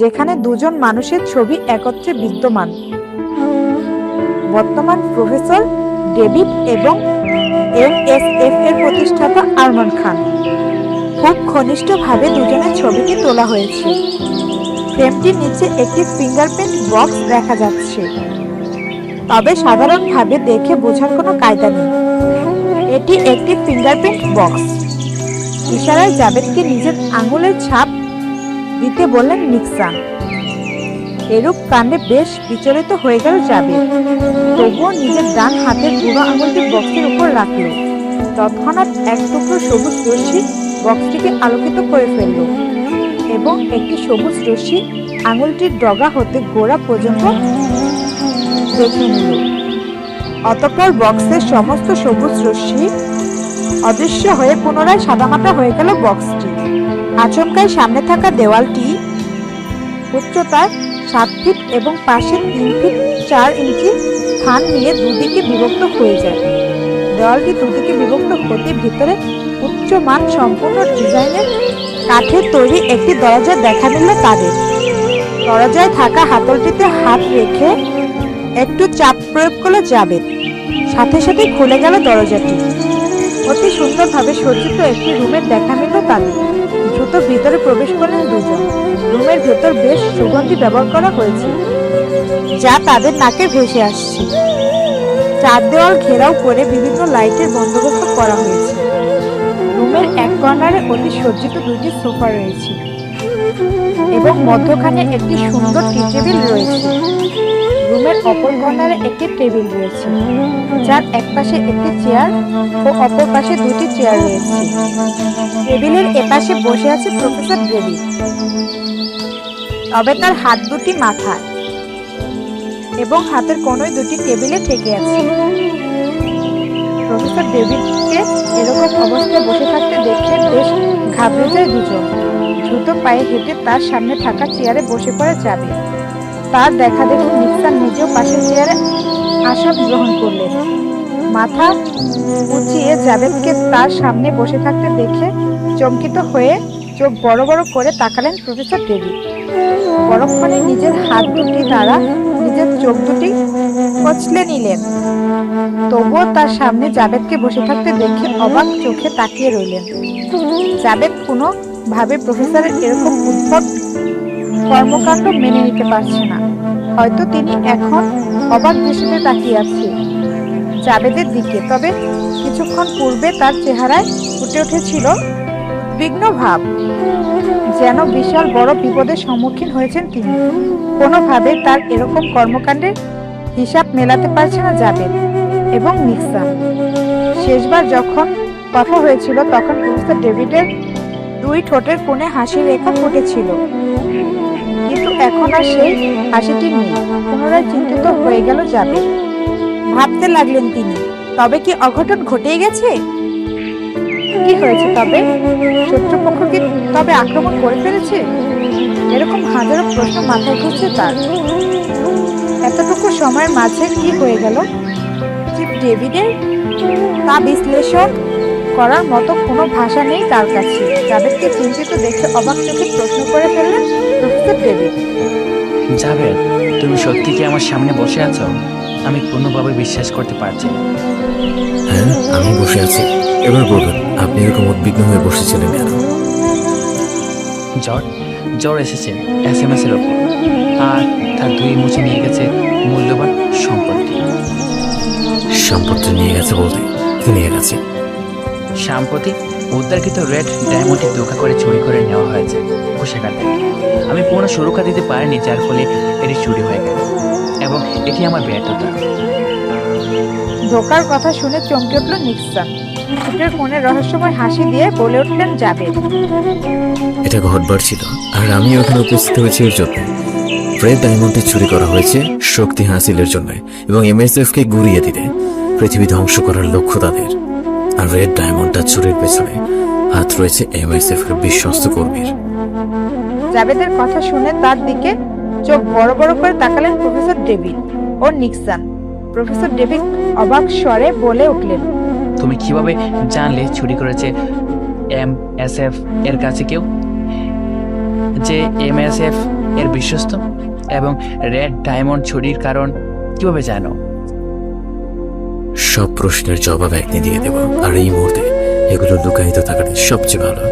যেখানে দুজন মানুষের ছবি একত্রে বিদ্যমান। বর্তমান প্রফেসর ডেভিড এবং এমএসএফ এর প্রতিষ্ঠাতা আরমান খান। খুব ঘনিষ্ঠভাবে দুজনের ছবিটি তোলা হয়েছে। ফ্রেমটির নিচে একটি ফিঙ্গারপ্রিন্ট বক্স দেখা যাচ্ছে, তবে সাধারণভাবে দেখে বোঝার কোনো কায়দা নেই। এটি একটি ফিঙ্গারপ্রিন্ট বক্স। ইশারায় জাভেদকে নিজের আঙুলের ছাপ দিতে বললেন নিক্সন। এরূপ কাণ্ডে বেশ বিচলিত হয়ে গেল জাভেদ, তবুও নিজের ডান হাতের বুড়ো আঙুলটি বক্সের উপর রাখল। তৎক্ষণাৎ এক টুকরো সবুজ রশ্মি বক্সটিকে আলোকিত করে ফেলল এবং একটি সবুজ রশ্মি আঙুলটির ডগা হতে গোড়া পর্যন্ত দেখে নিল। অতঃপর বক্সের সমস্ত সবুজ রশ্মি অদৃশ্য হয়ে পুনরায় সাদামাটা হয়ে গেল বক্সটি। আচমকাই সামনে থাকা দেওয়ালটি উচ্চতায় 7 ফিট এবং পাশে 3 ফিট 4 ইঞ্চি স্থান নিয়ে দুদিকে বিভক্ত হয়ে যায়। দেওয়ালটি দুদিকে বিভক্ত হতে ভিতরে উচ্চমান সম্পূর্ণ ডিজাইনের কাঠের তৈরি একটি দরজা দেখা মিলল তাদের। দরজায় থাকা হাতলটিতে হাত রেখে একটু চাপ প্রয়োগ করলে জাভেদ, সাথে সাথে খুলে গেল দরজাটি। অতি সুন্দরভাবে সজ্জিত একটি রুমের দেখা মিলল তাদের। দ্রুত ভিতরে প্রবেশ করলেন দুজন। রুমের ভেতর বেশ সুগন্ধি ব্যবহার করা হয়েছে, যা তাদের নাকে ভেসে আসছে। চার দেওয়াল ঘেরাও করে বিভিন্ন লাইটের বন্দোবস্ত করা হয়েছে। রুমের এক কর্নারে অতি সজ্জিত 2টি সোফা রয়েছে এবং মধ্যখানে একটি সুন্দর টি টেবিল রয়েছে। রুমের অপর কর্নারে একটি টেবিল রয়েছে, যার এক পাশে একটি চেয়ার ও অপর পাশে 2টি চেয়ার রয়েছে। টেবিলের এপাশে বসে আছে প্রফেসর ডেভিড, তবে তার হাত দুটি মাথায় এবং হাতের কোনোই 2টি টেবিলে ঠেকে আছে। প্রফেসর ডেভিডকে এরকম অবস্থায় বসে থাকতে দেখে বেশ ঘাবড়ে যায় দুজন। দ্রুত পায়ে হেঁটে তার সামনে থাকা চেয়ারে বসে পড়ে যাবে। তার দেখা দেখে নিক্সন নিজেও পাশের চেয়ারে আসন গ্রহণ করলেন। মাথা উঁচিয়ে জাভেদকে তার সামনে বসে থাকতে দেখে চমকিত হয়ে চোখ বড় বড় করে তাকালেন প্রফেসর ডেভিড। পরক্ষণে নিজের হাত দুটি দ্বারা নিজের চোখ দুটি কচলে নিলেন। তবুও তার সামনে জাভেদকে বসে থাকতে দেখে অবাক চোখে তাকিয়ে রইলেন। জাভেদ কোনোভাবে প্রফেসরের এরকম উদ্ভট কর্মকাণ্ড মেনে নিতে পারছে না। হয়তো তিনি এখন অবাক দৃষ্টিতে তাকিয়ে আছে জাভেদের দিকে, তবে কিছুক্ষণ পূর্বে তার চেহারায় ফুটে উঠেছিল উদ্বিগ্ন ভাব, যেন বিশাল বড় বিপদের সম্মুখীন হয়েছেন তিনি। কোনোভাবে তার এরকম কর্মকাণ্ডের হিসাব মেলাতে পারছে না জাভেদ এবং নিক্সন। শেষবার যখন কথা হয়েছিল তখন প্রফেসর ডেভিডের 2 ঠোঁটের কোণে হাসির রেখা ফুটেছিল, কিন্তু এখন আর সেই হাসিটি নেই। পুনরায় চিন্তিত হয়ে গেল জাভেদ। ভাবতে লাগলেন তিনি, তবে কি অঘটন ঘটেই গেছে? কি হয়েছে তবে? শত্রুপক্ষ কি তবে আক্রমণ করে ফেলেছে? এরকম হাজারো প্রশ্ন মাথায় ঘুরছে তার। এতটুকু সময়ের মাঝে কি হয়ে গেল চিফ ডেভিডের, তা বিশ্লেষণ করার মতো কোনো ভাষা নেই তার কাছে। জাভেদকে চিন্তিত দেখে অবাক চোখে প্রশ্ন করে ফেললেন প্রফেসর ডেভিড। জাভেদ, তুমি সত্যি কি আমার সামনে বসে আছো? আমি কোনোভাবে বিশ্বাস করতে পারছি না। হ্যাঁ, আমি বসে আছি। এবার বলুন, আপনি এরকম উদ্বিগ্ন হয়ে বসেছিলেন কেন? জ্বর এসেছে SMS এর ওপর, আর তার 2 মুছে নিয়ে গেছে মূল্যবান সম্পত্তি। সম্পত্তি নিয়ে গেছে বলতে কি নিয়ে গেছে? সম্পত্তি উদ্ধারকৃত রেড ডায়মন্ডটি ধোঁকা করে চুরি করে নেওয়া হয়েছে সেখান থেকে। আমি পুরো সুরক্ষা দিতে পারিনি, যার ফলে এটি চুরি হয়ে গেল এবং এটি আমার ব্যর্থতা। ধোকার কথা শুনে চমকে উঠল নিক্সন। ঠোঁটের কোণে রহস্যময় হাসি দিয়ে বলে উঠলেন জাভেদ, এটা ঘটবার ছিল, আর আমি ওখানে উপস্থিত হয়েছি এর জন্য। রেড ডায়মন্ডটি চুরি করা হয়েছে শক্তি হাসিলের জন্য এবং MSF কে গুড়িয়ে দিতে, পৃথিবী ধ্বংস করার লক্ষ্য তাদের। আর রেড ডায়মন্ডটা চুরির পেছনে হাত রয়েছে MSF এর বিশ্বস্ত কর্মীর। জাভেদের কথা শুনে তার দিকে চোখ বড় বড় করে তাকালেন প্রফেসর ডেভিড ও নিক্সন। প্রফেসর ডেভিড অবাক স্বরে বলে উঠলেন, তুমি কিভাবে জানলে চুরি করেছে MSF এর কাছে কেউ? যে MSF এর বিশ্বস্ত এবং রেড ডায়মন্ড ছুরির কারণ কিভাবে জানো? সব প্রশ্নের জবাব একদিন দিয়ে দেব, আর এই মুহূর্তে এগুলো লুকায়িত থাকাটাই সবচেয়ে ভালো।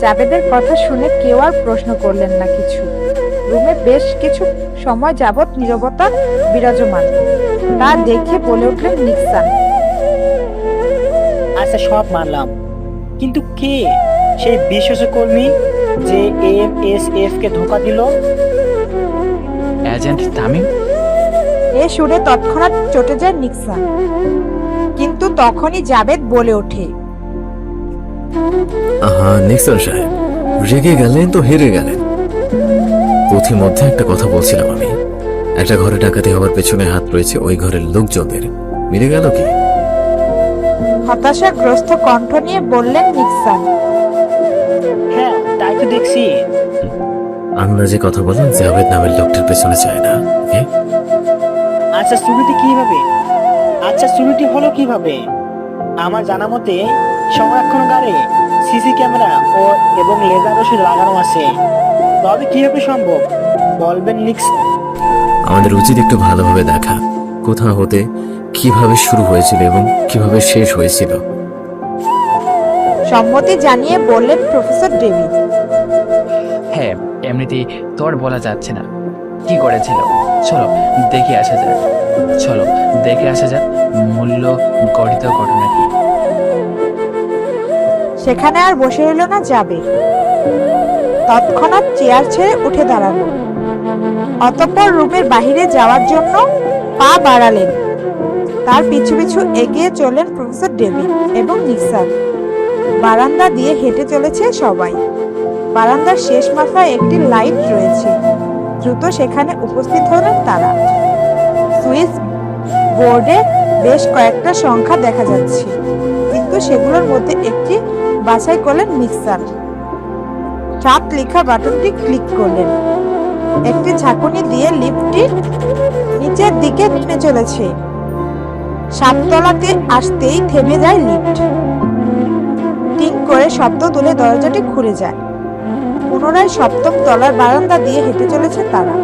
জাবেদের কথা শুনে কেউ আর প্রশ্ন করলেন না কিছু। রুমে বেশ কিছু সময় যাবৎ নীরবতা বিরাজমান। তা দেখে বলে উঠলেন নিক্সান। আচ্ছা, সব মানলাম, কিন্তু কে সেই বিশ্বকর্মী যে এমএসএফ কে ধোঁকা দিল? এজেন্ট তামিম। এ শুনে তৎক্ষণাৎ চটে যায় নিক্সান, কিন্তু তখনই জাবেদ বলে ওঠে, আহা নিক্সন সাহেব, রেগে গেলেন তো হেরে গেলেন। পথিমধ্যে একটা কথা বলছিলাম আমি, একটা ঘরে ডাকাতি হওয়ার পেছনে হাত রয়েছে ওই ঘরের লোকজনদের। মিলে গেল কি? হতাশাগ্রস্ত কণ্ঠ নিয়ে বললেন নিক্সান। হ্যাঁ, তাই তো দেখছি। আন্দাজে কথা বলেন, জাভেদ নামের লোকটার পেছনে চায় না। ওকে? আচ্ছা, চুরিটি হলো কিভাবে? আমার জানা মতে সংরক্ষণাগারে সিসি ক্যামেরা এবং লেজার রশি লাগানো আছে। তবে কিভাবে সম্ভব বলবেন নিক্স? আমাদের উচিত একটু ভালোভাবে দেখা, কোথা হতে কিভাবে শুরু হয়েছিল এবং কিভাবে শেষ হয়েছিল। সম্মতি জানিয়ে বললেন প্রফেসর ডেভিড। হ্যাঁ, এমনিতেই তোর বলা যাচ্ছে না কি করেছিল। চলো দেখে আসা যাক মূল্য গঠিত ঘটনা কি। সেখানে আর বসে রইল না যাবে, তৎক্ষণাৎ চেয়ার ছেড়ে উঠে দাঁড়ালো। অতঃপর রুমের বাহিরে যাওয়ার জন্য পা বাড়ালেন। তার পিছু পিছু এগিয়ে চলেন প্রফেসর ডেভিড এবং নিক্সান। বারান্দা দিয়ে হেঁটে চলেছে সবাই। বারান্দার শেষ মাথায় একটি লাইট রয়েছে। দ্রুত সেখানে উপস্থিত হলেন তারা। সুইচ বোর্ডে বেশ কয়েকটা সংখ্যা দেখা যাচ্ছে, কিন্তু সেগুলোর মধ্যে একটি বাছাই করলেন নিক্সান। চাপ লেখা বাটনটি ক্লিক করলেন। একটি ঝাঁকুনি দিয়ে লিফটটি নিচের দিকে নেমে চলেছে। 7 তলাতে আসতেই থেমে যায় লিফট। টিং করে শব্দ তুলে দরজাটি খুলে যায়। পুনরায় 7ম তলার বারান্দা দিয়ে হেঁটে চলেছে তারা।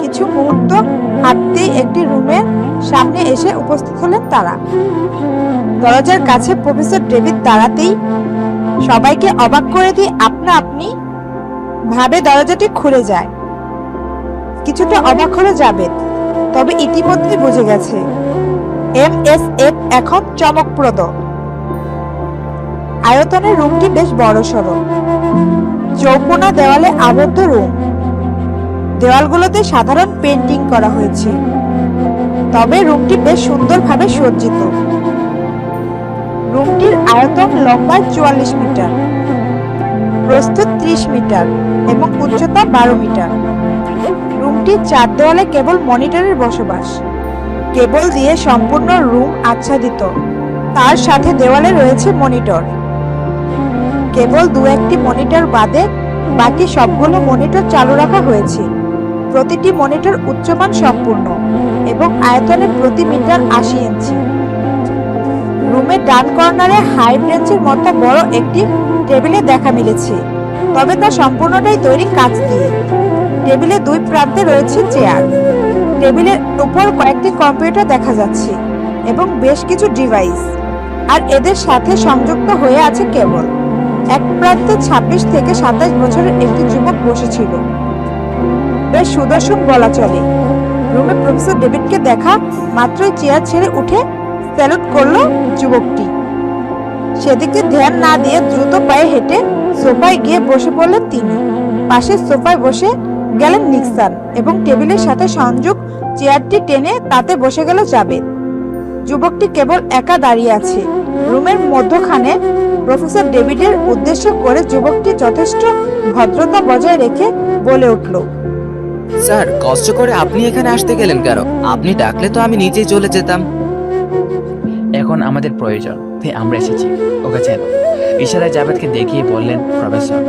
কিছু মুহূর্ত হাঁটতেই একটি রুমের সামনে এসে উপস্থিত হলেন তারা। দরজার কাছে প্রফেসর ডেভিড দাঁড়াতেই সবাইকে অবাক করে দিয়ে আপনি ভাবে দরজাটি খুলে যায়। কিছুটা অবাক হলো জাবেদ, তবে ইতিমধ্যে বুঝে গেছে এমএসএফ এখন চমকপ্রদ। আয়তনের রুমটি বেশ বড়সড়, চৌকোনা দেওয়ালে আবদ্ধ রুম। দেওয়ালগুলোতে সাধারণ পেন্টিং করা হয়েছে, তবে রুমটি বেশ সুন্দরভাবে সজ্জিত। রুমটির আয়তন লম্বায় 44 মিটার, প্রস্থ 30 মিটার এবং উচ্চতা 12 মিটার। রুমটির 4 দেওয়ালে কেবল মনিটরের বসবাস। কেবল দিয়ে সম্পূর্ণ রুম আচ্ছাদিত, তার সাথে দেওয়ালে রয়েছে মনিটর। কেবল 2-1টি মনিটর বাদে বাকি সবগুলো মনিটর চালু রাখা হয়েছে। প্রতিটি মনিটর উচ্চমান সম্পূর্ণ এবং আয়তনে প্রতি মিটার 80 ইঞ্চি। রুমের ডান কর্নারে হাই ব্রেঞ্চের মতো বড় একটি টেবিলে দেখা মিলেছে, তবে তা সম্পূর্ণটাই তৈরি কাঁচ দিয়ে। টেবিলের 2 প্রান্তে রয়েছে চেয়ার। টেবিলের উপর কয়েকটি কম্পিউটার দেখা যাচ্ছে এবং বেশ কিছু ডিভাইস, আর এদের সাথে সংযুক্ত হয়ে আছে কেবল। এক প্রান্তে 26 থেকে 27 বছরের একটি যুবক বসেছিল। বেশ সুদর্শন বলা চলে। রুমে প্রফেসর ডেভিডকে দেখা মাত্রই চেয়ার ছেড়ে উঠে স্যালুট করলো যুবকটি। সেদিকে ধ্যান না দিয়ে দ্রুত পায়ে হেঁটে সোফায় গিয়ে বসে পড়লেন তিনি। পাশের সোফায় বসে গেলেন নিক্সান এবং টেবিলের সাথে সংযোগ চেয়ারটি টেনে তাতে বসে গেল জাবেদ। যুবকটি কেবল একা দাঁড়িয়ে আছে। রুমের মধ্যখানে প্রফেসর ডেভিডের উদ্দেশ্য করে যুবকটি যথেষ্ট ভদ্রতা বজায় রেখে বলে উঠল, স্যার, কষ্ট করে আপনি এখানে আসতে গেলেন কেন? আপনি ডাকলে তো আমি নিজেই চলে যেতাম। এখন আমাদের প্রয়োজন, তাই আমরা এসেছি। ওকে চেন। ইশারায় জাভেদকে দেখিয়ে বললেন প্রফেসর।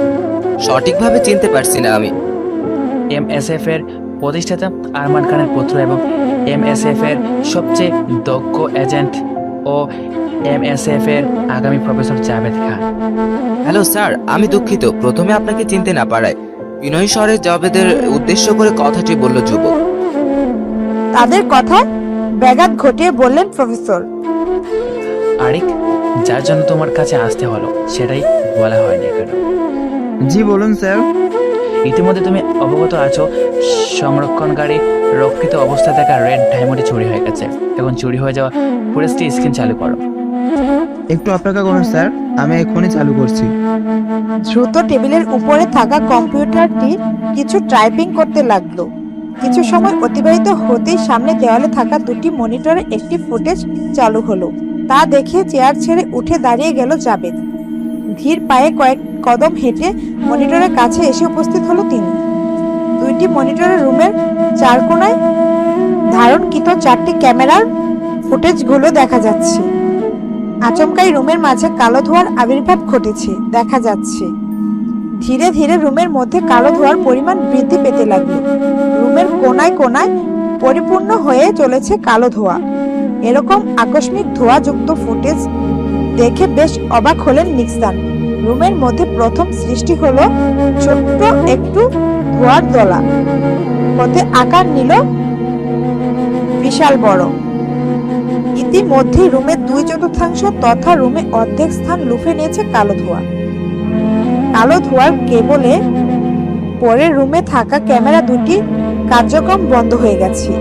সঠিকভাবে চিনতে পারছি না আমি। এমএসএফ এর প্রতিষ্ঠাতা আরমান খানের পুত্র এবং এমএসএফ এর সবচেয়ে দক্ষ এজেন্ট ও এমএসএফ এর আগামী প্রফেসর জাভেদ খান। হ্যালো স্যার, আমি দুঃখিত প্রথমে আপনাকে চিনতে না পারায়। বিনয় স্বরে জাবেদের উদ্দেশ্য করে কথাটি বলল যুবক। তাদের কথায় ব্যাঘাত ঘটিয়ে বললেন প্রফেসর। আরিক, যার জন্য তোমার কাছে আসতে হলো সেটাই বলা হয়নি কেন? জি বলুন স্যার। ইতিমধ্যে তুমি অবগত আছো সংরক্ষণকারী রক্ষিত অবস্থায় থাকা রেড ডায়মন্ডে চুরি হয়ে গেছে। এখন চুরি হয়ে যাওয়া ফুটেজটি স্ক্রিন চালু করো। একটু অপেক্ষা করুন স্যার, আমি এক্ষুনি চালু করছি। দ্রুত টেবিলের উপরে থাকা কম্পিউটারটি কিছু টাইপিং করতে লাগলো। কিছু সময় অতিবাহিত হতেই সামনে দেওয়ালে থাকা দুটি মনিটরে একটি ফুটেজ চালু হলো। তা দেখে চেয়ার ছেড়ে উঠে দাঁড়িয়ে গেল জাবেদ। ধীর পায়ে কয়েক কদম হেঁটে মনিটরের কাছে এসে উপস্থিত হলো তিনি। দুইটি মনিটরের রুমের চার কোণায় ধারণকৃত 4টি ক্যামেরার ফুটেজগুলো দেখা যাচ্ছে। আচমকাই রুমের মাঝে কালো ধোঁয়ার আবির্ভাব ঘটেছে দেখা যাচ্ছে। ধীরে ধীরে রুমের মধ্যে কালো ধোঁয়ার পরিমাণ বৃদ্ধি পেতে লাগলো। রুমের কোনায় কোনায় পরিপূর্ণ হয়ে চলেছে কালো ধোঁয়া। এরকম আকস্মিক ধোঁয়াযুক্ত ফুটেজ দেখে বেশ অবাক হলেন নিক্সান। রুমের মধ্যে প্রথম সৃষ্টি হলো ছোট্ট একটু ধোঁয়ার দলা, হতে আকার নিল বিশাল বড়। ইতিমধ্যে রুমের 2/4 তথা রুমে অর্ধেক স্থান লুফে নিয়েছে কালো ধোঁয়া। কালো ধোঁয়ার কেবলে পরে রুমে থাকা ক্যামেরা দুটি কার্যক্রম বন্ধ হয়ে গেছে।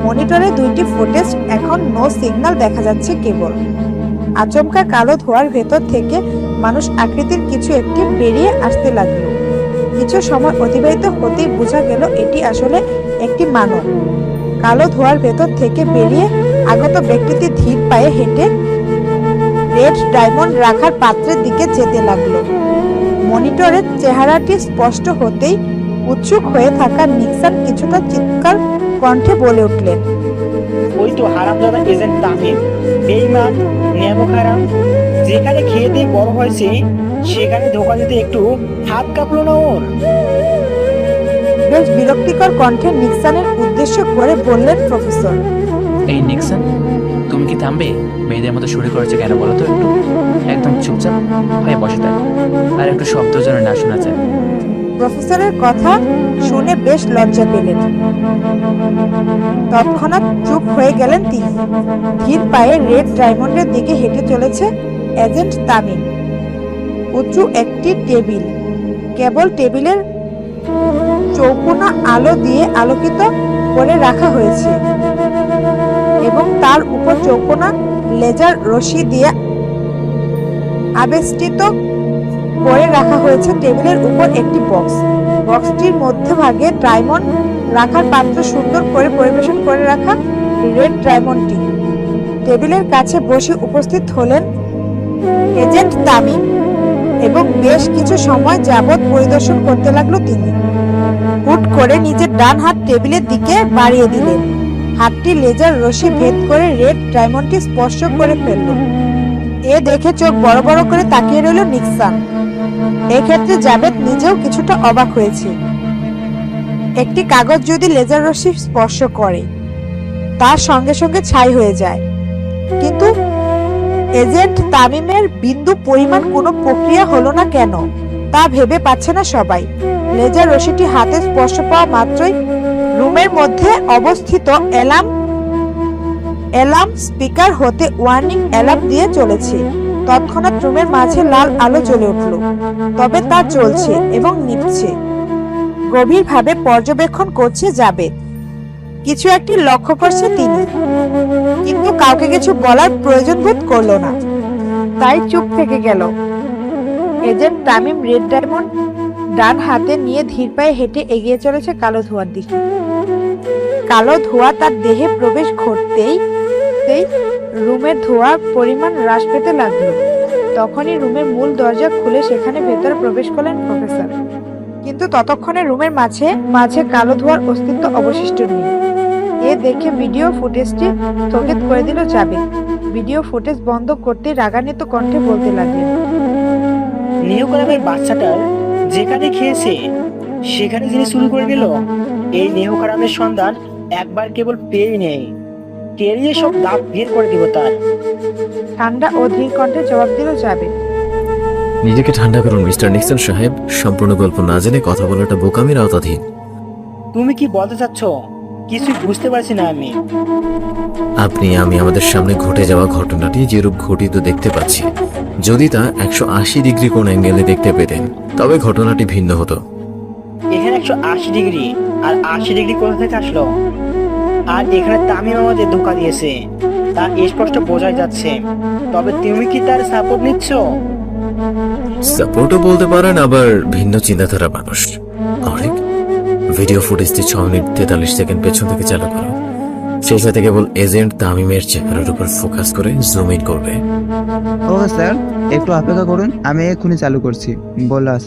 মনিটরে দুইটি ফুটেজ এখন নো সিগন্যাল দেখা যাচ্ছে কেবল। আচমকা কালো ধোঁয়ার ভেতর থেকে মানুষ আকৃতির কিছু একটি বেরিয়ে আসতে লাগলো। কিছু সময় অতিবাহিত হতেই বোঝা গেল এটি আসলে একটি মানব। কালো ধোঁয়ার ভেতর থেকে বেরিয়ে আগত ব্যক্তিটি ধীর পায়ে হেঁটে রেড ডায়মন্ড রাখার পাত্রের দিকে যেতে লাগলো। মনিটরের চেহারাটি স্পষ্ট হতেই উৎসুক হয়ে থাকা নিক্সান কিছুটা চিৎকার কণ্ঠে বলে উঠলেন, ওই তো হারামজাদা এজেন্ট তামিম, বেঈমান, নেমখারাম। যেখানে খেয়ে দিয়ে বড় হয়েছে সেখানে ধোকা দিতে একটু হাত কাঁপলো না ওর? বেশ বিরক্তিকর কণ্ঠে নিক্সানের উদ্দেশ্য করে বললেন প্রফেসর। এই নিক্সন, তুমি কি থামবে? মেয়েদের মতো শুরু করেছো কেন বলো তো? একটু একদম চুপচাপ হয়ে বসে থাকো, আর একটু শব্দ যেন না শোনা যায়। প্রফেসরের কথা শুনে বেশ লজ্জা পেলেন। তৎক্ষণাৎ চুপ হয়ে গেলেন তিনি। ধীর পায়ে রেড ডায়মন্ডের দিকে হেঁটে চলেছে এজেন্ট তামিম। উঁচু একটি টেবিল, কেবল টেবিলের চৌকোনা আলো দিয়ে আলোকিত করে রাখা হয়েছে এবং তার উপর চৌকোনা লেজার রশি দিয়ে আবেষ্টিত করে রাখা হয়েছে। টেবিলের উপর একটি বক্স, বক্সটির মধ্যভাগে ডায়মন্ড রাখার পাত্র সুন্দর করে পরিবেশন করে রাখা রেড ডায়মন্ডটি। টেবিলের কাছে বসে উপস্থিত হলেন এজেন্ট তামিম এবং বেশ কিছু সময় যাবৎ পরিদর্শন করতে লাগলো তিনি। হুট করে নিজের ডান হাত টেবিলের দিকে বাড়িয়ে দিলেন। হাতটি লেজার রশি ভেদ করে রেড ডায়মন্ডটি স্পর্শ করে ফেলল। এ দেখে চোখ বড় বড় করে তাকিয়ে রইল নিক্সান। এক্ষেত্রে জাবেদ নিজেও কিছুটা অবাক হয়েছে। একটি কাগজ যদি লেজার রশ্মি স্পর্শ করে তার সঙ্গে সঙ্গে ছাই হয়ে যায়, কিন্তু এজেন্ট তামিমের বিন্দু পরিমাণ কোনো প্রক্রিয়া হলো না কেন তা ভেবে পাচ্ছে না সবাই। লেজার রশ্মিটি হাতে স্পর্শ পাওয়া মাত্রই রুমের মধ্যে অবস্থিত অ্যালার্ম স্পিকার হতে ওয়ার্নিং অ্যালার্ম দিয়ে চলেছে। তৎক্ষণাৎ রুমের মাঝে লাল আলো জ্বলে উঠল, তবে তা চলছে এবং নিভছে। গভীরভাবে পর্যবেক্ষণ করছে জাবেদ। কিছু একটি লক্ষ্য করছে তিনি, কিন্তু কাউকে কিছু বলার প্রয়োজন বোধ করলো না, তাই চুপ থেকে গেল। এজেন্ট তামিম রেড ডায়মন্ড ডান হাতে নিয়ে ধীর পায়ে হেঁটে এগিয়ে চলেছে কালো ধোঁয়ার দিকে। কালো ধোঁয়া তার দেহে প্রবেশ ঘটতেই রুমের ধোঁয়ার পরিমাণ হ্রাস পেতে লাগলো। তখনই রুমের মূল দরজা খুলে সেখানে ভেতরে প্রবেশ করলেন প্রফেসর। কিন্তু ততক্ষণে রুমের মাঝে মাঝে কালো ধোঁয়ার অস্তিত্ব অবশিষ্ট নেই। এ দেখে ভিডিও ফুটেজটি স্থগিত করে দিল জাবেদ। ভিডিও ফুটেজ বন্ধ করতে রাগান্বিত কণ্ঠে বলতে লাগলেন, নেহগ্রামের বাচ্চাটার যেখানে খেয়েছে সেখানে যিনি শুরু করে দিল, এই নেহগ্রামের সন্ধান একবার কেবল পেয়েই নেই, টেরিয়ে সব দাঁত বের করে দিব তার। ঠান্ডা ও ধীর কণ্ঠে জবাব দিল জাবেদ। নিজেকে ঠান্ডা করুন মিস্টার নিক্সন সাহেব। সম্পূর্ণ গল্প না জেনে কথা বলাটা বোকামির আওতাধীন। তুমি কি বলতে চাচ্ছ? কিছুই বুঝতে পারছি না আমি। আমি আমাদের সামনে ঘটে যাওয়া ঘটনাটি যেরূপ ঘটিত দেখতে পাচ্ছি, যদি তা 180 ডিগ্রি কোণ অ্যাঙ্গেলে দেখতে পেতেন তবে ঘটনাটি ভিন্ন হতো। এখানে 180 ডিগ্রি, আর 80 ডিগ্রি কোথা থেকে আসলো? আর এখানে তামিম আমাদের ধোকা দিয়েছে, তা স্পষ্ট বোঝাই যাচ্ছে। তবে তুমি কি তার সাপোর্ট নিচ্ছ? সাপোর্টও বলতে পারেন, আবার ভিন্ন চিন্তাধারা মানুষ। অনেক ভিডিও ফুটেজটি 6 মিনিট 43 সেকেন্ড পেছন থেকে চালু করো। সেই সাথে কেবল এজেন্ট তামিমের চেহারার উপর ফোকাস করে জুম ইন করবে। ওকে স্যার, একটু অপেক্ষা করুন, আমি এক্ষুনি চালু করছি। বলাস।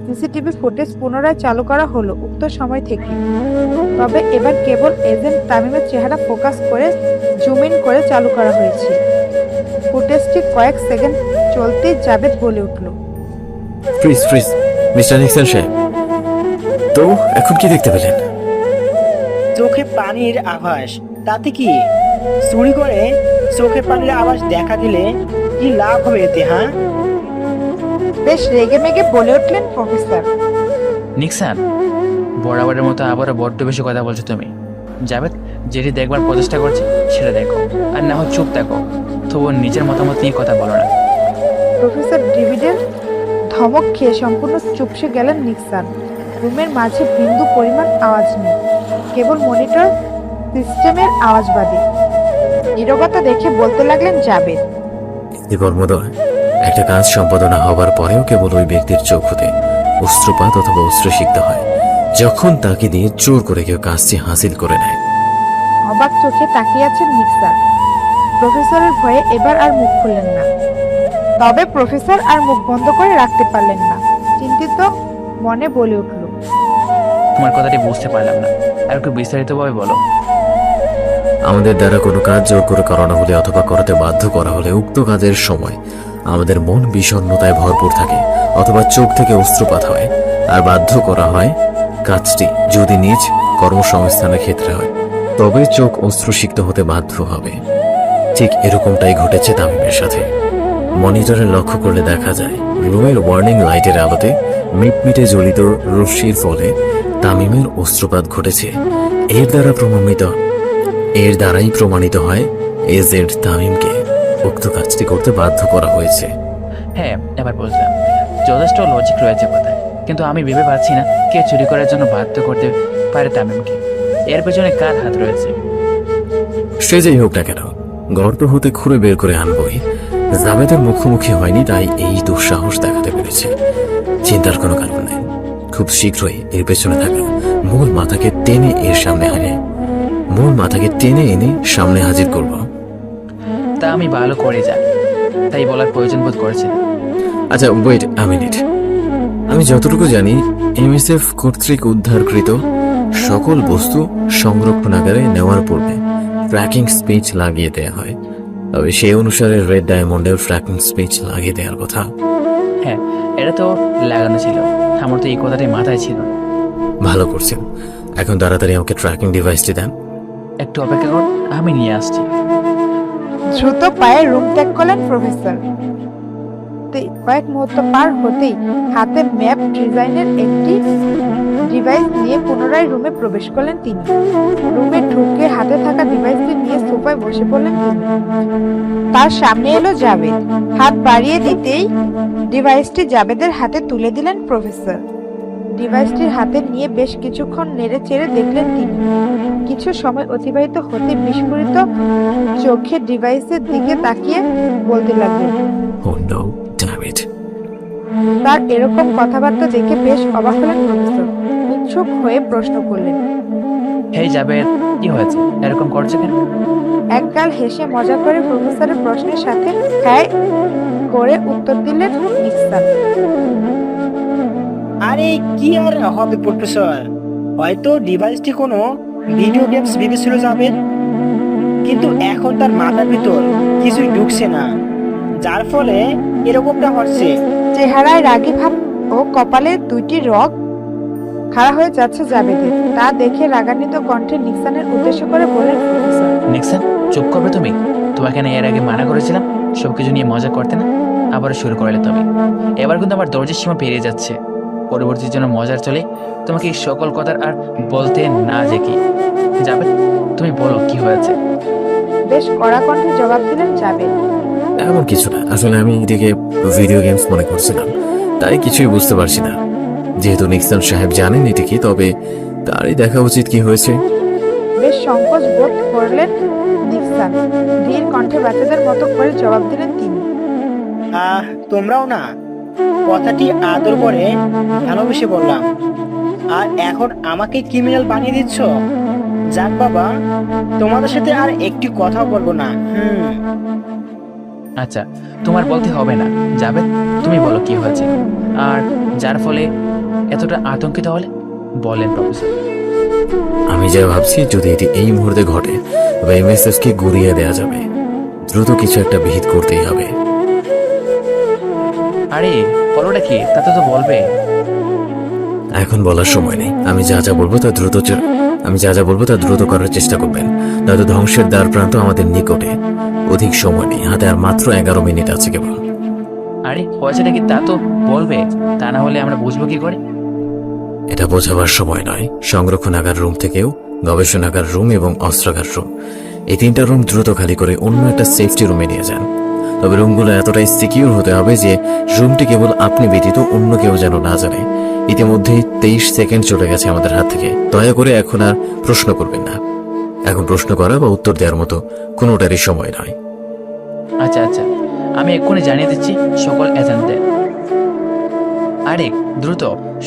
সিসিটিভি ফুটেজ পুনরায় চালু করা হলো উক্ত সময় থেকে। তবে এবার কেবল এজেন্ট তামিমের চেহারা ফোকাস করে জুম ইন করে চালু করা হয়েছে। ফুটেজটি কয়েক সেকেন্ড চলতেই জাবেদ বলে উঠল, ফ্রিজ মিস্টার নিক্সন সাহেব, তো এখন কি দেখতে পেলেন? চোখে পানির আভাস। তাতে কি? চুরি করে চোখে পানির আভাস দেখা দিলে কি লাভ হবে এতে? হ্যাঁ, বেশ রেগে মেগে বলে উঠলেন প্রফেসর। নিক্সন, বরাবরের মতো আবারও বড্ড বেশি কথা বলছো তুমি। জাভেদ যেটি দেখবার প্রচেষ্টা করছে সেটা দেখো, আর না হয় চুপ থাকো। তবুও নিজের মতামত নিয়ে কথা বলো না। প্রফেসর ডেভিডের ধমক খেয়ে সম্পূর্ণ চুপসে গেলেন নিক্সন। রুমের মাঝে বিন্দু পরিমাণ আওয়াজ নেই, কেবল মনিটর সিস্টেমের আওয়াজ বাদে। নীরবতা দেখে বলতে লাগলেন জাবেদ, কর্মদয় একটা কাজ সম্পাদনা হবার পরেও কেবল ওই ব্যক্তির চোখ হতে অস্ত্রপাত অথবা অস্ত্রসিক্ত হয় যখন তাকে দিয়ে জোর করে কেউ কাজটি হাসিল করে নেয়। অবাক চোখে তাকিয়ে আছেন নিক্সন। প্রফেসরের ভয়ে এবার আর মুখ খুললেন না। তবে প্রফেসর আর মুখ বন্ধ করে রাখতে পারলেন না। চিন্তিত মনে বলে উঠল, তোমার কথাটি বুঝতে পারলাম না, আর একটু বিস্তারিতভাবে বলো। আমাদের দ্বারা কোনো কাজ জোর করে করানো হলে অথবা করাতে বাধ্য করা হলে উক্ত কাজের সময় আমাদের মন বিষণ্ণতায় ভরপুর থাকে অথবা চোখ থেকে অস্ত্রপাত হয়, আর বাধ্য করা হয় কাজটি যদি নিজ কর্মসংস্থানের ক্ষেত্রে হয় তবে চোখ অস্ত্রসিক্ত হতে বাধ্য হবে। ঠিক এরকমটাই ঘটেছে তামিমের সাথে। মনিটরে লক্ষ্য করলে দেখা যায় রুমের ওয়ার্নিং লাইটের আলোতে মিটমিটে জ্বলিত রশ্মির ফলে তামিমের অস্ত্রপাত ঘটেছে। এর দ্বারাই প্রমাণিত হয় এজেন্ট তামিমকে উক্ত কাজটি করতে বাধ্য করা হয়েছে। হ্যাঁ, এবার বুঝলাম। যথেষ্ট লজিক রয়েছে কথায়, কিন্তু আমি ভেবে পাচ্ছি না কে চুরি করার জন্য বাধ্য করতে পারে তামিমকে। এর পেছনে কার হাত রয়েছে? সে যাই হোক না কেন, গর্ত হতে খুঁড়ে বের করে আনবই। জাবেদের মুখোমুখি হয়নি তাই এই দুঃসাহস দেখাতে পেরেছে। চিন্তার কোনো কারণ নেই, খুব শীঘ্রই এর পেছনে থাকা মূল মাথাকে টেনে এনে সামনে হাজির করব। তা আমি ভালো করে জানি, তাই বলার প্রয়োজন বোধ করেছি। আচ্ছা ওয়েট আ মিনিট, আমি যতটুকু জানি এমএসএফ কর্তৃক উদ্ধারকৃত সকল বস্তু সংরক্ষণাগারে নেওয়ার পূর্বে ট্র্যাকিং স্পিচ লাগিয়ে দেওয়া হয়। তবে সেই অনুসারে রেড ডায়মন্ডের ট্র্যাকিং স্পিচ লাগিয়ে দেওয়ার কথা। হ্যাঁ, এটা তো লাগানো ছিল, আমার তো এই কথাটাই মাথায় ছিল। ভালো করছেন, এখন তাড়াতাড়ি আমাকে ট্র্যাকিং ডিভাইসটি দেন। একটু অপেক্ষা কর, আমি নিয়ে আসছি। দ্রুত পায়ে রুম ত্যাগ করলেন প্রফেসর। কয়েক মুহূর্ত পার হতেই হাতে ম্যাপ ডিজাইনের একটি ডিভাইস নিয়ে পুনরায় রুমে প্রবেশ করলেন তিনি। রুমে ঢুকে হাতে থাকা ডিভাইসটি নিয়ে সোফায় বসে পড়লেন তিনি। তার সামনে এলো জাবেদ। হাত বাড়িয়ে দিতেই ডিভাইসটি জাবেদের হাতে তুলে দিলেন প্রফেসর। ডিভাইসটির হাতে নিয়ে বেশ কিছুক্ষণ নেড়ে চেড়ে দেখলেন তিনি। কিছু সময় অতিবাহিত হতে বিস্ফোরিত চোখে ডিভাইসের দিকে তাকিয়ে বলতে লাগলেন, Oh no, damn it. তার এরকম কথাবার্তা দেখে বেশ অবাক হলেন প্রফেসর। উৎসুক হয়ে প্রশ্ন করলেন, হেই জাবেদ, কি হয়েছে? এরকম করছে কেন? একগাল হেসে মজা করে প্রফেসরের প্রশ্নের সাথে হ্যাঁ করে উত্তর দিলেন নিক্সন। আরে কি আর হবে প্রফেসর, হয়তো ডিভাইসটি কোনো ভিডিও গেমস ভেবেছিল যাবেন, কিন্তু এখন তার মাথার ভিতর কিছুই ঢুকছে না, যার ফলে এরকমটা হচ্ছে। চেহারায় রাগী ভাব ও কপালে দুইটি রগ খাড়া হয়ে যাচ্ছে জাবেদের। তা দেখে রাগান্বিত কণ্ঠে নিক্সনের উদ্দেশ্য করে বললেন প্রফেসর, নিক্সন, চুপ করবে তুমি? তোমাকে না এর আগে মানা করেছিলাম সবকিছু নিয়ে মজা করতে না? আবারও শুরু করলে তবে এবার কিন্তু আমার ধৈর্যের সীমা পেরিয়ে যাচ্ছে। পরবর্তীর জন্য মজার চলে তোমাকে এই সকল কথার আর বলতে না দেখি যাবে। তুমি বলো কি হয়েছে? বেশ কড়া কণ্ঠে জবাব দিলেন জাবেদ। এমন কিছু না, আসলে আমি এদিকে ভিডিও গেমস মনে করছিলাম, তাই কিছুই বুঝতে পারছি না। যেহেতু নিক্সন সাহেব জানেন এটি কি, তবে তারই দেখা উচিত কি হয়েছে। বেশ সংকোচ বোধ করলেন নিক্সন। ধীর কণ্ঠে বাচ্চাদের মতো করে জবাব দিলেন তিনি। তোমরাও না, কথাটি আদর করে ভালোবেসে বললাম, আর এখন আমাকে ক্রিমিনাল বানিয়ে দিচ্ছ। যাক বাবা, তোমাদের সাথে আর একটি কথা বলবো না। আচ্ছা, তোমার বলতে হবে না যাবে, তুমি বলো কি হয়েছে আর যার ফলে এতটা আতঙ্কিত হলে, বলেন প্রফেসর। আমি যা ভাবছি, যদি এটি এই মুহূর্তে ঘটে তবে এমএসএফ কে গুড়িয়ে দেওয়া যাবে। দ্রুত কিছু একটা বিহিত করতেই হবে। আরে বলোটা কি, তাতে তো বলবে। এখন বলার সময় নেই। আমি যা যা বলবো তা দ্রুত করার চেষ্টা করবেন, নয়তো ধ্বংসের দ্বার প্রান্ত আমাদের নিকটে। অধিক সময় নেই হাতে, আর মাত্র 11 মিনিট আছে কেবল। আরে হয়েছেটা কি তা তো বলবে, তা না হলে আমরা বুঝবো কি করে? এটা বোঝাবার সময় নয়। সংরক্ষণাগার রুম থেকেও গবেষণাগার রুম এবং অস্ত্রাগার রুম, এই 3টা রুম দ্রুত খালি করে অন্য একটা সেফটি রুমে নিয়ে যান। তবে রুমগুলো এতটাই সিকিউর হতে হবে যে রুমটি কেবল আপনি ব্যতীত অন্য কেউ যেন না জানে। ইতিমধ্যেই 23 সেকেন্ড চলে গেছে আমাদের হাত থেকে। দয়া করে এখন আর প্রশ্ন করবেন না। এখন প্রশ্ন করা বা উত্তর দেওয়ার মতো কোনোটারই সময় নয়। আচ্ছা আচ্ছা, আমি এক্ষুনি জানিয়ে দিচ্ছি সকল এজেন্টদের। আরে দ্রুত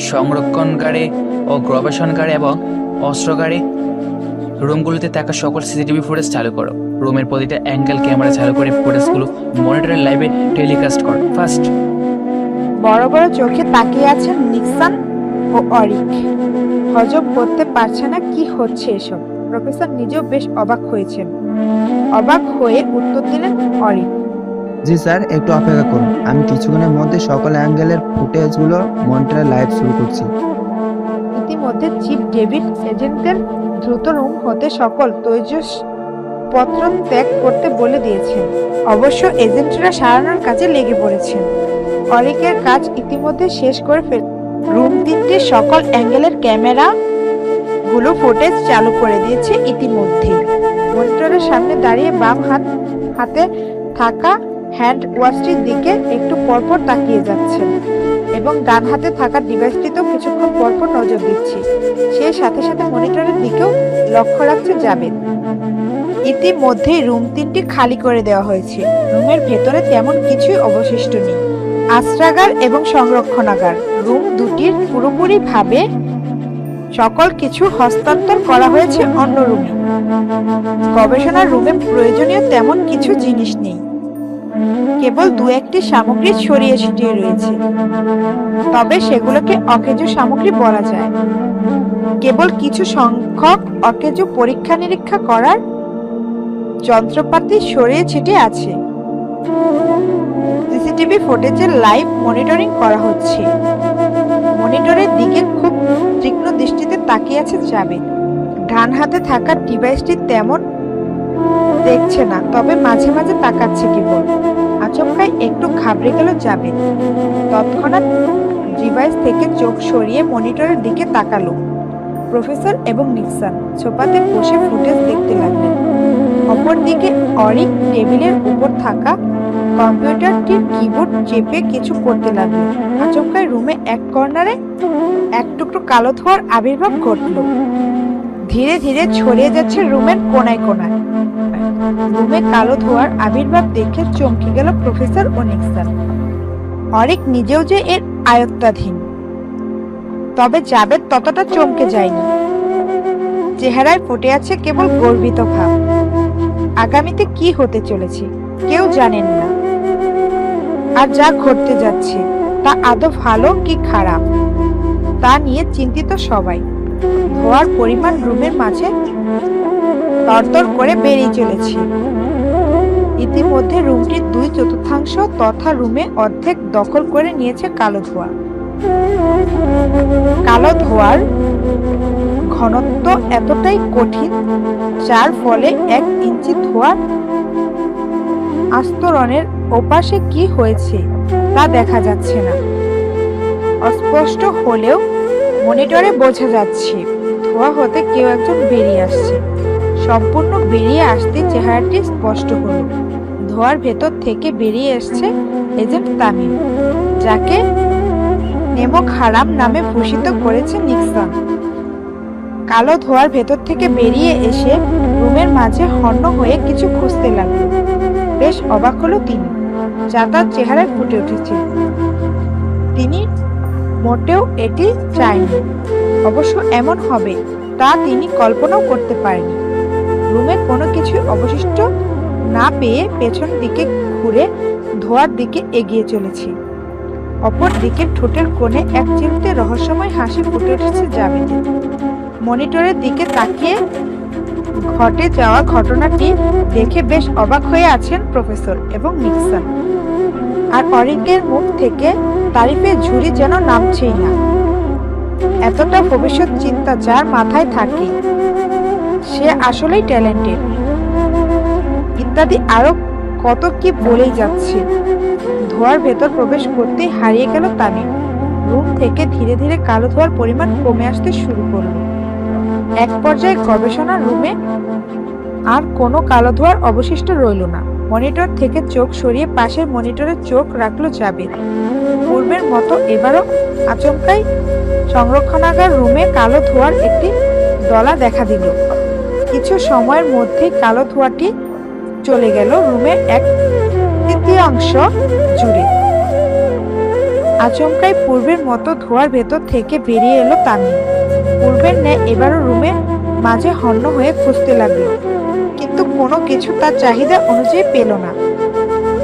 সংরক্ষণগারে ও গবেষণাগারে এবং অস্ত্রাগারে রুমগুলোতে থাকা সকল সিসিটিভি ফুটেজ চালু করো। রুমের প্রতিটা অ্যাঙ্গেল ক্যামেরা চালু করে ফুটেজগুলো মনিটরের লাইভে টেলিকাস্ট করো ফার্স্ট। বড় বড় চোখে তাকিয়ে আছেন নিক্সন ও অরিক। হজম করতে পারছে না কি হচ্ছে এসব। প্রফেসর নিজেও বেশ অবাক হয়েছেন। অবাক হয়ে উত্তর দিলেন অরিক। জি স্যার, একটু অপেক্ষা করুন। আমি কিছুক্ষণের মধ্যে সকল অ্যাঙ্গেলের ফুটেজগুলো মনিটরে লাইভ শুরু করছি। ইতিমধ্যে চিফ ডেভিড এজেন্টদের দ্রুত রুম হতে সকল তৈজসপত্র ত্যাগ করতে বলে দিয়েছেন। অবশ্য এজেন্টরা সারানোর কাজে লেগে পড়েছেন। অরিকের কাজ ইতিমধ্যে শেষ করে ফেল। রুম 3টে সকল অ্যাঙ্গেলের ক্যামেরা গুলো ফুটেজ চালু করে দিয়েছে ইতিমধ্যে। মনিটরের সামনে দাঁড়িয়ে বাম হাতে থাকা হ্যান্ড ওয়াচটির দিকে একটু পরপর তাকিয়ে যাচ্ছেন এবং ডান হাতে থাকা ডিভাইসটিতেও কিছুক্ষণ পরপর নজর দিচ্ছে। সেই সাথে সাথে মনিটরের দিকেও লক্ষ্য রাখছে জাবেদ। ইতিমধ্যে রুম 3টি খালি করে দেওয়া হয়েছে। রুমের ভেতরে তেমন কিছুই অবশিষ্ট নেই। অস্ত্রাগার এবং সংরক্ষণাগার রুম দুটির পুরোপুরিভাবে সকল কিছু হস্তান্তর করা হয়েছে অন্য রুমে। গবেষণার রুমে প্রয়োজনীয় তেমন কিছু জিনিস নেই, কেবল 2-1টি সামগ্রী ছড়িয়ে ছিটিয়ে রয়েছে। তবে সেগুলোকে অকেজো সামগ্রী বলা যায়। কেবল কিছু সংখ্যক অকেজো পরীক্ষা নিরীক্ষা করার যন্ত্রপাতি ছড়িয়ে ছিটিয়ে আছে। সিসিটিভি ফুটেজের লাইভ মনিটরিং করা হচ্ছে। মনিটরের দিকে খুব তীক্ষ্ণ দৃষ্টিতে তাকিয়ে আছে জাবেদ। ডান হাতে থাকা ডিভাইসটি তেমন দেখছে না, তবে মাঝে মাঝে তাকাচ্ছে কেবল। আচমকাই একটু ঘাবড়ে গেল জাবেদ। তৎক্ষণাৎ ডিভাইস থেকে চোখ সরিয়ে মনিটরের দিকে তাকালো। প্রফেসর এবং নিক্সন সোফাতে বসে ফুটেজ দেখতে লাগলেন। অপরদিকে অরিক টেবিলের উপর থাকা কম্পিউটারটির কিবোর্ড চেপে কিছু করতে লাগলো। আচমকাই রুমে এক কর্নারে এক টুকরো কালো ধোঁয়ার আবির্ভাব ঘটল। ধীরে ধীরে ছড়িয়ে যাচ্ছে রুমের কোনায় কোনায়। রুমে কালো ধোঁয়ার আবির্ভাব দেখে চমকে গেল প্রফেসর ও নিক্সন। অরিক নিজেও যে এর আয়ত্তাধীন। তবে জাবেদ ততটা চমকে যায়নি। চেহারায় ফুটে আছে কেবল গর্বিত ভাব। আগামীতে কি হতে চলেছে কেউ জানেন না, আর যা ঘটতে যাচ্ছে তা আদৌ ভালো কি খারাপ তা নিয়ে চিন্তিত সবাই। ধোঁয়ার পরিমাণ রুমের মাঝে তরতর করে বেরিয়ে চলেছে। ইতিমধ্যে রুমটির 2/4 তথা রুমে অর্ধেক দখল করে নিয়েছে কালো ধোঁয়া। কালো ধোঁয়ার ঘনত্ব এতটাই কঠিন যার ফলে 1 ইঞ্চি ধোঁয়ার আস্তরণের ওপাশে কি হয়েছে তা দেখা যাচ্ছে না। অস্পষ্ট হলেও মনিটরে বোঝা যাচ্ছে ধোঁয়া হতে কেউ একজন বেরিয়ে আসছে। সম্পূর্ণ বেরিয়ে আসতে চেহারাটি স্পষ্ট হলো। ধোঁয়ার ভেতর থেকে বেরিয়ে এসছে এজেন্ট তামিম, যাকে নেমক হারাম নামে ভূষিত করেছে নিক্সন। কালো ধোঁয়ার ভেতর থেকে বেরিয়ে এসে রুমের মাঝে হন্য হয়ে কিছু খুঁজতে লাগলো। বেশ অবাক হলো তিনি, যা তার চেহারায় ফুটে উঠেছে। তিনি মোটেও এটি চায়নি, অবশ্য এমন হবে তা তিনি কল্পনাও করতে পারেনি। রুমে কোনো কিছু অবশিষ্ট না পেয়ে পেছন দিকে ঘুরে ধোঁয়ার দিকে এগিয়ে চলেছে। অপর দিকে ঠোঁটের কোণে এক চিমটে রহস্যময় হাসি ফুটে উঠেছে জাভেদের। মনিটরের দিকে তাকিয়ে ঘটে যাওয়া ঘটনাটি দেখে বেশ অবাক হয়ে আছেন প্রফেসর এবং নিক্সন। আর অরিকের মুখ থেকে তারিফের ঝুড়ি যেন নামছেই না। এতটা ভবিষ্যৎ চিন্তা যার মাথায় থাকে সে আসলেই ট্যালেন্টেড, ইত্যাদি আরো কত কি বলেই যাচ্ছে। ধোঁয়ার ভেতর প্রবেশ করতেই হারিয়ে গেল তামিম। রুম থেকে ধীরে ধীরে কালো ধোঁয়ার পরিমাণ কমে আসতে শুরু করলো। এক পর্যায়ে গবেষণা রুমে আর কোনো কালো ধোঁয়ার অবশিষ্ট রইল না। মনিটর থেকে চোখ সরিয়ে পাশের মনিটরে চোখ রাখলো জাবেদ। পূর্বের মতো এবারও আচমকাই সংরক্ষণাগার রুমে কালো ধোঁয়ার একটি দলা দেখা দিল। কিছু সময়ের মধ্যেই কালো ধোঁয়াটি চলে গেল রুমের এক তৃতীয়াংশ জুড়ে। আচমকাই পূর্বের মতো ধোঁয়ার ভেতর থেকে বেরিয়ে এলো তামিম। পূর্বের ন্যায় এবারও রুমের মাঝে হন্য হয়ে খুঁজতে লাগলো, কিন্তু কোনো কিছু তার চাহিদা অনুযায়ী পেল না,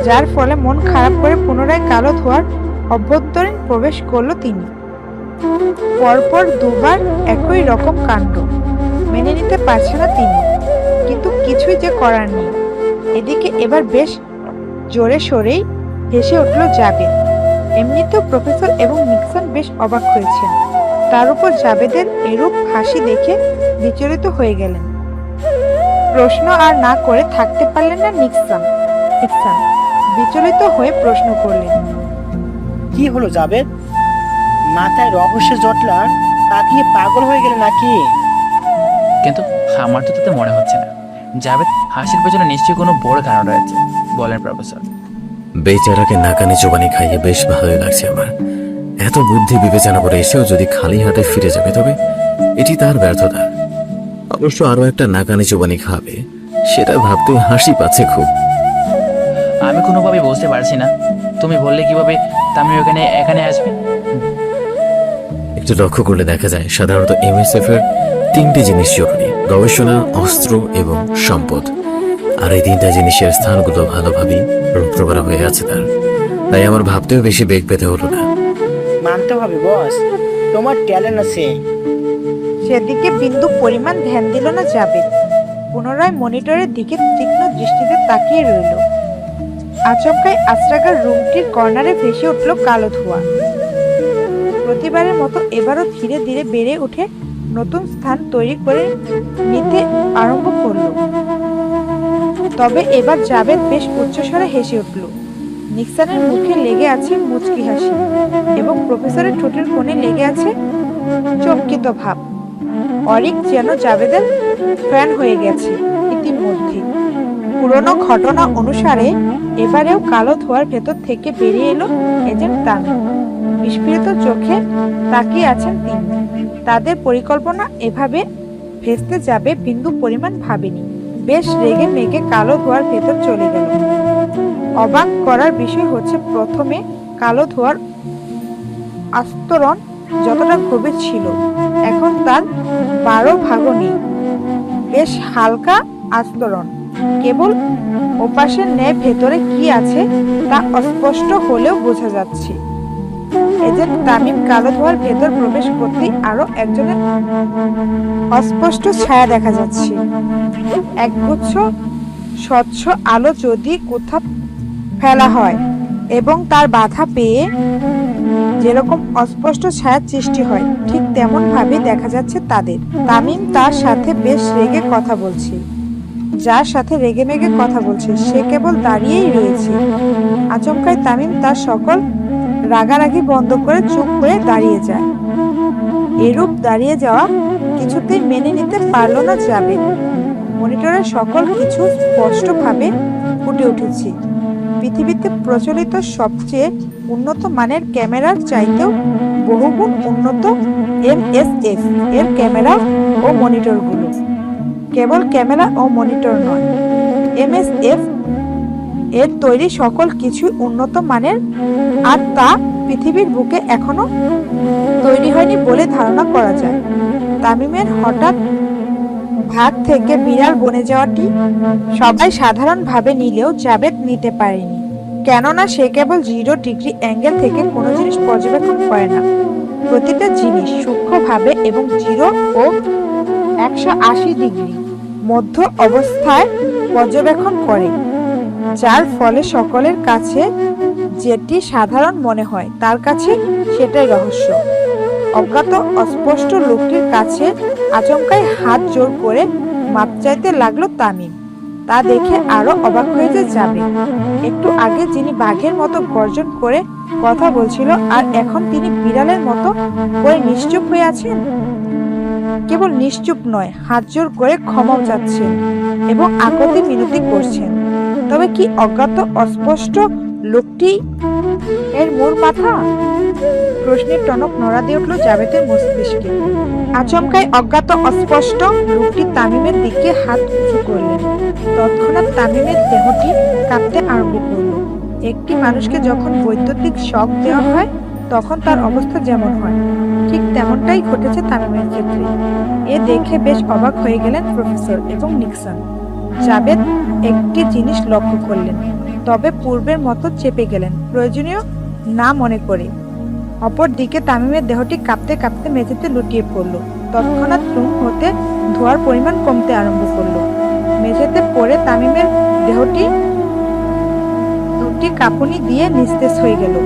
যার ফলে মন খারাপ করে পুনরায় কালো ধোঁয়ার অভ্যন্তরীণ প্রবেশ করলো তিনি। পরপর দুবার একই রকম কাণ্ড মেনে নিতে পারছে না তিনি, কিন্তু কিছুই যে করার নেই। এদিকে এবার বেশ জোরে সোরেই হেসে উঠল জাবেদ। এমনিতেও প্রফেসর এবং নিক্সন বেশ অবাক হয়েছেন, তার উপর জাবেদের এরূপ হাসি দেখে বিচলিত হয়ে গেলেন। প্রশ্ন আর না করে থাকতে পারলেন না নিক্সন বিচলিত হয়ে প্রশ্ন করলেন, কি হলো জাবেদ? মাথায় রহস্য জটলা, তাকিয়ে পাগল হয়ে গেলে নাকি? কিন্তু আমার তো তাতে মনে হচ্ছে না। জাভেদ, হাসির পেছনে নিশ্চয়ই কোনো বড় কারণ রয়েছে, বলেন প্রফেসর। বেচারাকে নাকানি চোবানি খাইয়ে বেশ ভালোই লাগছে আমার। এত বুদ্ধি বিবেচনা করে এসেও যদি খালি হাতে ফিরে যাবে তবে এটি তার ব্যর্থতা। অবশ্য আরো একটা নাকানি চোবানি খাবে, সেটা ভাবতে হাসি পাচ্ছে খুব। আমি কোনোভাবে বুঝতে পারছি না, তুমি বললে কিভাবে তামিম এখানে আসবে? একটু লক্ষ্য করলে দেখা যায় সাধারণত এমএসএফ এর তিনটি জিনিস জরুরি: গবেষণা, অস্ত্র এবং সম্পদ। আর এই তিনটা জিনিসের স্থানগুলো ভালোভাবেই রুদ্র করা হয়ে আছে তার, তাই আমার ভাবতেও বেশি বেগ পেতে হলো না। মানতে হবে বস, তোমার ট্যালেন্ট আছে। সেদিকে বিন্দু পরিমাণ ধ্যান দিল না জাবেদ। পুনরায় মনিটরের দিকে তীক্ষ্ণ দৃষ্টিতে তাকিয়ে রইল। আচমকাই আশ্রাগার রুমটির কর্নারে ভেসে উঠল কালো ধোঁয়া। প্রতিবারের মতো এবারও ধীরে ধীরে বেড়ে উঠে নতুন স্থান তৈরি করে নিতে আরম্ভ করল। তবে এবার জাবেদ বেশ উচ্চস্বরে হেসে উঠল। নিক্সনের মুখে লেগে আছে মুচকি হাসি এবং প্রফেসরের ঠোঁটের কোণে লেগে আছে চমকিত ভাব। অরিক যেন জাবেদের ফ্যান হয়ে গেছে ইতিমধ্যে। পুরনো ঘটনা অনুসারে এবারেও কালো ধোঁয়ার ভেতর থেকে বেরিয়ে এলো এজেন্ট তামিম। বিস্ফোরিত চোখে তাকিয়ে আছেন তিনি। তাদের পরিকল্পনা এভাবে ভেস্তে যাবে বিন্দু পরিমাণ ভাবেনি। বেশ রেগে মেগে কালো ধোঁয়ার ভেতর চলে গেল। অবাক করার বিষয় হচ্ছে, প্রথমে কালো ধোঁয়ার আস্তরণ যতটা গভীর ছিল এখন তার 12 ভাগও নেই। বেশ হালকা আস্তরণ, কেবল ওপাশের ন্যায় ভেতরে কি আছে তা অস্পষ্ট হলেও বোঝা যাচ্ছে। এজেন্ট তামিম কালো ধোঁয়ার ভেতর প্রবেশ করতেই আরো একজনের অস্পষ্ট ছায়া দেখা যাচ্ছে। একগুচ্ছ স্বচ্ছ আলো যদি কোথাও ফেলা হয় এবং তার বাধা পেয়ে যেরকম অস্পষ্ট ছায়ার সৃষ্টি হয়, ঠিক তেমন ভাবে দেখা যাচ্ছে তাদের। তামিম তার সাথে বেশ রেগে কথা বলছে। যার সাথে রেগেমেগে কথা বলছে সে কেবল দাঁড়িয়েই রয়েছে। আচমকাই তামিম তার সকল রাগারাগি বন্ধ করে চুপ করে দাঁড়িয়ে যায়। এরূপ দাঁড়িয়ে যাওয়া কিছুতেই মেনে নিতে পারল না জাবেদ। মনিটরের সকল কিছু স্পষ্টভাবে ফুটে উঠেছে। পৃথিবীতে প্রচলিত সবচেয়ে উন্নত মানের ক্যামেরার চাইতেও বহুগুণ উন্নত MSF এর ক্যামেরা ও মনিটরগুলো। কেবল ক্যামেরা ও মনিটর নয়, MSF এর তৈরি সকল কিছু উন্নত মানের, আর তা পৃথিবীর বুকে এখনো তৈরি হয়নি বলে ধারণা করা যায়। তামিমের হঠাৎ ভাগ থেকে বিড়াল বনে যাওয়াটি সবাই সাধারণভাবে নিলেও জাবেদ নিতে পারেনি, কেননা সে কেবল 0 ডিগ্রি অ্যাঙ্গেল থেকে কোনো জিনিস পর্যবেক্ষণ করে না। প্রতিটা জিনিস সূক্ষ্মভাবে এবং 0 ও 180 ডিগ্রি মধ্য অবস্থায় পর্যবেক্ষণ করে, যার ফলে সকলের কাছে যেটি সাধারণ মনে হয় তার কাছে সেটাই রহস্য। অজ্ঞাত অস্পষ্ট লোকটির কাছে আচমকাই হাত জোর করে মাপ চাইতে লাগলো তামিম। তা দেখে আরো অবাক হয়ে যাবে। একটু আগে যিনি বাঘের মতো গর্জন করে কথা বলছিল, আর এখন তিনি বিড়ালের মতো করে নিশ্চুপ হয়ে আছেন। কেবল নিশ্চুপ নয়, হাত জোর করে ক্ষমাও চাচ্ছেন এবং আকতি মিনতি করছেন। তবে কি অজ্ঞাত অস্পষ্ট লোকটি এর মূল মাথা? প্রশ্নের টনক নড়া দিয়ে উঠল জাবেদের মস্তিষ্কে। আচমকাই অজ্ঞাত অস্পষ্ট লোকটি তামিমের দিকে হাত উঁচু করলেন। তৎক্ষণাৎ তামিমের দেহটি কাঁপতে আরম্ভ করল। একটি মানুষকে যখন বৈদ্যুতিক শক দেওয়া হয় তখন তার অবস্থা যেমন হয়, ঠিক তেমনটাই ঘটেছে তামিমের ক্ষেত্রে। এ দেখে বেশ অবাক হয়ে গেলেন প্রফেসর এবং নিক্সন। জাবেদ একটি জিনিস লক্ষ্য করলেন, তবে পূর্বের মতো চেপে গেলেন, প্রয়োজনীয় না মনে করে। অপরদিকে তামিমের দেহটি কাঁপতে কাঁপতে মেঝেতে লুটিয়ে পড়ল। তৎক্ষণাৎ রুম হতে ধোঁয়ার পরিমাণ কমতে আরম্ভ করলো। মেঝেতে পড়ে তামিমের দেহটি দুটি কাঁপুনি দিয়ে নিস্তেজ হয়ে গেল।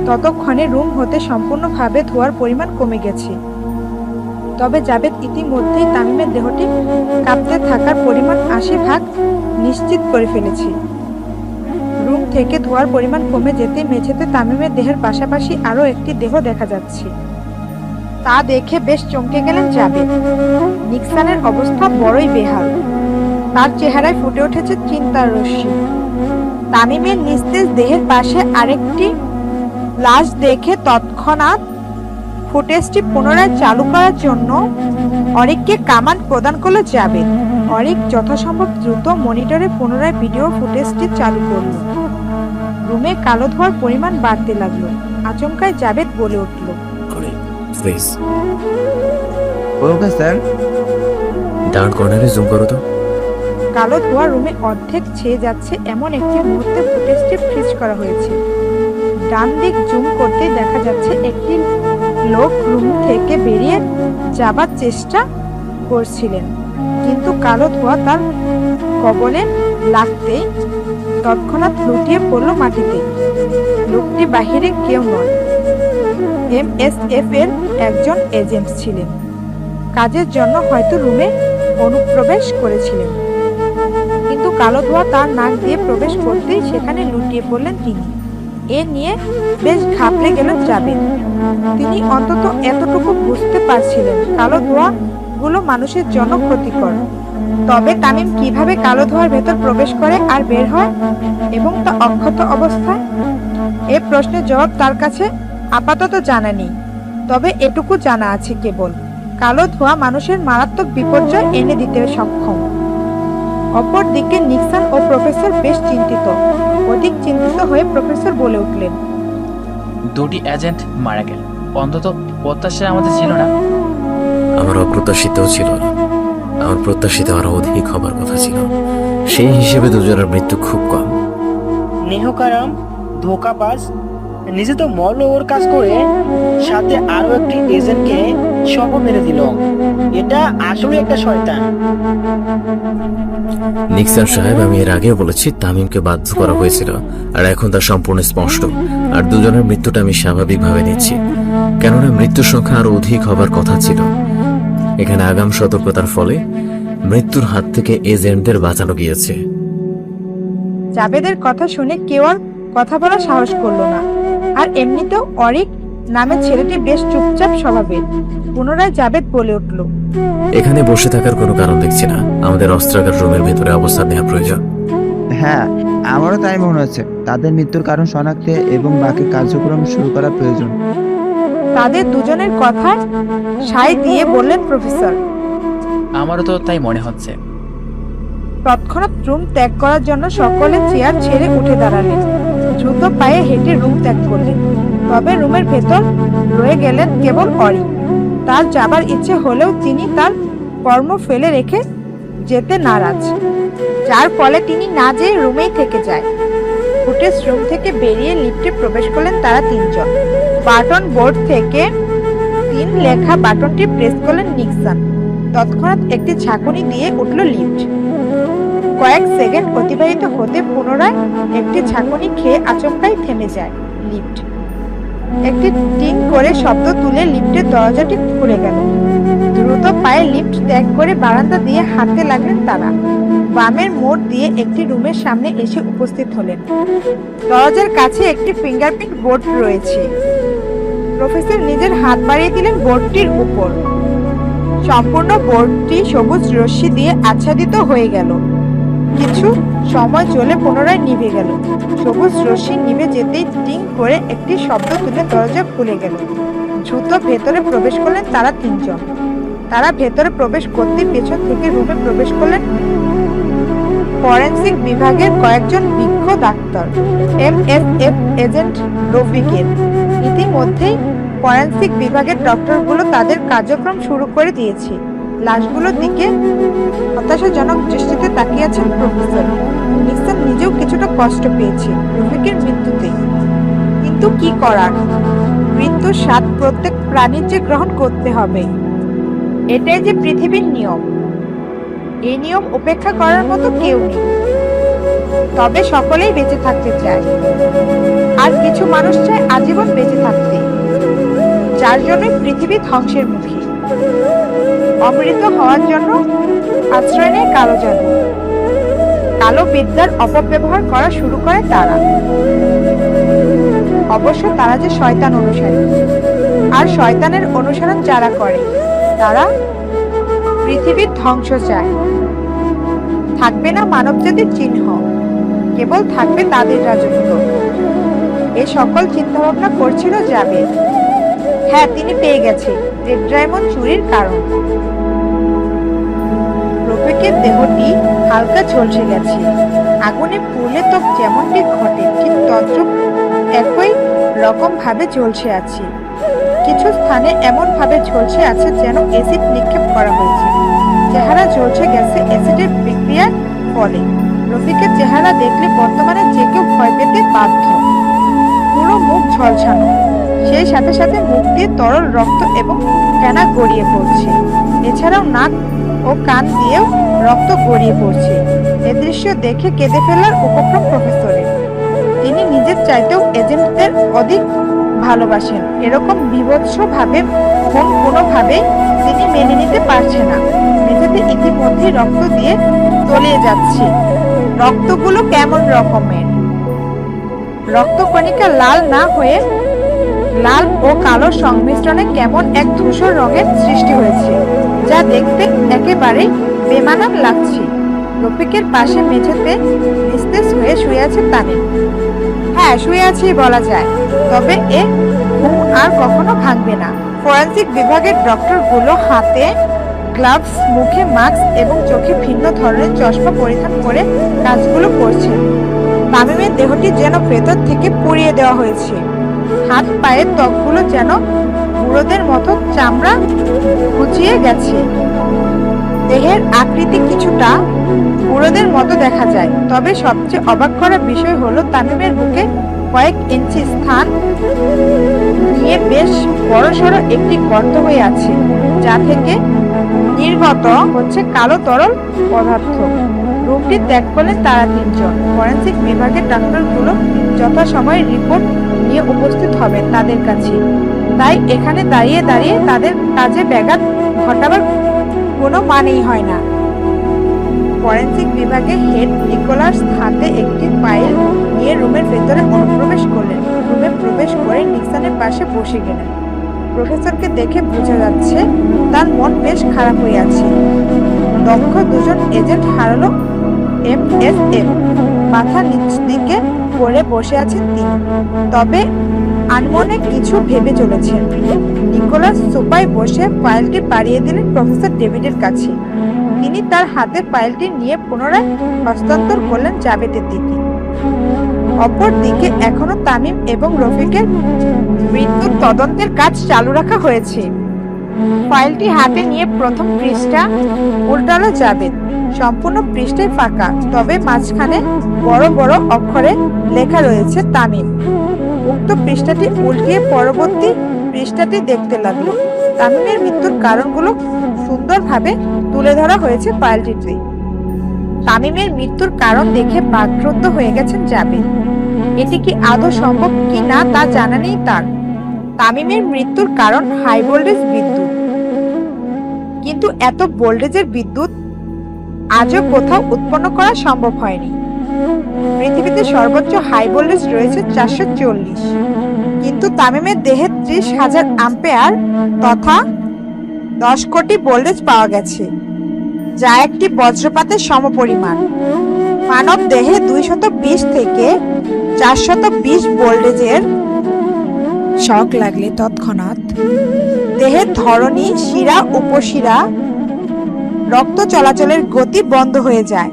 ততক্ষণে রুম হতে সম্পূর্ণভাবে ধোঁয়ার পরিমাণ কমে গেছে। তবে জাবেদ ইতিমধ্যেই তামিমের দেহটি কাঁপতে থাকার পরিমাণ 80% নিশ্চিত করে ফেলেছে। রুম থেকে ধোঁয়ার পরিমাণ কমে যেতে মেঝেতে তামিমের দেহের পাশাপাশি আরো একটি দেহ দেখা যাচ্ছে। তা দেখে বেশ চমকে গেলেন জাবেদ। নিক্সনের অবস্থা বড়ই বেহাল। তার চেহারায় ফুটে উঠেছে চিন্তার রশ্মি। তামিমের নিস্তেজ দেহের পাশে আরেকটি লাশ দেখে তৎক্ষণাৎ ফুটেজটি পুনরায় চালু করার জন্য অরিককে কামান্ড প্রদান করলো জাবেদ। অরিক যথাসম্ভব দ্রুত মনিটরে পুনরায় ভিডিও ফুটেজটি চালু করল। রুমে কালো ধোঁয়ার পরিমাণ বাড়তে লাগলো। আচমকাই জাবেদ বলে উঠল, প্লিজ ওকে স্যার। ডান কর্নারে জুম করো তো। কালো ধোঁয়া রুমে অর্ধেক ছেয়ে যাচ্ছে এমন একটি মুহূর্তে ফুটেজটি ফ্রিজ করা হয়েছে। ডান দিক জুম করতে দেখা যাচ্ছে একটি লোক রুম থেকে বেরিয়ে যাবার চেষ্টা করছিলেন, কিন্তু কালো ধোঁয়া তার কবলে লাগতেই তৎক্ষণাৎ লুটিয়ে পড়ল মাটিতে। লোকটি বাহিরে কেউ নয়, MSF এর একজন এজেন্ট ছিলেন। কাজের জন্য হয়তো রুমে অনুপ্রবেশ করেছিলেন, কিন্তু কালো ধোঁয়া তার নাক দিয়ে প্রবেশ করতেই সেখানে লুটিয়ে পড়লেন তিনি। এ নিয়ে বেশ ঘাবড়ে গেল জাবেদ। তিনি অন্তত এতটুকু বুঝতে পারছিলেন কালো ধোঁয়া গুলো মানুষের জন্য ক্ষতিকর। তবে তামিম কিভাবে কালো ধোঁয়ার ভেতর প্রবেশ করে আর বের হয় এবং তা অক্ষত অবস্থায়, এ প্রশ্নের জবাব তার কাছে আপাতত জানা নেই। তবে এটুকু জানা আছে কেবল কালো ধোঁয়া মানুষের মারাত্মক বিপর্যয় এনে দিতে সক্ষম। অপরদিকে নিক্সন ও প্রফেসর বেশ চিন্তিত। অধিক চিন্তিত হয়ে প্রফেসর বলে উঠলেন, 2টি এজেন্ট মারা গেল। অন্তত প্রত্যাশা আমাদের ছিল না। আমার অপ্রত্যাশিতও ছিল না। আমার প্রত্যাশিত আরো অধিক হবার কথা ছিল। সেই হিসেবে দুজনের মৃত্যু খুব কম। নেহকারাম ধোকাবাজ, নিজে তো মরল ওর কাজ করে, সাথে আরো একটি এজেন্টকে সব মেরে দিল। এটা আসলে একটা শয়তান। নিক্সন সাহেব, আমি এর আগেও বলেছি তামিমকে বাধ্য করা হয়েছিল, আর এখন তা সম্পূর্ণ স্পষ্ট। আর দুজনের মৃত্যুটা আমি স্বাভাবিকভাবে নিচ্ছি, কেননা মৃত্যুর সংখ্যা আরো অধিক হবার কথা ছিল। এখানে আগাম সতর্কতার ফলে মৃত্যুর হাত থেকে এজেন্টদের বাঁচানো গিয়েছে। জাবেদের কথা শুনে কেউ আর কথা বলার সাহস করলো না। আর এমনিতেও অরিক নামের ছেলেটি বেশ চুপচাপ স্বভাবের। পুনরায় জাবেদ বলে উঠল, এখানে বসে থাকার কোনো কারণ দেখছি না, আমাদের অস্ত্রাগার রুমের ভেতরে অবস্থান নেওয়া প্রয়োজন। হ্যাঁ, আমারও তাই মনে হচ্ছে। তাদের মৃত্যুর কারণ শনাক্তে এবং বাকি কার্যক্রম শুরু করা প্রয়োজন। তাদের দুজনের কথায় সায় দিয়ে বললেন প্রফেসর। আমারও তো তাই মনে হচ্ছে। তৎক্ষণাৎ রুম ত্যাগ করার জন্য সকলে চেয়ার ছেড়ে উঠে দাঁড়ালেন। দ্রুত পায়ে হেঁটে রুম ত্যাগ করলেন। তবে রুমের ভেতর রয়ে গেলেন কেবল অরিক। তার যাবার ইচ্ছে হলেও তিনি তার কর্ম ফেলে রেখে যেতে নারাজ, যার ফলে তিনি না যেয়ে রুমেই থেকে যায়। ফুটেজ রুম থেকে বেরিয়ে লিফটে প্রবেশ করলেন তারা তিনজন। বাটন বোর্ড থেকে 3 লেখা বাটনটি প্রেস করলেন নিক্সন। তৎক্ষণাৎ একটি ঝাঁকুনি দিয়ে উঠল লিফট। কয়েক সেকেন্ড অতিবাহিত হতে পুনরায় একটি ঝাঁকুনি খেয়ে আচমকাই থেমে যায় লিফট। একটি টিং করে শব্দ তুলে লিফটের দরজাটি খুলে গেল। দ্রুত পায়ে লিফট ত্যাগ করে বারান্দা দিয়ে হাঁটতে লাগলেন তারা। বামের মোড় দিয়ে একটি রুমের সামনে এসে উপস্থিত হলেন। দরজার কাছে একটি ফিঙ্গারপ্রিন্ট বোর্ড রয়েছে। প্রফেসর নিজের হাত বাড়িয়ে দিলেন বোর্ডটির উপর। সম্পূর্ণ বোর্ডটি সবুজ রশ্মি দিয়ে আচ্ছাদিত হয়ে গেল। কিছু সময় চলে পুনরায় নিভে গেল। সবুজ রশ্মি নিভে যেতেই টিং করে একটি শব্দ তুলে দরজা খুলে গেল। দ্রুত ভেতরে প্রবেশ করলেন তারা তিনজন। তারা ভেতরে প্রবেশ করতে পেছন থেকে রুমে প্রবেশ করলেন ফরেনসিক বিভাগের কয়েকজন বিজ্ঞ ডাক্তার। MSF agent রফিকের। ইতিমধ্যেই ফরেনসিক বিভাগের ডক্টরগুলো তাদের কার্যক্রম শুরু করে দিয়েছে। লাশগুলোর দিকে হতাশাজনক দৃষ্টিতে তাকিয়ে আছেন প্রফেসর। নিক্সন নিজেও কিছুটা কষ্ট পেয়েছে রফিকের মৃত্যুতে, কিন্তু কি করার, মৃত্যুর স্বাদ প্রত্যেক প্রাণীর যে গ্রহণ করতে হবে, এটাই যে পৃথিবীর নিয়ম। এই নিয়ম উপেক্ষা করার মতো কেউ নেই। তবে সকলেই বেঁচে থাকতে চায়, আর কিছু মানুষ চায় আজীবন বেঁচে থাকতে, যার জন্য পৃথিবী ধ্বংসের মুখে। অমৃত হওয়ার জন্য আশ্রয় নেয় কালো জাদু। কালো বিদ্যার অপব্যবহার করা শুরু করে তারা। অবশ্য তারা যে শয়তান অনুসারী, আর শয়তানের অনুসরণ যারা করে তারা পৃথিবীর ধ্বংস চায়। থাকবে না মানবজাতির চিহ্ন, কেবল থাকবে তাদের রাজত্ব। এ সকল চিন্তাভাবনা করছিল জাবেদ। হ্যাঁ, তিনি পেয়ে গেছে রেড ডায়মন্ড চুরির কারণ। রফিকের দেহটি হালকা ঝলসে গেছে। আগুনে পুড়লে তো যেমনটি ঘটে ঠিক তদ্রূপ একই রকম ভাবে ঝলসে আছে। কিছু স্থানে এমন ভাবে ঝলসে আছে যেন অ্যাসিড নিক্ষেপ করা হয়েছে। চেহারা ঝলসে গেছে অ্যাসিডের বিক্রিয়ার ফলে। রফিকের চেহারা দেখলে বর্তমানে যে কেউ ভয় পেতে বাধ্য। পুরো মুখ ঝলসানো, সেই সাথে সাথে মুখ দিয়ে তরল রক্ত এবং ফেনা গড়িয়ে পড়ছে। এছাড়াও নাক ও কান দিয়েও রক্ত গড়িয়ে পড়ছে। এ দৃশ্য দেখে কেঁদে ফেলার উপক্রম প্রফেসরের। তিনি নিজের চাইতেও এজেন্টদের অধিক ভালোবাসেন। এরকম বিভৎস ভাবে মন কোনোভাবে তিনি মেনে নিতে পারছে না। মেঝেতে ইতিমধ্যে রক্ত দিয়ে তলিয়ে যাচ্ছে। রক্তগুলো কেমন রকমের? রক্তকণিকা লাল না হয়ে লাল ও কালো সংমিশ্রণে কেমন এক ধূসর রঙের সৃষ্টি হয়েছে, যা দেখতে একেবারে বেমানান লাগছে। রফিকের পাশে মেঝেতে নিস্তেজ হয়ে শুয়ে আছে তামিম। হ্যাঁ, শুয়ে আছেই বলা যায়, তবে এ ঘুম আর কখনো ভাঙবে না। ফরেনসিক বিভাগের ডক্টরগুলো হাতে গ্লাভস, মুখে মাস্ক এবং চোখে ভিন্ন ধরনের চশমা পরিধান করে কাজগুলো করছেন। তামিমের দেহটি যেন ভেতর থেকে পুড়িয়ে দেওয়া হয়েছে। হাত পায়ের ত্বকগুলো যেন বুড়োদের মতো চামড়া কুচিয়ে গেছে। দেহের আকৃতি কিছুটা বুড়োদের মতো দেখা যায়। তবে সবচেয়ে অবাক করা বিষয় হলো তামিমের বুকে কয়েক ইঞ্চি স্থান নিয়ে বেশ বড়সড় একটি গর্ত হয়ে আছে, যা থেকে নির্গত হচ্ছে কালো তরল পদার্থ। রুমটি ত্যাগ করলেন তারা তিনজন। ফরেনসিক বিভাগের ডাক্তারগুলো যথাসময়ে রিপোর্ট নিয়ে উপস্থিত হবেন তাদের কাছে। তাই এখানে দাঁড়িয়ে দাঁড়িয়ে তাদের কাজে ব্যাঘাত ঘটাবার কোনো মানেই হয় না। ফরেনসিক বিভাগের হেড নিকোলাস হাতে একটি ফাইল নিয়ে রুমের ভেতরে অনুপ্রবেশ করলেন। রুমে প্রবেশ করে নিক্সনের পাশে বসে গেলেন। প্রফেসরকে দেখে বোঝা যাচ্ছে তার মন বেশ খারাপ হয়ে আছে। দক্ষ দুজন এজেন্ট হারালো MSF। মাথা নিচ দিকে করে বসে আছেন তিনি, তবে আনমনে কিছু ভেবে চলেছেন। নিকোলাস সোফায় বসে ফাইলটি বাড়িয়ে দিলেন প্রফেসর ডেভিডের কাছে। তিনি তার হাতে ফাইলটি নিয়ে পুনরায় হস্তান্তর করলেন জাভেদের দিকে। অপরদিকে এখনো তামিম এবং রফিকের মৃত্যুর তদন্তের কাজ চালু রাখা হয়েছে। ফাইলটি হাতে নিয়ে প্রথম পৃষ্ঠা উল্টালো জাভেদ। সম্পূর্ণ পৃষ্ঠায় ফাঁকা, তবে মাঝখানে বড় বড় অক্ষরে লেখা রয়েছে তামিম। উক্ত পৃষ্ঠাটি উল্টিয়ে পরবর্তী পৃষ্ঠাটি দেখতে লাগলো। তামিমের মৃত্যুর কারণগুলো সুন্দরভাবে তুলে ধরা হয়েছে ফাইলটিতে। তামিমের মৃত্যুর কারণ দেখে বাকরুদ্ধ হয়ে গেছেন জাভেদ। এটি কি আদৌ সম্ভব কি না তা জানা নেই তার। তামিমের মৃত্যুর কারণ হাই ভোল্টেজ বিদ্যুৎ, কিন্তু এত ভোল্টেজের বিদ্যুৎ আজও কোথাও উৎপন্ন করা সম্ভব হয়নি। পৃথিবীতে সর্বোচ্চ হাই ভোল্টেজ রয়েছে 440, কিন্তু তামিমের দেহে 30,000 অ্যাম্পিয়ার তথা 10 কোটি ভোল্টেজ পাওয়া গেছে, যা একটি বজ্রপাতের সমপরিমাণ। মানব দেহে 220 থেকে 420 ভোল্টেজের শক লাগলে তৎক্ষণাৎ দেহের ধরনী, শিরা, উপশিরা, রক্ত চলাচলের গতি বন্ধ হয়ে যায়,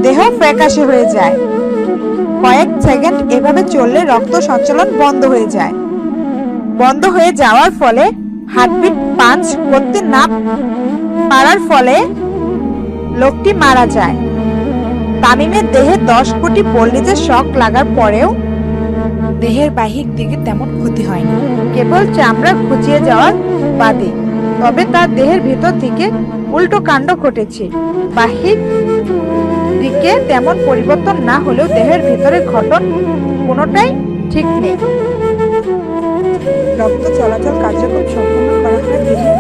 দেহ ফ্যাকাশে হয়ে যায়। কয়েক সেকেন্ড এভাবে চললে রক্ত সঞ্চালন বন্ধ হয়ে যায়। বন্ধ হয়ে যাওয়ার ফলে হার্টবিট পাঞ্চ করতে না পারার ফলে লোকটি মারা যায়। তামিমের দেহে 10 কোটি ভোল্টেজের শক লাগার পরেও দেহের বাহ্যিক দিকে তেমন ক্ষতি হয়নি, কেবল চামড়া খুঁচিয়ে যাওয়ার বাদে। তবে তার দেহের ভেতর থেকে উল্টো কাণ্ড ঘটেছে। বাহ্যিক দিকে তেমন পরিবর্তন না হলেও দেহের ভেতরের ঘটন কোনোটাই ঠিক নেই। রক্ত চলাচল কার্যক্রম সম্পন্ন করা হয় দেহের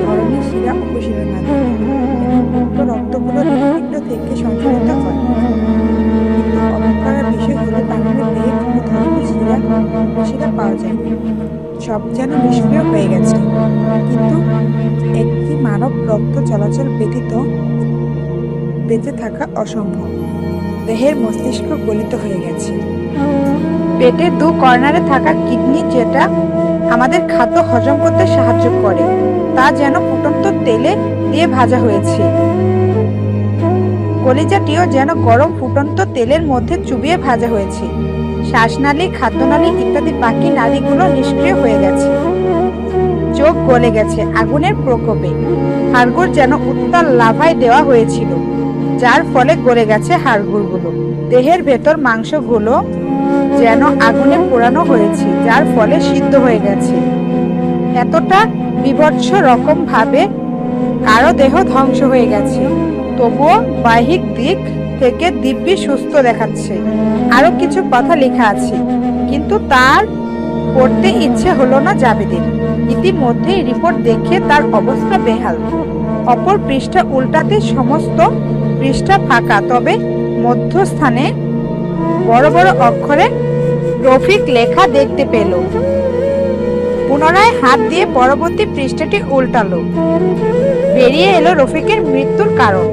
ধরনী, শিরা, উপশিরার মাধ্যমে। উক্ত রক্তগুলো হৃৎপিণ্ড থেকে সঞ্চালিত হয়। কিন্তু অবাক করার বিষয় হলো তামিমের দেহে কোনো ধরনের শিরা, উপশিরা পাওয়া যায়নি। সব যেন নিষ্ক্রিয় হয়ে গেছে। কিন্তু একটি মানব রক্ত চলাচল ব্যতীত বেঁচে থাকা অসম্ভব। দেহের মস্তিষ্ক গলিত হয়ে গেছে। পেটের 2 কর্নারে থাকা কিডনি, যেটা আমাদের খাদ্য হজম করতে সাহায্য করে, তা যেন ফুটন্ত তেলে দিয়ে ভাজা হয়েছে। কলিজাটিও যেন গরম ফুটন্ত তেলের মধ্যে চুবিয়ে ভাজা হয়েছে। শ্বাসনালী, খাদ্যনালী ইত্যাদি বাকি নালীগুলো নিষ্ক্রিয় হয়ে গেছে। চোখ গলে গেছে আগুনের প্রকোপে। হাড়গোড় যেন উত্তাল লাভায় দেওয়া হয়েছিল, যার ফলে গলে গেছে হাড়গোড়গুলো। দেহের ভেতর মাংসগুলো যেন আগুনে পোড়ানো হয়েছে, যার ফলে সিদ্ধ হয়ে গেছে। এতটা বিভৎস রকম ভাবে কারো দেহ ধ্বংস হয়ে গেছে, তবুও বাহ্যিক দিক থেকে দিব্যি সুস্থ দেখাচ্ছে। আরো কিছু কথা লেখা আছে, কিন্তু তার পড়তে ইচ্ছে হলো না জাভেদের। ইতিমধ্যেই রিপোর্ট দেখে তার অবস্থা বেহাল। অপর পৃষ্ঠা উল্টাতে সমস্ত পৃষ্ঠা ফাঁকা, তবে মধ্যস্থানে বড় বড় অক্ষরে রফিক লেখা দেখতে পেল। পুনরায় হাত দিয়ে পরবর্তী পৃষ্ঠাটি উল্টালো। বেরিয়ে এলো রফিকের মৃত্যুর কারণ।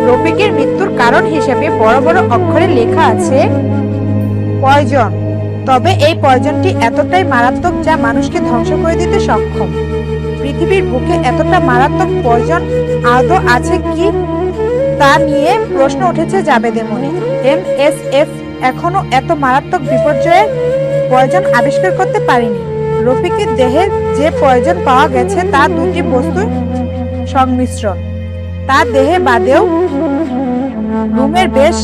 রফিকের মৃত্যুর কারণ হিসেবে বড় বড় অক্ষরে লেখা আছে পয়জন। তবে এই পয়জনটি এতটাই মারাত্মক যা মানুষকে ধ্বংস করে দিতে সক্ষম। পৃথিবীর বুকে এতটা মারাত্মক পয়জন আদৌ আছে কি তা নিয়ে প্রশ্ন উঠেছে জাভেদের মনে। MSF এখনো এত মারাত্মক বিপর্যয়ের পয়জন আবিষ্কার করতে পারেনি। রফিকের দেহের যে পয়জন পাওয়া গেছে তা 2টি বস্তুর সংমিশ্রণ। তার দেহে বাদেও রুমের বেশ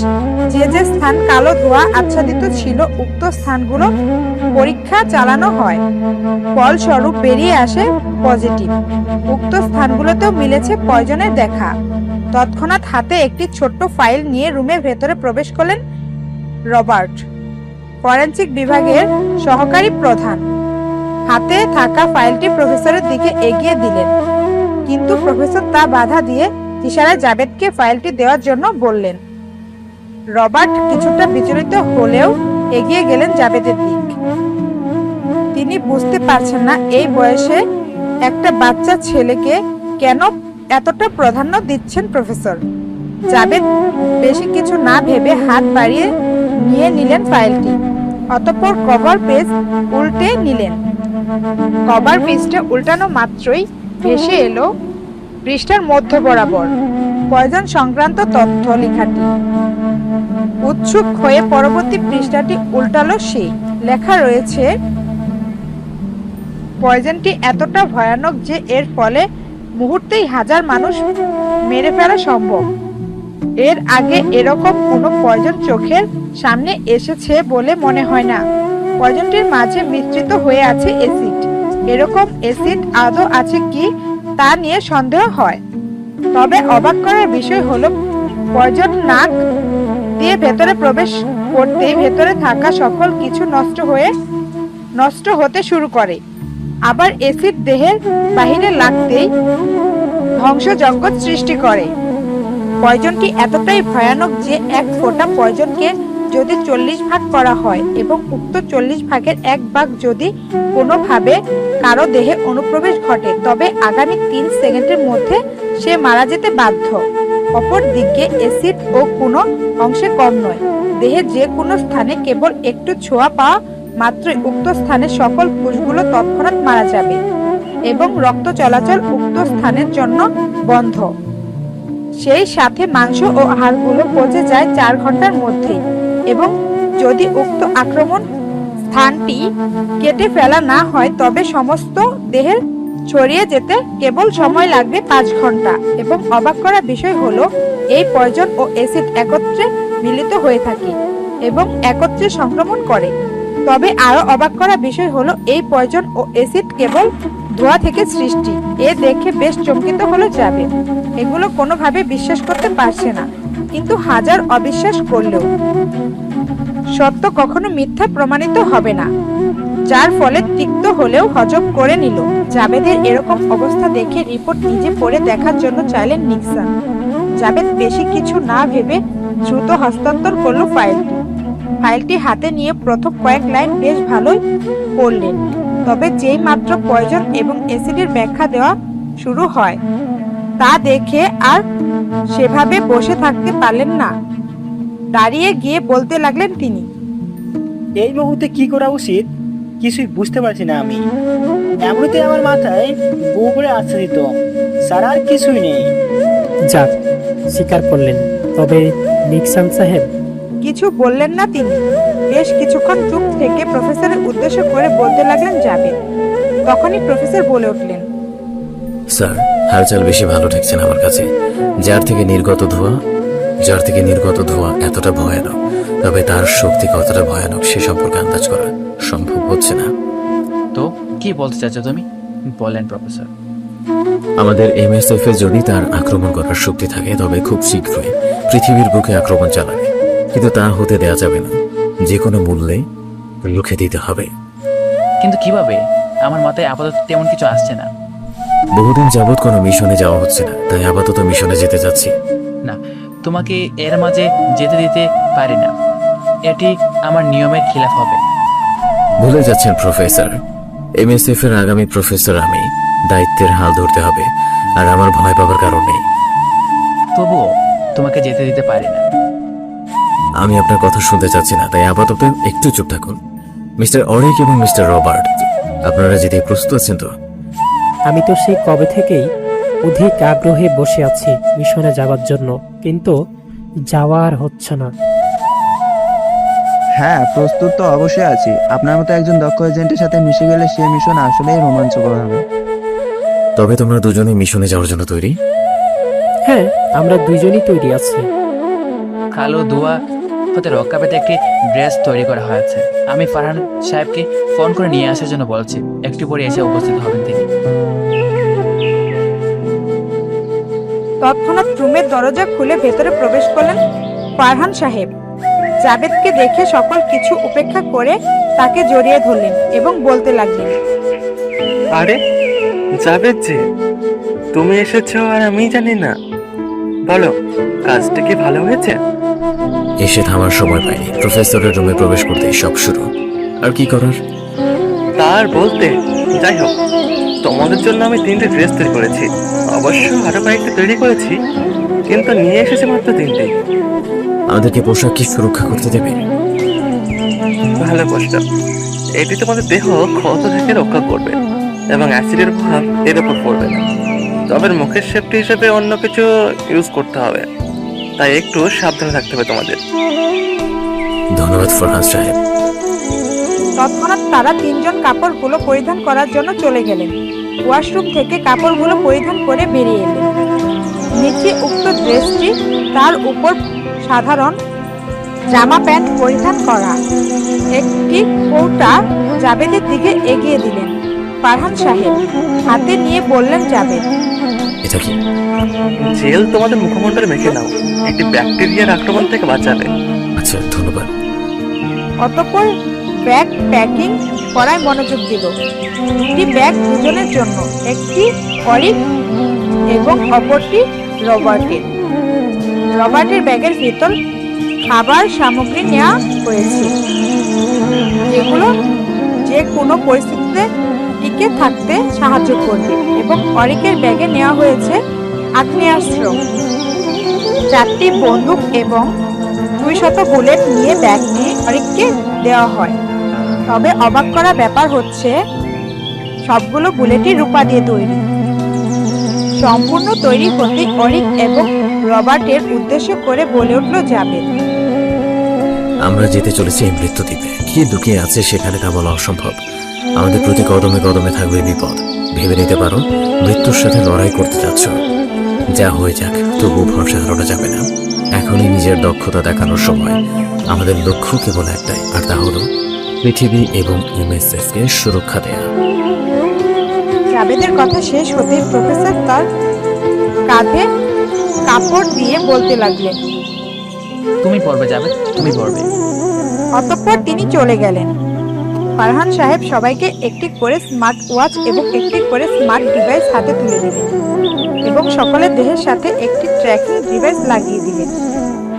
যে স্থান কালো ধোঁয়া আচ্ছাদিত ছিল, উক্ত স্থানগুলো পরীক্ষা চালানো হয়। ফলস্বরূপ বেরিয়ে আসে পজিটিভ। উক্ত স্থানগুলোতেও মিলেছে পয়জনের দেখা। তৎক্ষণাৎ হাতে একটি ছোট্ট ফাইল নিয়ে রুমের ভেতরে প্রবেশ করলেন রবার্ট, ফরেনসিক বিভাগের সহকারী প্রধান। হাতে থাকা ফাইলটি প্রফেসরের দিকে এগিয়ে দিলেন, কিন্তু প্রফেসর তা বাধা দিয়ে ইশারায় জাবেদকে ফাইলটি দেওয়ার জন্য বললেন। রবার্ট কিছুটা বিচলিত হলেও এগিয়ে গেলেন জাবেদের দিক। তিনি বুঝতে পারছেন না এই বয়সে একটা বাচ্চা ছেলেকে কেন এতটা প্রাধান্য দিচ্ছেন প্রফেসর। জাবেদ বেশি কিছু না ভেবে হাত বাড়িয়ে নিয়ে নিলেন ফাইলটি, অতঃপর কভার পেজ উল্টে নিলেন। কভার পেজটা উল্টানো মাত্রই ভেসে এলো পৃষ্ঠার মধ্য বরাবর পয়জন সংক্রান্ত তথ্য লেখাটি। উৎসুক হয়ে পরবর্তী পৃষ্ঠাটি উল্টালো সে। লেখা রয়েছে, পয়জনটি এতটা ভয়ানক যে এর ফলে মুহূর্তেই হাজার মানুষ মেরে ফেলা সম্ভব। এর আগে এরকম কোনো পয়জন চোখের সামনে এসেছে বলে মনে হয় না। পয়জনটির মাঝে মিশ্রিত হয়ে আছে অ্যাসিড। এরকম অ্যাসিড আদৌ আছে কি তা নিয়ে সন্দেহ হয়। তবে অবাক করার বিষয় হলো পয়জন নাক দিয়ে ভেতরে প্রবেশ করতেই ভেতরে থাকা সকল কিছু নষ্ট হতে শুরু করে। আবার অ্যাসিড দেহের বাহিরে লাগতেই ধ্বংসযজ্ঞ সৃষ্টি করে। পয়জনটি এতটাই ভয়ানক যে এক ফোঁটা পয়জনকে যদি 40 ভাগ করা হয় এবং উক্ত 40 ভাগের 1 ভাগ যদি কোনোভাবে কারো দেহে অনুপ্রবেশ ঘটে তবে আগামী 3 সেকেন্ডের মধ্যে সে মারা যেতে বাধ্য। অপরদিকে অ্যাসিড ও কোনো অংশে কম নয়। দেহের যে কোনো স্থানে কেবল একটু ছোঁয়া পাওয়া মাত্রই উক্ত স্থানের সকল কোষগুলো তৎক্ষণাৎ মারা যাবে এবং রক্ত চলাচল উক্ত স্থানের জন্য বন্ধ। সেই সাথে মাংস ও হাড়গুলো পচে যায় 4 ঘন্টার মধ্যেই এবং যদি উক্ত আক্রমণ স্থানটি কেটে ফেলা না হয় তবে সমস্ত দেহের ছড়িয়ে যেতে কেবল সময় লাগবে 5 ঘন্টা। এবং অবাক করা বিষয় হলো এই পয়জন ও অ্যাসিড একত্রে মিলিত হয়ে থাকে এবং একত্রে সংক্রমণ করে। তবে আরো অবাক করা বিষয় হলো এই পয়জন ও অ্যাসিড কেবল ধোঁয়া থেকে সৃষ্টি। এ দেখে বেশ চমকিত হলো যাবে। এগুলো কোনোভাবে বিশ্বাস করতে পারছে না, কিন্তু হাজার অবিশ্বাস করলেও সত্য কখনো মিথ্যা প্রমাণিত হবে না, যার ফলে তিক্ত হলেও হজম করে নিল। জাবেদের এরকম অবস্থা দেখে রিপোর্ট নিজে পড়ে দেখার জন্য চাইলেন নিক্সন। জাবেদ বেশি কিছু না ভেবে দ্রুত হস্তান্তর করলো ফাইলটি হাতে নিয়ে প্রথম কয়েক লাইন বেশ ভালোই পড়লেন। তবে যেই মাত্র পয়জন এবং অ্যাসিডের ব্যাখ্যা দেওয়া শুরু হয় তা দেখে আর সেভাবে বসে থাকতে পারলেন না। দাঁড়িয়ে গিয়ে বলতে লাগলেন তিনি, এই মুহূর্তে কি করা উচিত কিছুই বুঝতে পারছি না আমি। এমনিতে আমার মাথায় বউ করে আচ্ছাদিত, স্যার আর কিছুই নেই। যাক, স্বীকার করলেন। তবে নিক্সন সাহেব, কিছু বললেন না তিনি। বেশ কিছুক্ষণ চুপ থেকে প্রফেসরের উদ্দেশ্য করে বলতে লাগলেন জাবেদ। তখনই প্রফেসর বলে উঠলেন, স্যার, হালচাল বেশি ভালো ঠেকছে না আমার কাছে। যার থেকে নির্গত ধোঁয়া এতটা ভয়ানক, তবে তার শক্তি কতটা ভয়ানক সে সম্পর্কে আন্দাজ করা সম্ভব হচ্ছে না। তো কি বলতে চাচ্ছ তুমি? বলেন প্রফেসর। আমাদের MSF এ যদি তার আক্রমণ করার শক্তি থাকে তবে খুব শীঘ্রই পৃথিবীর বুকে আক্রমণ চালাবে, কিন্তু তা হতে দেয়া যাবে না। যে কোনো মূল্যে রুখে দিতে হবে। কিন্তু কিভাবে? আমার মাথায় আপাতত তেমন কিছু আসছে না। বহুদিন যাবৎ কোনো মিশনে যাওয়া হচ্ছে না, তাই আপাতত মিশনে যেতে যাচ্ছি। না, তোমাকে এর মাঝে যেতে দিতে পারি না। এটি আমার নিয়মের খিলাফ হবে। ভুলে যাচ্ছেন প্রফেসর, MSF এর আগামী প্রফেসর আমি। দায়িত্বের হাল ধরতে হবে, আর আমার ভয় পাবার কারণ নেই। তবুও তোমাকে যেতে দিতে পারি না। আমি আপনার কথা শুনতে চাচ্ছি না, তাই আপাতত একটু চুপ থাকুন। মিস্টার অরিক এবং মিস্টার রবার্ট, আপনারা যেতে প্রস্তুত আছেন তো? আমি তো সেই কবে থেকেই অধিক আগ্রহে বসে আছি মিশনে যাওয়ার জন্য, কিন্তু যাওয়া আর হচ্ছে না। হ্যাঁ, প্রস্তুত তো অবশ্যই আছি। আপনার মতো একজন দক্ষ এজেন্টের সাথে মিশে গেলে সে মিশন আসলেই রোমাঞ্চকর হবে। তবে তোমরা দুজনে মিশনে যাওয়ার জন্য তৈরি? হ্যাঁ, আমরা দুইজনই তৈরি আছি। কালো ধোঁয়া হতে রক্ষা পেতে একটি ড্রেস তৈরি করা হয়েছে। আমি ফারহান সাহেবকে ফোন করে নিয়ে আসার জন্য বলছি। একটু পরে এসে উপস্থিত হবেন তিনি। তৎক্ষণাৎ রুমের দরজা খুলে ভেতরে প্রবেশ করলেন ফারহান সাহেব। জাবেদকে দেখে সকল কিছু উপেক্ষা করে তাকে জড়িয়ে ধরলেন এবং বলতে লাগলেন, আরে জাবেদ যে, তুমি এসেছো আর আমি জানি না। বলো, কাজটা কি ভালো হয়েছে? এসে থামার সময় পাইনি, প্রফেসরের রুমে প্রবেশ করতেই সব শুরু। আর কি করার? তার বলতে, যাই হোক, তোমাদের জন্য আমি 3টে ড্রেস তৈরি করেছি। অবশ্য আরো কয়েকটা তৈরি করেছি, কিন্তু নিয়ে এসেছি মাত্র 3টেই। আমাদেরকে পোশাক কি সুরক্ষা করতে দেবে? ভালো প্রশ্ন। এটি তোমাদের দেহ ক্ষত থেকে রক্ষা করবে এবং অ্যাসিডের প্রভাব এর উপর পড়বে না। তবে মুখের সেফটি হিসেবে অন্য কিছু ইউজ করতে হবে, তাই একটু সাবধানে থাকতে হবে তোমাদের। ধন্যবাদ ফরহাদ সাহেব। তৎক্ষণাৎ তারা 3জন কাপড়গুলো পরিধান করার জন্য চলে গেলেন। ওয়াশরুম থেকে কাপড়গুলো পরিধান করে বেরিয়ে এলেন। নিচে উক্ত ড্রেসটি, তার উপর সাধারণ জামা প্যান্ট পরিধান করা। একটি কৌটা জাবেদের দিকে এগিয়ে দিলেন ফারহান সাহেব, হাতে নিয়ে বললেন, জাবেদ, এটা কি? জেল তোমাদের মুখমণ্ডলে মেখে নাও, একটি ব্যাকটেরিয়ার আক্রমণ থেকে বাঁচাবে। আচ্ছা, ধন্যবাদ। অতঃপর ব্যাগ প্যাকিং করায় মনোযোগ দিল। দুটি ব্যাগ দুজনের জন্য, একটি অরিক এবং অপরটি রবার্টের। রবার্টের ব্যাগের ভিতর খাবার সামগ্রী নেওয়া হয়েছে, যেগুলো যে কোনো পরিস্থিতিতে টিকে থাকতে সাহায্য করবে, এবং অরিকের ব্যাগে নেওয়া হয়েছে আগ্নেয়াস্ত্র, 4টি বন্দুক এবং 200 বুলেট নিয়ে ব্যাগটি অরিককে দেওয়া হয়। তবে অবাক করা ব্যাপার হচ্ছে, সবগুলো বুলেটই রূপা দিয়ে তৈরি। সম্পূর্ণ তৈরি হতে অরিক এবং রবার্টের উদ্দেশ্য করে বলে উঠল জাবেদ, আমরা যেতে চলেছি এই মৃত্যু দ্বীপে। কি লুকিয়ে আছে সেখানে তা বলা অসম্ভব। আমাদের প্রতি কদমে কদমে থাকবে বিপদ। ভেবে নিতে পারো, মৃত্যুর সাথে লড়াই করতে যাচ্ছ। যা হয়ে যাক, তবু ভরসা হারানো যাবে না। এখনই নিজের দক্ষতা দেখানোর সময়। আমাদের লক্ষ্য কেবল একটাই, আর তা হলো পৃথিবী এবং এমএসএফ কে সুরক্ষা দেয়া। জাবেদের কথা শেষ হতেই প্রফেসর তার কাঁধে কাপড় দিয়ে বলতে লাগলেন, তুমি পড়বে যাবে, তুমি পড়বে। অতঃপর তিনি চলে গেলেন। ফারহান সাহেব সবাইকে একটি করে স্মার্ট ওয়াচ এবং একটি করে স্মার্ট ডিভাইস হাতে তুলে দিলেন এবং সকলের দেহের সাথে একটি ট্র্যাকিং ডিভাইস লাগিয়ে দিলেন।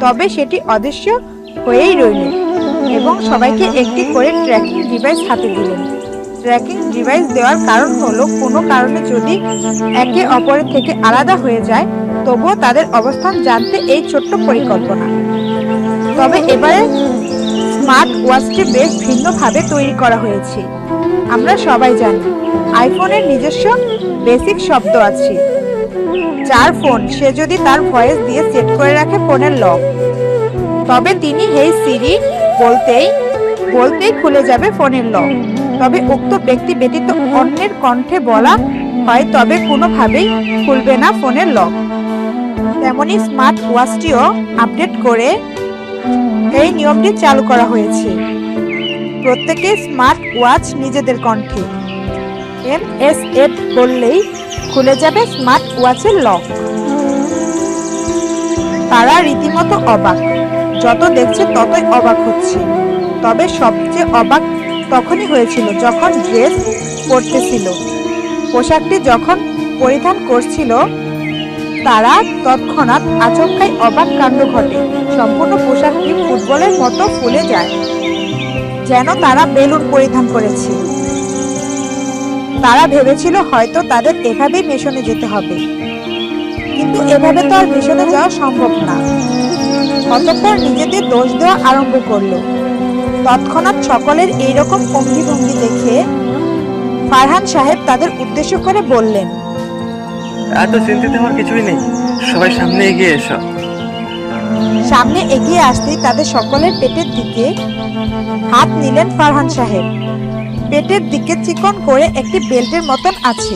তবে সেটি অদৃশ্য হয়েই রইল এবং সবাইকে একটি করে ট্র্যাকিং ডিভাইস হাতে দিলেন। ট্র্যাকিং ডিভাইস দেওয়ার কারণ হলো, কোনো কারণে যদি একে অপরের থেকে আলাদা হয়ে যায়, তবুও তাদের অবস্থান জানতে এই ছোট্ট পরিকল্পনা। তবে এবারে স্মার্ট ওয়াচটি বেশ ভিন্নভাবে তৈরি করা হয়েছে। আমরা সবাই জানি আইফোনের নিজস্ব বেসিক শব্দ আছে। যার ফোন, সে যদি তার ভয়েস দিয়ে সেট করে রাখে ফোনের লক, তবে তিনি হেই সিরি বলতেই খুলে যাবে ফোনের লক। তবে উক্ত ব্যক্তি ব্যতীত অন্যের কণ্ঠে বলা হয়, তবে কোনোভাবেই খুলবে না ফোনের লক। তেমনি স্মার্ট ওয়াচটিও আপডেট করে এই নিয়মটি চালু করা হয়েছে। প্রত্যেকে স্মার্ট ওয়াচ নিজেদের কণ্ঠে এমএসএফ বললেই খুলে যাবে স্মার্ট ওয়াচের লক। তারা রীতিমতো অবাক, যত দেখছে ততই অবাক হচ্ছে। তবে সবচেয়ে অবাক তখনই হয়েছিল যখন ড্রেস পরতেছিল। পোশাকটি যখন পরিধান করছিল, তারা তৎক্ষণাৎ আচমকাই অবাক কাণ্ড ঘটে। সম্পূর্ণ পোশাকটি ফুটবলের মতো ফুলে যায়, যেন তারা বেলুন পরিধান করেছে। তারা ভেবেছিল হয়তো তাদের এভাবেই মিশনে যেতে হবে, কিন্তু এভাবে তো আর মিশনে যাওয়া সম্ভব না। অতঃপর নিজেদের দোষ দেওয়া আরম্ভ করলো। তৎক্ষণাৎ সকলের এইরকম অঙ্গি দেখে ফারহান সাহেব তাদের উদ্দেশ্য করে বললেন, এত চিন্তিত হওয়ার কিছুই নেই, সবাই সামনে এগিয়ে এসো। সামনে এগিয়ে আসতেই তাদের সকলের পেটের দিকে হাত নিলেন ফারহান সাহেব। পেটের দিকে চিকন করে একটি বেল্টের মতন আছে,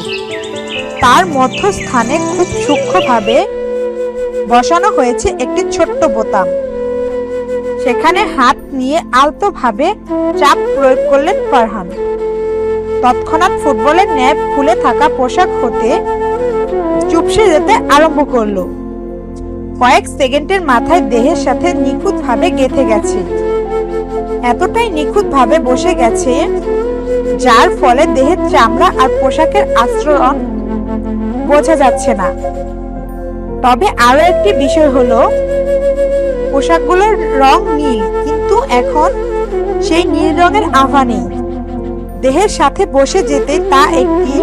তার মধ্যস্থানে খুব সূক্ষ্মভাবে বসানো হয়েছে একটি ছোট্ট বোতাম। সেখানে হাত নিয়ে আলতোভাবে চাপ প্রয়োগ করলেন ফারহান। তৎক্ষণাৎ ফুটবলের ন্যায় ফুলে থাকা পোশাক হতে চুপসে যেতে আরম্ভ করলো। কয়েক সেকেন্ডের মাথায় দেহের সাথে নিখুঁতভাবে গেঁথে গেছে। এতটাই নিখুঁতভাবে বসে গেছে, যার ফলে দেহের চামড়া আর পোশাকের আস্তরণ বোঝা যাচ্ছে না। তবে আরো একটি বিষয় হলো পোশাকগুলোর রং নীল, কিন্তু এখন সেই নীল রঙের আভা নেই। দেহের সাথে বসে যেতে তা একটি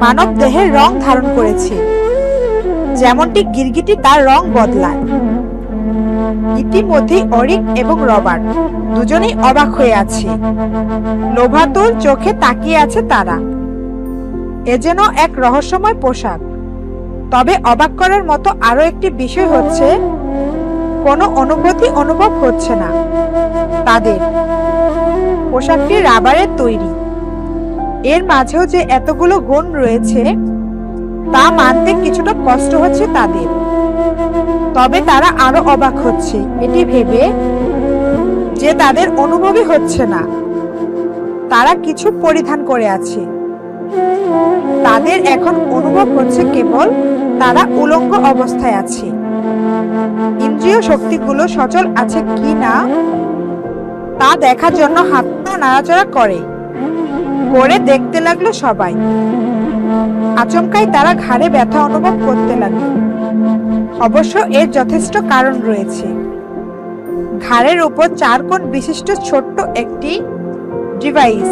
মানব দেহের রং ধারণ করেছে, যেমনটি গিরগিটি তার রং বদলায়। ইতিমধ্যেই অরিক এবং রবার্ট দুজনেই অবাক হয়ে আছে। লোভাতুর চোখে তাকিয়ে আছে তারা। এ যেন এক রহস্যময় পোশাক। তবে অবাক করার মতো আরো একটি বিষয় হচ্ছে, কোনো অনুভূতি অনুভব হচ্ছে না তাদের। পোশাকটি রাবারের তৈরি। এর মাঝেও যে এতগুলো গুণ রয়েছে তা মানতে কিছুটা কষ্ট হচ্ছে তাদের। তবে তারা আরো অবাক হচ্ছে এটি ভেবে যে তাদের অনুভবই হচ্ছে না তারা কিছু পরিধান করে আছে। তাদের এখন অনুভব হচ্ছে কেবল তারা উলঙ্গ অবস্থায় আছে। ইন্দ্রিয় শক্তিগুলো সচল আছে কি না তা দেখার জন্য হাত পা নাড়াচাড়া করে দেখতে লাগলো সবাই। আচমকাই তারা ঘাড়ে ব্যথা অনুভব করতে লাগলো। অবশ্য এর যথেষ্ট কারণ রয়েছে। ঘাড়ের উপর 4 কোণ বিশিষ্ট ছোট্ট একটি ডিভাইস,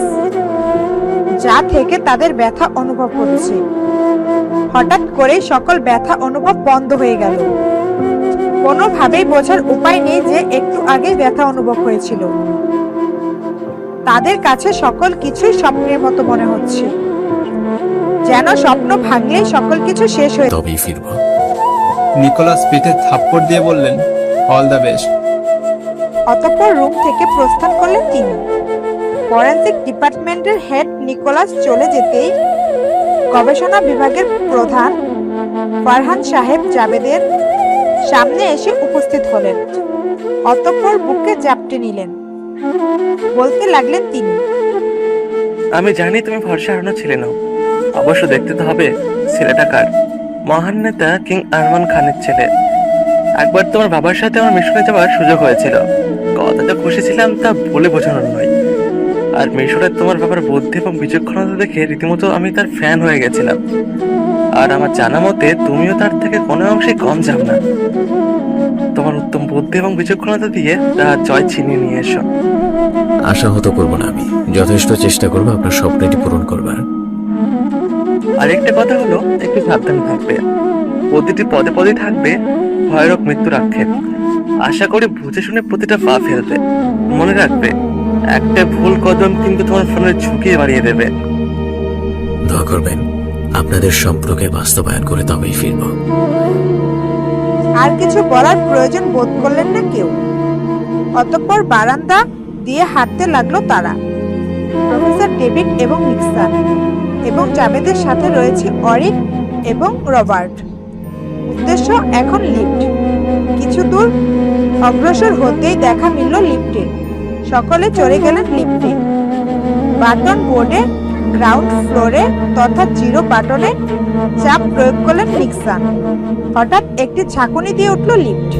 যা থেকে তাদের ব্যথা অনুভব হচ্ছে। হঠাৎ করে সকল ব্যথা অনুভব বন্ধ হয়ে গেল। কোনোভাবেই বোঝার উপায় নেই যে একটু আগে ব্যথা অনুভব হয়েছিল। তাদের কাছে সকল কিছুই স্বপ্নের মতো মনে হচ্ছে, যেন স্বপ্ন ভাঙলেই সকল কিছু শেষ হয়ে। তবেই ফিরব। নিকোলাস পিঠে থাপ্পড় দিয়ে বললেন, অল দ্য বেস্ট। অতঃপর রুম থেকে প্রস্থান করলেন তিনি। ফরেনসিক ডিপার্টমেন্টের হেড নিকোলাস চলে যেতেই গবেষণা বিভাগের প্রধান ফারহান সাহেব জাবেদের সামনে এসে উপস্থিত হলেন। অতঃপর বুকে জাপটে নিলেন। বলতে লাগলেন তিনি, আমি জানি তুমি ভরসা হারানো ছিলে না। অবশ্য দেখতে তো হবে ছেলেটা কার। মহান নেতা কিং আরমান খানের ছেলে। একবার তোমার বাবার সাথে আমার মিশনে যাওয়ার সুযোগ হয়েছিল। কতটা খুশি ছিলাম তা বলে বোঝানোর নয়। আর মিশরে তোমার বাবার বুদ্ধি এবং বিচক্ষণতা দেখে রীতিমতো আমি তার ফ্যান হয়ে গেছিলাম। আর আমার জানা মতে তুমিও তার থেকে কোনো অংশে কম যাও না। তোমার উত্তম বুদ্ধি এবং বিচক্ষণতা দিয়ে তার জয় ছিনিয়ে নিয়ে এসো। আশাহত করব না আমি, যথেষ্ট চেষ্টা করব আপনার স্বপ্নটি পূরণ করবার। আরেকটা কথা হলো, একটু সাবধান থাকবে। প্রতিটি পদে পদে থাকবে ভয়ানক মৃত্যুর আক্ষেপ। আশা করি বুঝে শুনে প্রতিটা পা ফেলবে। মনে রাখবে, একটা ভুল কদম কিন্তু তোমার ফোনের ঝুঁকি বাড়িয়ে দেবে। দোয়া করবেন আপনাদের সম্পর্কে বাস্তবায়ন করে তবেই ফিরব। আর কিছু বলার প্রয়োজন বোধ করলেন না কেউ। অতঃপর বারান্দা দিয়ে হাঁটতে লাগলো তারা। প্রফেসর ডেভিড এবং নিক্সন এবং জাবেদের সাথে রয়েছে অরিক এবং রবার্ট। উদ্দেশ্য এখন লিফট। কিছু দূর অগ্রসর হতেই দেখা মিলল লিফটে। সকলে চড়ে গেলেন লিফটে। বাটন বোর্ডে গ্রাউন্ড ফ্লোরে তথা 0 বাটনে চাপ প্রয়োগ করলেন নিক্সন। হঠাৎ একটি ঝাঁকুনি দিয়ে উঠল লিফট,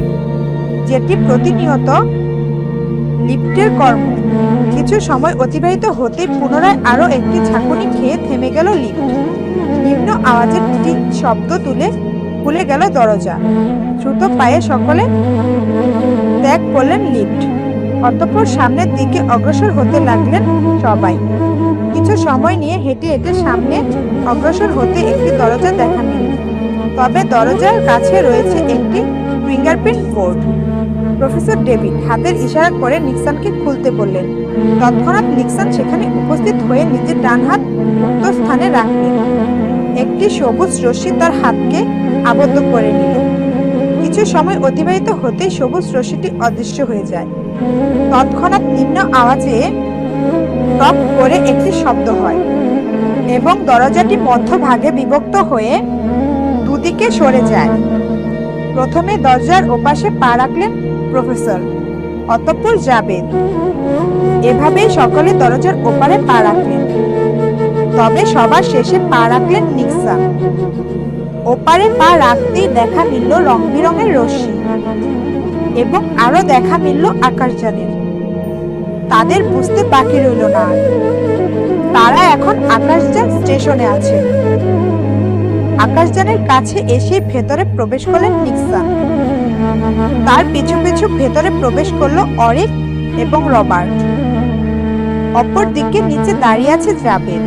যেটি প্রতিনিয়ত লিফটের কর্ম। কিছু সময় অতিবাহিত হতেই পুনরায় আরো একটি ঝাঁকুনি খেয়ে থেমে গেল লিফট। নিম্ন আওয়াজের টিং শব্দ তুলে খুলে গেল দরজা। দ্রুত পায়ে সকলে ত্যাগ করলেন লিফট। অতঃপর সামনের দিকে অগ্রসর হতে লাগলেন সবাই। কিছু সময় নিয়ে হেঁটে হেঁটে সামনে অগ্রসর হতে একটি দরজা দেখা মিলল। তবে দরজার কাছে রয়েছে একটি ফিঙ্গারপ্রিন্ট বোর্ড। প্রফেসর ডেভিড হাতের ইশারা করে নিক্সনকে খুলতে বললেন। তৎক্ষণাৎ নিক্সন সেখানে উপস্থিত হয়ে নিজের ডান হাত মুক্ত স্থানে রাখলেন। একটি সবুজ রশ্মি তার হাতকে আবদ্ধ করে নিল। কিছু সময় অতিবাহিত হতেই সবুজ রশ্মিটি অদৃশ্য হয়ে যায়। তৎক্ষণাৎ নিম্ন আওয়াজে টপ করে একটি শব্দ হয় এবং দরজাটি মধ্যভাগে বিভক্ত হয়ে দুদিকে সরে যায়। প্রথমে দরজার ওপাশে পা রাখলেন প্রফেসর, অতঃপর জাবেদ। এভাবেই সকলে দরজার ওপারে পা রাখলেন। তবে সবার শেষে পা রাখলেন নিক্সন। ওপারে পা রাখতেই দেখা মিলল রং বেরঙের রশ্মি এবং আরো দেখা মিলল আকাশযানের। তাদের বুঝতে বাকি রইল না আর। তারা এখন আকাশযান স্টেশনে আছে। আকাশযানের কাছে এসে ভেতরে প্রবেশ করলেন নিক্সন। তার পিছু পিছু ভেতরে প্রবেশ করলো অরিক এবং রবার্ট। অপর দিকে নিচে দাঁড়িয়ে আছে জাবেদ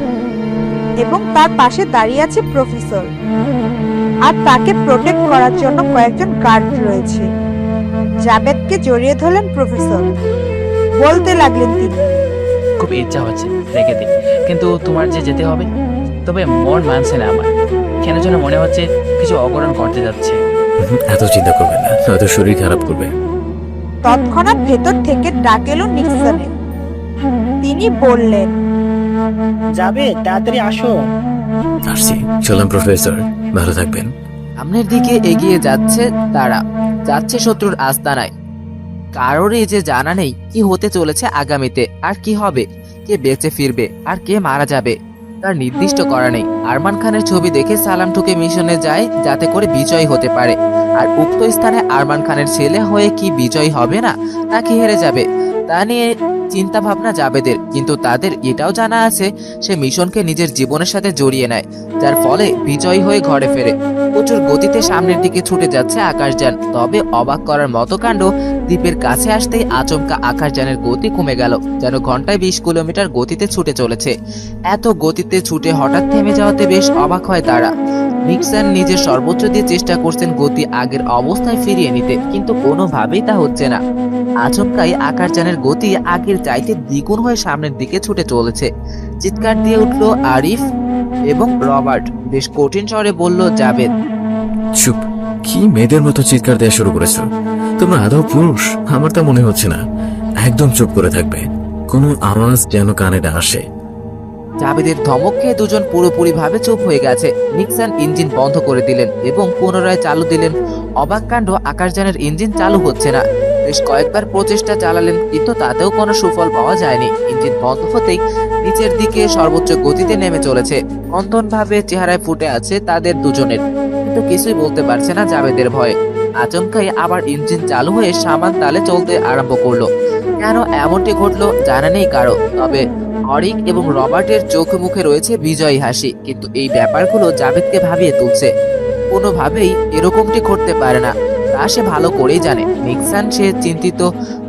এবং তার পাশে দাঁড়িয়ে আছে প্রফেসর, আর তাকে প্রোটেক্ট করার জন্য কয়েকজন গার্ড রয়েছে। জাবেদকে জড়িয়ে ধরলেন প্রফেসর, বলতে লাগলেন তিনি, খুব ইচ্ছা হচ্ছে রেখে দিই, কিন্তু তোমার যে যেতে হবে। তবে মন মানছে না আমার, কেন যেন মনে হচ্ছে কিছু অঘটন করতে যাচ্ছে। এত চিন্তা করবেন না, হয়তো শরীর খারাপ করবে। তৎক্ষণাৎ ভেতর থেকে ডাক এলো নিক্সনের। তিনি বললেন, যাবে, তাড়াতাড়ি আসো। আসছি, চলুন প্রফেসর, ভালো থাকবেন। সামনের দিকে এগিয়ে যাচ্ছে তারা, যাচ্ছে শত্রুর আস্তানায়। কারোরই যে জানা নেই কি হতে চলেছে আগামীতে, আর কি হবে, কে বেঁচে ফিরবে আর কে মারা যাবে তার নির্দিষ্ট করা নেই। আরমান খানের ছবি দেখে সালাম ঠুকে মিশনে যায় যাতে করে বিজয়ী হতে পারে, আর উক্ত স্থানে আরমান খানের ছেলে হয়ে কি বিজয়ী হবে না নাকি হেরে যাবে তা নিয়ে চিন্তা ভাবনা জাবেদের। কিন্তু তাদের এটাও জানা আছে সে মিশনকে নিজের জীবনের সাথে জড়িয়ে নেয়, যার ফলে বিজয়ী হয়ে ঘরে ফেরে। প্রচুর গতিতে সামনের দিকে ছুটে যাচ্ছে আকাশযান। তবে অবাক করার মতো কাণ্ড, দ্বীপের কাছে আসতেই আচমকা আকাশযানের গতি কমে গেল, যেন ঘন্টায় 20 কিলোমিটার গতিতে ছুটে চলেছে। এত গতিতে ছুটে হঠাৎ থেমে যাওয়াতে বেশ অবাক হয় তারা। নিক্সন নিজের সর্বোচ্চ দিয়ে চেষ্টা করছেন গতি আগের অবস্থায় ফিরিয়ে নিতে, কিন্তু কোনোভাবেই তা হচ্ছে না। আচমকাই আকাশযানের গতি আগের চাইতে দ্বিগুণ হয়ে সামনের দিকে ছুটে চলেছে। চিৎকার দিয়ে উঠলো আরিফ এবং রবার্ট। বেশ কঠিন স্বরে বলল জাবেদ, চুপ! কি মেয়েদের মতো চিৎকার দেওয়া শুরু করেছো? তোমরা আদৌ পুরুষ? আমার তা মনে হচ্ছে না। একদম চুপ করে থাকবে, কোনো আওয়াজ যেন কানে না আসে। জাবেদের ধমক খেয়ে দুজন পুরোপুরি ভাবে চুপ হয়ে গেছে। নিক্সন ইঞ্জিন বন্ধ করে দিলেন এবং পুনরায় চালু দিলেন। অবাক কাণ্ড, আকাশযানের ইঞ্জিন চালু হচ্ছে না। বেশ কয়েকবার প্রচেষ্টা চালালেন, কিন্তু তাতেও কোনো সুফল পাওয়া যায়নি। ইঞ্জিন বন্ধ হতেই নিচের দিকে সর্বোচ্চ গতিতে নেমে চলেছে। অন্তনভাবে চেহারায় ফুটে আছে তাদের দুজনের, কিন্তু কিছুই বলতে পারছে না জাবেদের ভয়ে। আচমকাই আবার ইঞ্জিন চালু হয়ে সামান তালে চলতে আরম্ভ করলো। কেন এমনটি ঘটলো জানা নেই কারো, তবে অরিক এবং রবার্টের চোখ মুখে রয়েছে বিজয়ী হাসি। কিন্তু এই ব্যাপারগুলো জাবেদকে ভাবিয়ে তুলছে। কোনোভাবেই এরকমটি ঘটতে পারে না, তা সে ভালো করেই জানে। নিক্সন সে চিন্তিত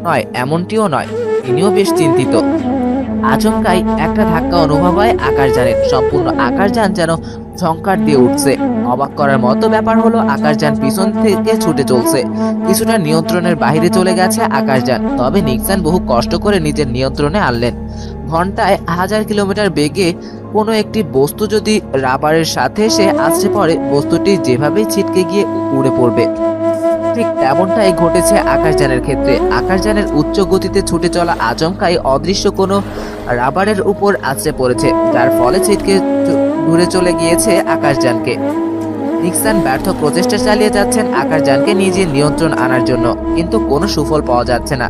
নয় এমনটিও নয়, তিনিও বেশ চিন্তিত। আচমকাই একটা ধাক্কা অনুভব হয় আকাশযানের। সম্পূর্ণ আকাশযান যেন ঝংকার দিয়ে উঠছে। অবাক করার মতো ব্যাপার হলো আকাশযান পিছন থেকে ছুটে চলছে। কিছুটা নিয়ন্ত্রণের বাইরে চলে গেছে আকাশযান, তবে নিক্সন বহু কষ্ট করে নিজের নিয়ন্ত্রণে আনলেন। ঘন্টায় 1000 কিলোমিটার বেগে কোনো একটি বস্তু যদি রাবারের সাথে সে আছড়ে পড়ে, বস্তুটি যেভাবেই ছিটকে গিয়ে উড়ে পড়বে। ঠিক তেমনটাই ঘটেছে আকাশযানের ক্ষেত্রে। আকাশযানের উচ্চ গতিতে ছুটে চলা আচমকাই অদৃশ্য কোনো রাবারের উপর আছড়ে পড়েছে, যার ফলে ছিটকে দূরে চলে গিয়েছে আকাশযানকে। নিক্সন ব্যর্থ প্রচেষ্টা চালিয়ে যাচ্ছেন আকাশযানকে নিজের নিয়ন্ত্রণ আনার জন্য, কিন্তু কোনো সুফল পাওয়া যাচ্ছে না।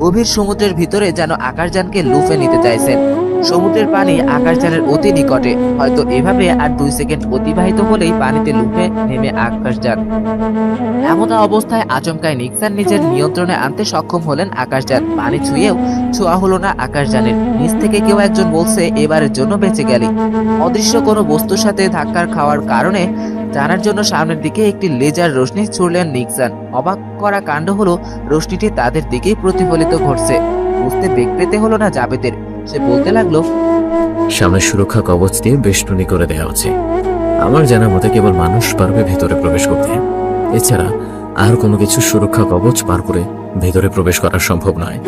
গভীর সমুদ্রের ভিতরে যেন আকাশযানকে লুফে নিতে চাইছেন। সমুদ্রের পানি আকাশযানের অতি নিকটে। হয়তো এভাবে আর 2 সেকেন্ড অতিবাহিত হলেই পানিতে লুফে নেমে আকাশযান। এমন অবস্থায় আচমকাই নিক্সন নিজের নিয়ন্ত্রণে আনতে সক্ষম হলেন আকাশযান। পানি ছুঁয়েও ছোঁয়া হলো না আকাশযানের। নিচ থেকে কেউ একজন বলছে, এবারের জন্য বেঁচে গেলি। অদৃশ্য কোনো বস্তুর সাথে ধাক্কার খাওয়ার কারণে জানার জন্য সামনের দিকে একটি লেজার রশ্মি ছুড়লেন নিক্সন। অবাক করা কাণ্ড হলো, রশ্মিটি তাদের দিকেই প্রতিফলিত ঘটছে। বুঝতে বেগ পেতে হলো না জাবেদের। সে বলতে লাগলো, সামনে সুরক্ষা কবচ দিয়ে বেষ্টনী করে দেওয়া হচ্ছে। আমার জানা মতে কেবল মানুষ পারবে ভেতরে প্রবেশ করতে, এছাড়া আর কোনো কিছু সুরক্ষা কবচ পার করে ভেতরে প্রবেশ করা সম্ভব নয়।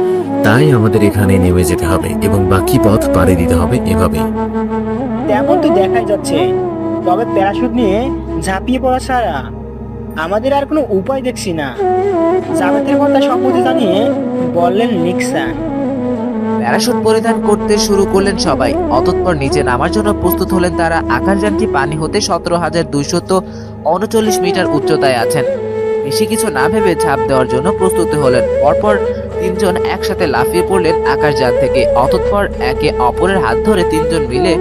তাই আমাদের এখানে নেমে যেতে হবে এবং বাকি পথ পাড়ি দিতে হবে এভাবেই। তেমন তো দেখাই যাচ্ছে, তবে প্যারাশুট নিয়ে ঝাঁপিয়ে পড়া ছাড়া আমাদের আর কোনো উপায় দেখছি না। জাবেদের কথা সম্মতি জানিয়ে বললেন নিক্সন। প্যারাশুট পরিধান করতে শুরু করলেন সবাই। অতঃপর নিচে নামার জন্য প্রস্তুত হলেন তারা। আকাশযানটি পানি হতে 17,239 মিটার উচ্চতায় আছেন। বেশি কিছু না ভেবে ঝাঁপ দেওয়ার জন্য প্রস্তুত হলেন। পরপর 3 জন একসাথে লাফিয়ে পড়লেন আকাশযান থেকে। অতঃপর একে অপরের হাত ধরে 3 জন মিলে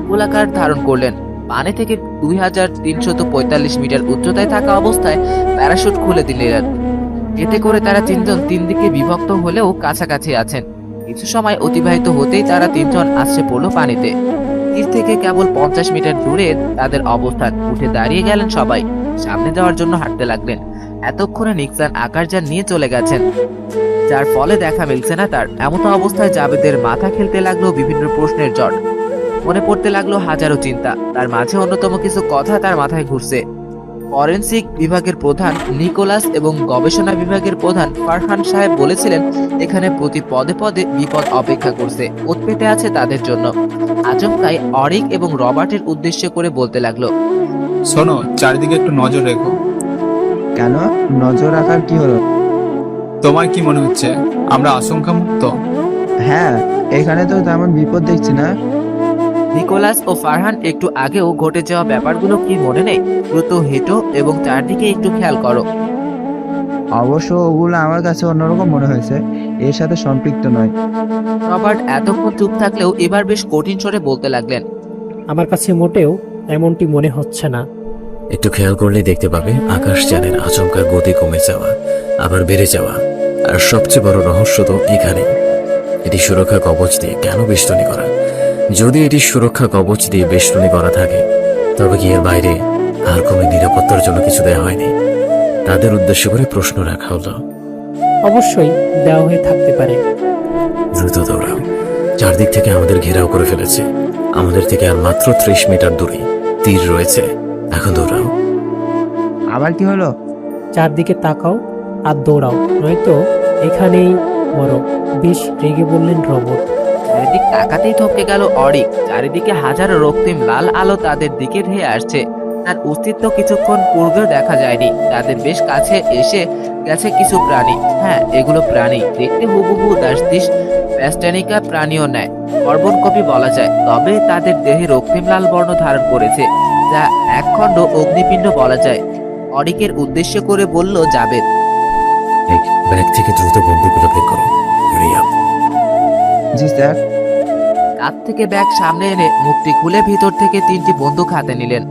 গোলাকার ধারণ করলেন। পানি থেকে 2345 মিটার উচ্চতায় থাকা অবস্থায় প্যারাশুট খুলে দিলেন। এতে করে তারা 3 জন 3 দিকে বিভক্ত হলেও কাছাকাছি আছেন। কিছু সময় অতিবাহিত হতেই তারা 3 জন আছড়ে পড়ল পানিতে। তীর থেকে কেবল 50 মিটার দূরে তাদের অবস্থান। উঠে দাঁড়িয়ে গেলেন সবাই, সামনে যাওয়ার জন্য হাঁটতে লাগলেন। এতক্ষণে নিক্সান আকাশযান নিয়ে চলে গেছেন, যার ফলে দেখা মিলছে না তার। এমন অবস্থায় জাবেদের মাথা খেলতে লাগলো বিভিন্ন প্রশ্নের জট। মনে পড়তে লাগলো হাজারো চিন্তা। তার মাঝে অন্যতম কিছু কথা তার মাথায় ঘুরছে। ফরেনসিক বিভাগের প্রধান নিকোলাস এবং গবেষণা বিভাগের প্রধান ফারহান সাহেব বলেছিলেন এখানে প্রতি পদে পদে বিপদ অপেক্ষা করছে, উৎপেতে আছে তাদের জন্য। আচমকাই অরিক এবং রবার্টের উদ্দেশ্য করে বলতে লাগলো, শোনো, চারিদিকে একটু নজর রেখো। কেন? নজর রাখার কি হলো? তোমার কি মনে হচ্ছে আমরা আশঙ্কা মুক্ত? হ্যাঁ, এখানে তো তেমন বিপদ দেখছি না। নিকোলাস ও ফারহান একটু আগেও ঘটে যাওয়া ব্যাপারগুলো কি মনে নেই? দ্রুত হেঁটো এবং চারদিকে একটু খেয়াল করো। অবশ্য ওগুলো আমার কাছে অন্যরকম মনে হয়েছে, এর সাথে সম্পৃক্ত নয়। রবার্ট এতক্ষণ চুপ থাকলেও এবার বেশ কঠিন স্বরে বলতে লাগলেন, আমার কাছে মোটেও এমনটি মনে হচ্ছে না। একটু খেয়াল করলে দেখতে পাবে আকাশযানের আচমকা গতি কমে যাওয়া, আবার বেড়ে যাওয়া। আর সবচেয়ে বড় রহস্য তো এখানে, এটি সুরক্ষা কবচ দিয়ে কেন বেষ্টনী করা? যদি এটি সুরক্ষা কবচ দিয়ে বেষ্টনী করা থাকে, তবে কি এর বাইরে আর কোনো নিরাপত্তার জন্য কিছু দেওয়া হয়নি? তাদের উদ্দেশ্য করে প্রশ্ন রাখা হলো। অবশ্যই দেওয়া হয়ে থাকতে পারে। দ্রুত দৌড়াও, চারদিক থেকে আমাদের ঘেরাও করে ফেলেছে। আমাদের থেকে আর মাত্র 30 মিটার দূরে তীর রয়েছে। এখন দৌড়াও। আবার কি হলো? চারদিকে তাকাও আর দৌড়াও, নয়তো এখানেই মরো, বেশ রেগে বললেন রবট। চারিদিক তাকাতেই থমকে গেল অরিক। চারিদিকে হাজারো রক্তিম লাল আলো তাদের দিকে ধেয়ে আসছে। তার অস্তিত্ব কিছুক্ষণ পূর্বেও দেখা যায়নি। তাদের বেশ কাছে এসে গেছে কিছু প্রাণী। হ্যাঁ, এগুলো প্রাণী, দেখতে হুবহু দাসদিস প্যাস্টানিকা প্রাণীও নেয়, কর্বন কপি বলা যায়। তবে তাদের দেহে রক্তিম লাল বর্ণ ধারণ করেছে, যা একখণ্ড অগ্নিপিণ্ড বলা যায়। অরিকের উদ্দেশ্য করে বলল জাবেদ, ব্যাগ থেকে দ্রুত বন্দুকগুলো বের করো। Hurry up. জি স্যার। কাঁধ থেকে ব্যাগ সামনে এনে মুখটি খুলে ভিতর থেকে 3টি বন্দুক হাতে নিলেন।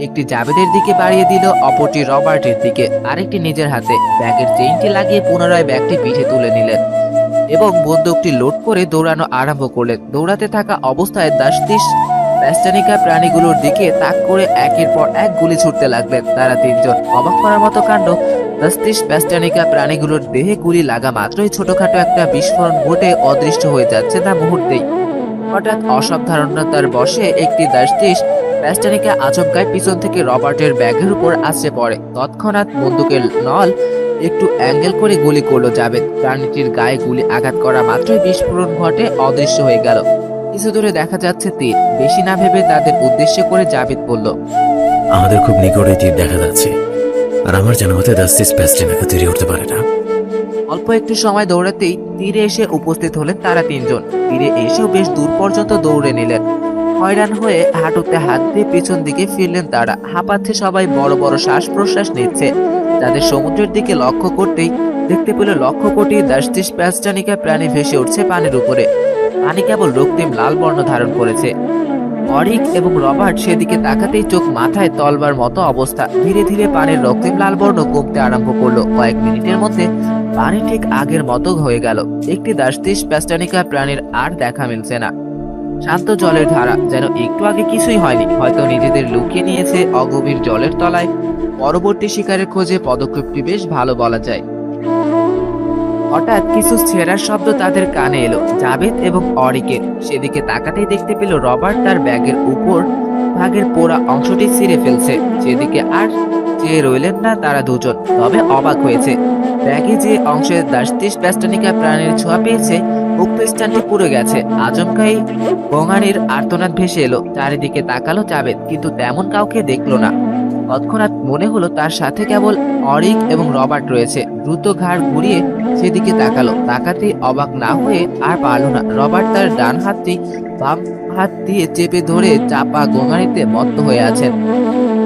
একটি জাবেদের দিকে বাড়িয়ে দিল, অপরটি রবার্টের দিকে, আরেকটি নিজের হাতে। ব্যাগের চেইনটি লাগিয়ে পুনরায় ব্যাগটি পিঠে তুলে নিলেন এবং বন্দুকটি লোড করে দৌড়ানো আরম্ভ করলেন। দৌড়াতে থাকা অবস্থায় দাসদিস প্যাস্টানিকা প্রাণীগুলোর দিকে তাক করে একের পর এক গুলি ছুটতে লাগলেন তারা তিনজন। অবাক করার মতো কাণ্ড, দাসদিস প্যাস্টানিকা প্রাণীগুলোর দেহে গুলি লাগা মাত্রই ছোটখাটো একটা বিস্ফোরণ ঘটে অদৃশ্য হয়ে যাচ্ছে তা মুহূর্তেই। হঠাৎ অসাবধানতার বশে একটি দাসদিস প্যাস্টানিকা আচমকায় পিছন থেকে রবার্টের ব্যাগের উপর আছড়ে পড়ে। তৎক্ষণাৎ বন্দুকের নল একটু অ্যাঙ্গেল করে গুলি করলো জাবেদ। প্রাণীটির গায়ে গুলি আঘাত করা মাত্রই বিস্ফোরণ ঘটে অদৃশ্য হয়ে গেল। কিছু দূরে দেখা যাচ্ছে তীর। বেশি না ভেবে তাদের উদ্দেশ্য করে জাবেদ বলল, আমাদের খুব নিকটে তীর দেখা যাচ্ছে, আর আমার জানা মতে দাসদিস প্যাস্টানিকা তীরে উঠতে পারে না। অল্প একটু সময় দৌড়াতেই তীরে এসে উপস্থিত হলেন তারা তিনজন। তীরে এসেও বেশ দূর পর্যন্ত দৌড়ে নিলেন। হয়রান হয়ে হাঁটুতে হাত দিয়ে পিছন দিকে ফিরলেন তারা। হাঁপাচ্ছে সবাই, বড় বড় শ্বাস প্রশ্বাস নিচ্ছে। তাদের সমুদ্রের দিকে লক্ষ্য করতেই দেখতে পেল লক্ষ কোটি দাসদিস প্যাস্টানিকা প্রাণী ভেসে উঠছে পানির উপরে। পানি কেবল রক্তিম লাল বর্ণ ধারণ করেছে। অরিক এবং রবার্ট সেদিকে তাকাতেই চোখ মাথায় তলবার মতো অবস্থা। ধীরে ধীরে পানির রক্তিম লাল বর্ণ কমতে আরম্ভ করলো। কয়েক মিনিটের মধ্যে পানি ঠিক আগের মতো হয়ে গেল। একটি দাসদিস প্যাস্টানিকা প্রাণীর আর দেখা মিলছে না। শান্ত জলের ধারা, যেন একটু আগে কিছুই হয়নি। হয়তো নিজেদের লুকিয়ে নিয়েছে অগভীর জলের তলায়। পরবর্তী শিকারের খোঁজে পদক্ষেপটি বেশ ভালো বলা যায়। হঠাৎ কিছু ছেঁড়ার শব্দ তাদের কানে এলো, জাবেদ এবং অরিকের। সেদিকে তাকাতেই দেখতে পেল রবার্ট তার ব্যাগের উপর ভাগের পোড়া অংশটি ছিঁড়ে ফেলছে। সেদিকে আর চেয়ে রইলেন না তারা দুজন, তবে অবাক হয়েছে। ব্যাগে যে অংশে দাসদিস প্যাস্টানিকা প্রাণীর ছোঁয়া পেয়েছে, উক্ত স্থানটি পুড়ে গেছে। আচমকাই গোঙানির আর্তনাদ ভেসে এলো। চারিদিকে তাকালো জাবেদ, কিন্তু তেমন কাউকে দেখলো না। তৎক্ষণাৎ মনে হলো তার সাথে কেবল অরিক এবং রবার্ট রয়েছে। দ্রুত ঘাড় ঘুরিয়ে সেদিকে তাকালো। তাকাতে অবাক না হয়ে আর পারল না। রবার্ট তার ডান হাতটি বাম হাত দিয়ে চেপে ধরে চাপা গোঙানিতে মত্ত হয়ে আছেন।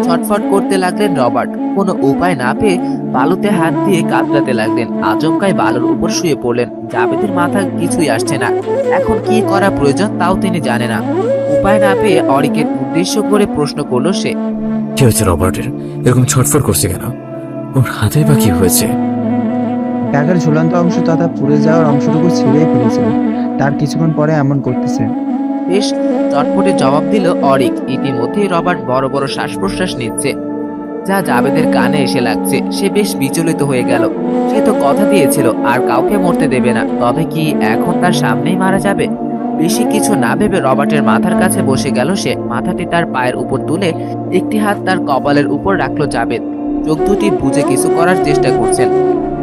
ছটফট করতে লাগলেন রবার্ট। কোনো উপায় না পেয়ে বালুতে হাত দিয়ে কাতরাতে লাগলেন। আচমকাই বালুর উপর শুয়ে পড়লেন। জাবেদের মাথা কিছুই আসছে না। এখন কি করা প্রয়োজন তাও তিনি জানে না। উপায় না পেয়ে অরিকের উদ্দেশ্য করে প্রশ্ন করলো সে, কি হয়েছে রবার্টের? এরকম ছটফট করছে কেন? ওর হাতে বা কি হয়েছে? ব্যাগের ঝুলন্ত অংশ তথা পুড়ে যাওয়ার অংশটুকু ছিঁড়েই ফেলেছিল। তার কিছুক্ষণ পরে এমন করতেছে। বেশ চটপটে জবাব দিল অরিক। ইতিমধ্যেই রবার্ট বড় বড় শ্বাস প্রশ্বাস নিচ্ছে, যা জাবেদের কানে এসে লাগছে। সে বেশ বিচলিত হয়ে গেল। সে তো কথা দিয়েছিল আর কাউকে মরতে দেবে না, তবে কি এখন তার সামনেই মারা যাবে? বেশি কিছু না ভেবে রবার্টের মাথার কাছে বসে গেল সে। মাথাটি তার পায়ের উপর তুলে একটি হাত তার কপালের উপর রাখলো জাবেদ। চোখ দুটি বুজে কিছু করার চেষ্টা করছেন।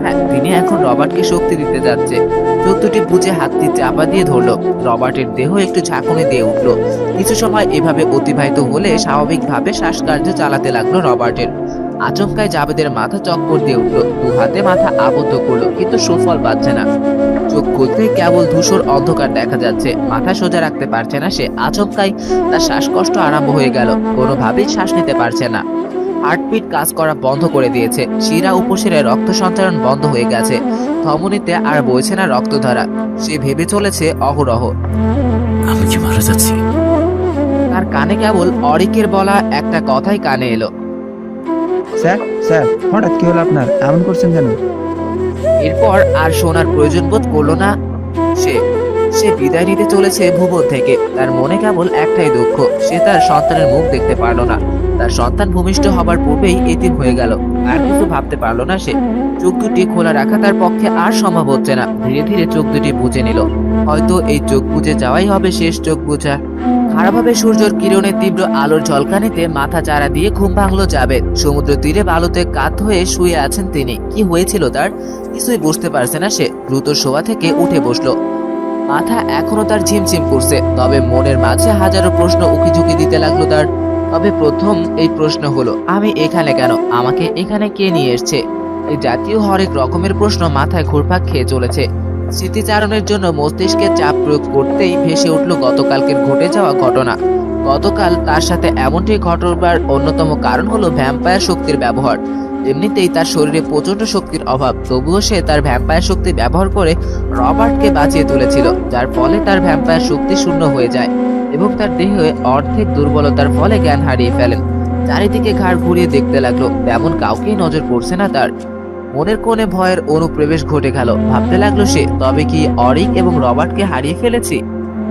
হ্যাঁ, তিনি এখন রবার্টকে শক্তি দিতে যাচ্ছে। চোখ দুটি বুজে হাতটি চাপা দিয়ে ধরলো। রবার্টের দেহ একটু ঝাঁকুনি দিয়ে উঠলো। কিছু সময় এভাবে অতিবাহিত হলে স্বাভাবিকভাবে শ্বাসকার্য চালাতে লাগলো রবার্টের। আচমকায় জাবেদের মাথা চক্কর দিয়ে উঠলো। দু হাতে মাথা আবদ্ধ করলো, কিন্তু সুফল পাচ্ছে না। চোখ খুলতেই কেবল ধূসর অন্ধকার দেখা যাচ্ছে। মাথা সোজা রাখতে পারছে না সে। আচমকাই তার শ্বাসকষ্ট আরম্ভ হয়ে গেল। কোনোভাবেই শ্বাস নিতে পারছে না। হার্টবিট কাজ করা বন্ধ করে দিয়েছে। শিরা উপশিরায় রক্ত সঞ্চালন বন্ধ হয়ে গেছে। ধমনীতে আর বইছে না রক্তধারা। সে ভেবে চলেছে অহরহ। আমি কি মারা যাচ্ছি? তার কানে কেবল অরিকের বলা একটা কথাই কানে এলো। স্যার স্যার, হঠাৎ কি হলো আপনার? এমন করছেন কেন? এরপর আর শোনার প্রয়োজন বোধ করলো না সে। সে বিদায় নিতে চলেছে ভুবন থেকে। তার মনে কেবল একটাই দুঃখ, সে তার সন্তানের মুখ দেখতে পারলো না। তার সন্তান ভূমিষ্ঠ হবার পূর্বেই এতিম হয়ে গেল। আর কিছু ভাবতে পারলো না সে। চোখ দুটি খোলা রাখা তার পক্ষে আর সম্ভব হচ্ছে না। ধীরে ধীরে চোখ দুটি বুজে নিল। হয়তো এই চোখ বুজে যাওয়াই হবে শেষ চোখ বুঝা। খারাপভাবে সূর্যের কিরণে তীব্র আলোর ঝলকানিতে মাথা চারা দিয়ে ঘুম ভাঙলো জাবেদ। সমুদ্র তীরে বালুতে কাত হয়ে শুয়ে আছেন তিনি। কি হয়েছিল তার? কিছুই বুঝতে পারছে না সে। দ্রুত শোয়া থেকে উঠে বসলো। মাথা এখনো তার ঝিমঝিম করছে, তবে মনের মাঝে হাজারো প্রশ্ন উকিঝুঁকি দিতে লাগলো তার। তবে প্রথম এই প্রশ্ন হলো, আমি এখানে কেন? আমাকে এখানে কে নিয়ে এসছে? এই জাতীয় হরেক রকমের প্রশ্ন মাথায় ঘুরপাক খেয়ে চলেছে। স্মৃতিচারণের জন্য মস্তিষ্কে চাপ প্রয়োগ করতেই ভেসে উঠল গতকালকের ঘটে যাওয়া ঘটনা। গতকাল তার সাথে এমনটি ঘটবার অন্যতম কারণ হলো ভ্যাম্পায়ার শক্তির ব্যবহার। এমনিতেই তার শরীরে প্রচন্ড শক্তির অভাব, তবুও সে তার ভ্যাম্পায়ার শক্তি ব্যবহার করে রবার্টকে বাঁচিয়ে তুলেছিল, যার ফলে তার ভ্যাম্পায়ার শক্তি শূন্য হয়ে যায় এবং তার দেহে অর্ধেক দুর্বলতার ফলে জ্ঞান হারিয়ে ফেলেন। চারিদিকে ঘাড় ঘুরিয়ে দেখতে লাগলো, তেমন কাউকেই নজর পড়ছে না তার। মনের কোণে ভয়ের অনুপ্রবেশ ঘটে গেল। ভাবতে লাগলো সে, তবে কি অরিক এবং রবার্টকে হারিয়ে ফেলেছি?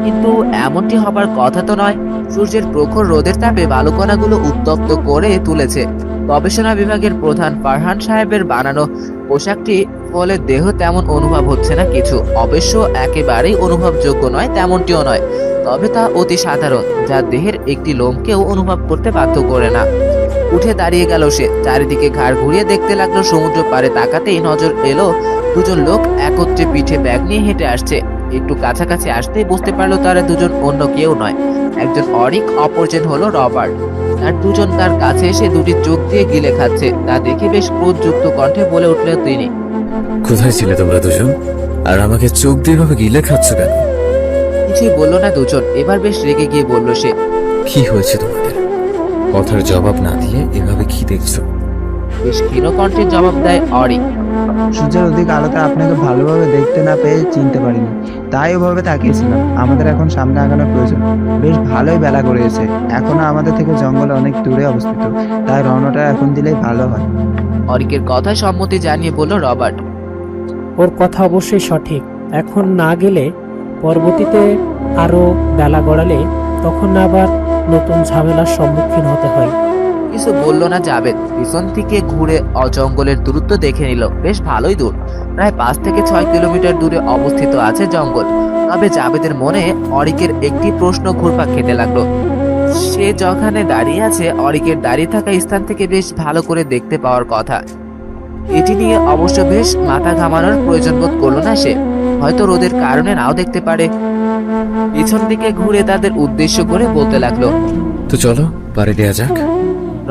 কিন্তু এমনটি হবার কথা তো নয়। সূর্যের প্রখর রোদের তাপে বালুকণাগুলো উত্তপ্ত করে তুলেছে। গবেষণা বিভাগের প্রধান ফারহান সাহেবের বানানো পোশাকটি ফলে দেহ তেমন অনুভব হচ্ছে না কিছু। অবশ্য একেবারেই অনুভবযোগ্য নয় তেমনটিও নয়, তবে তা অতি সাধারণ, যা দেহের একটি লোমকেও অনুভব করতে বাধ্য করে না। উঠে দাঁড়িয়ে গেল সে। চারিদিকে ঘাড় ঘুরিয়ে দেখতে লাগলো। সমুদ্র পাড়ে তাকাতেই নজর এলো দুজন লোক একত্রে পিঠে ব্যাগ নিয়ে হেঁটে আসছে। একটু কাছাকাছি আসতেই বুঝতে পারলো তারা দুজন অন্য কেউ নয়। একজন অরিক, অপরজন হলো রবার্ট। আর দুজন তার কাছে এসে দুটি চোখ দিয়ে গিলে খাচ্ছে। তা দেখে বেশ ক্রোধযুক্ত কণ্ঠে বলে উঠলেন তিনি। কোথায় ছিলে তোমরা দুজন? আর আমাকে চোখ দিয়ে ভাবে গিলে খাচ্ছ কেন? কিছুই বললো না দুজন। এবার বেশ রেগে গিয়ে বলল সে, কি হয়েছে তোমাদের? কথার জবাব না দিয়ে এভাবে কি দেখছো? বেশ ক্ষীণ কণ্ঠে জবাব দেয় অরিক। সূর্যের অধিক আলোতে আপনাকে ভালোভাবে দেখতে না পেয়ে চিনতে পারিনি, তাই ওভাবে তাকিয়েছিলাম। আমাদের এখন সামনে আগানোর প্রয়োজন। বেশ ভালোই বেলা গড়িয়েছে। এখনো আমাদের থেকে জঙ্গল অনেক দূরে অবস্থিত, তাই রওনাটা এখন দিলেই ভালো হয়। অরিকের কথায় সম্মতি জানিয়ে বলল রবার্ট। ওর কথা অবশ্যই সঠিক। এখন না গেলে পরবর্তীতে আরো বেলা গড়ালে তখন আবার নতুন ঝামেলার সম্মুখীন হতে হয়। কিছু বলল না জাবেদ। পিছন থেকে ঘুরে জঙ্গলের দূরত্ব দেখে নিল। বেশ ভালোই দূর, প্রায় 5 থেকে 6 কিলোমিটার দূরে অবস্থিত আছে জঙ্গল। তবে জাবেদের মনে অরিকের একটি প্রশ্ন ঘুরপাক খেতে লাগলো। সে যেখানে দাঁড়িয়ে আছে, অরিকের দাঁড়িয়ে থাকা স্থান থেকে বেশ ভালো করে দেখতে পাওয়ার কথা। এটি নিয়ে অবশ্য বেশ মাথা ঘামানোর প্রয়োজন বোধ করলো না সে। হয়তো রোদের কারণে নাও দেখতে পারে। পিছন দিকে ঘুরে তাদের উদ্দেশ্য করে বলতে লাগলো, তো চলো পাড়ে দেয়া যাক।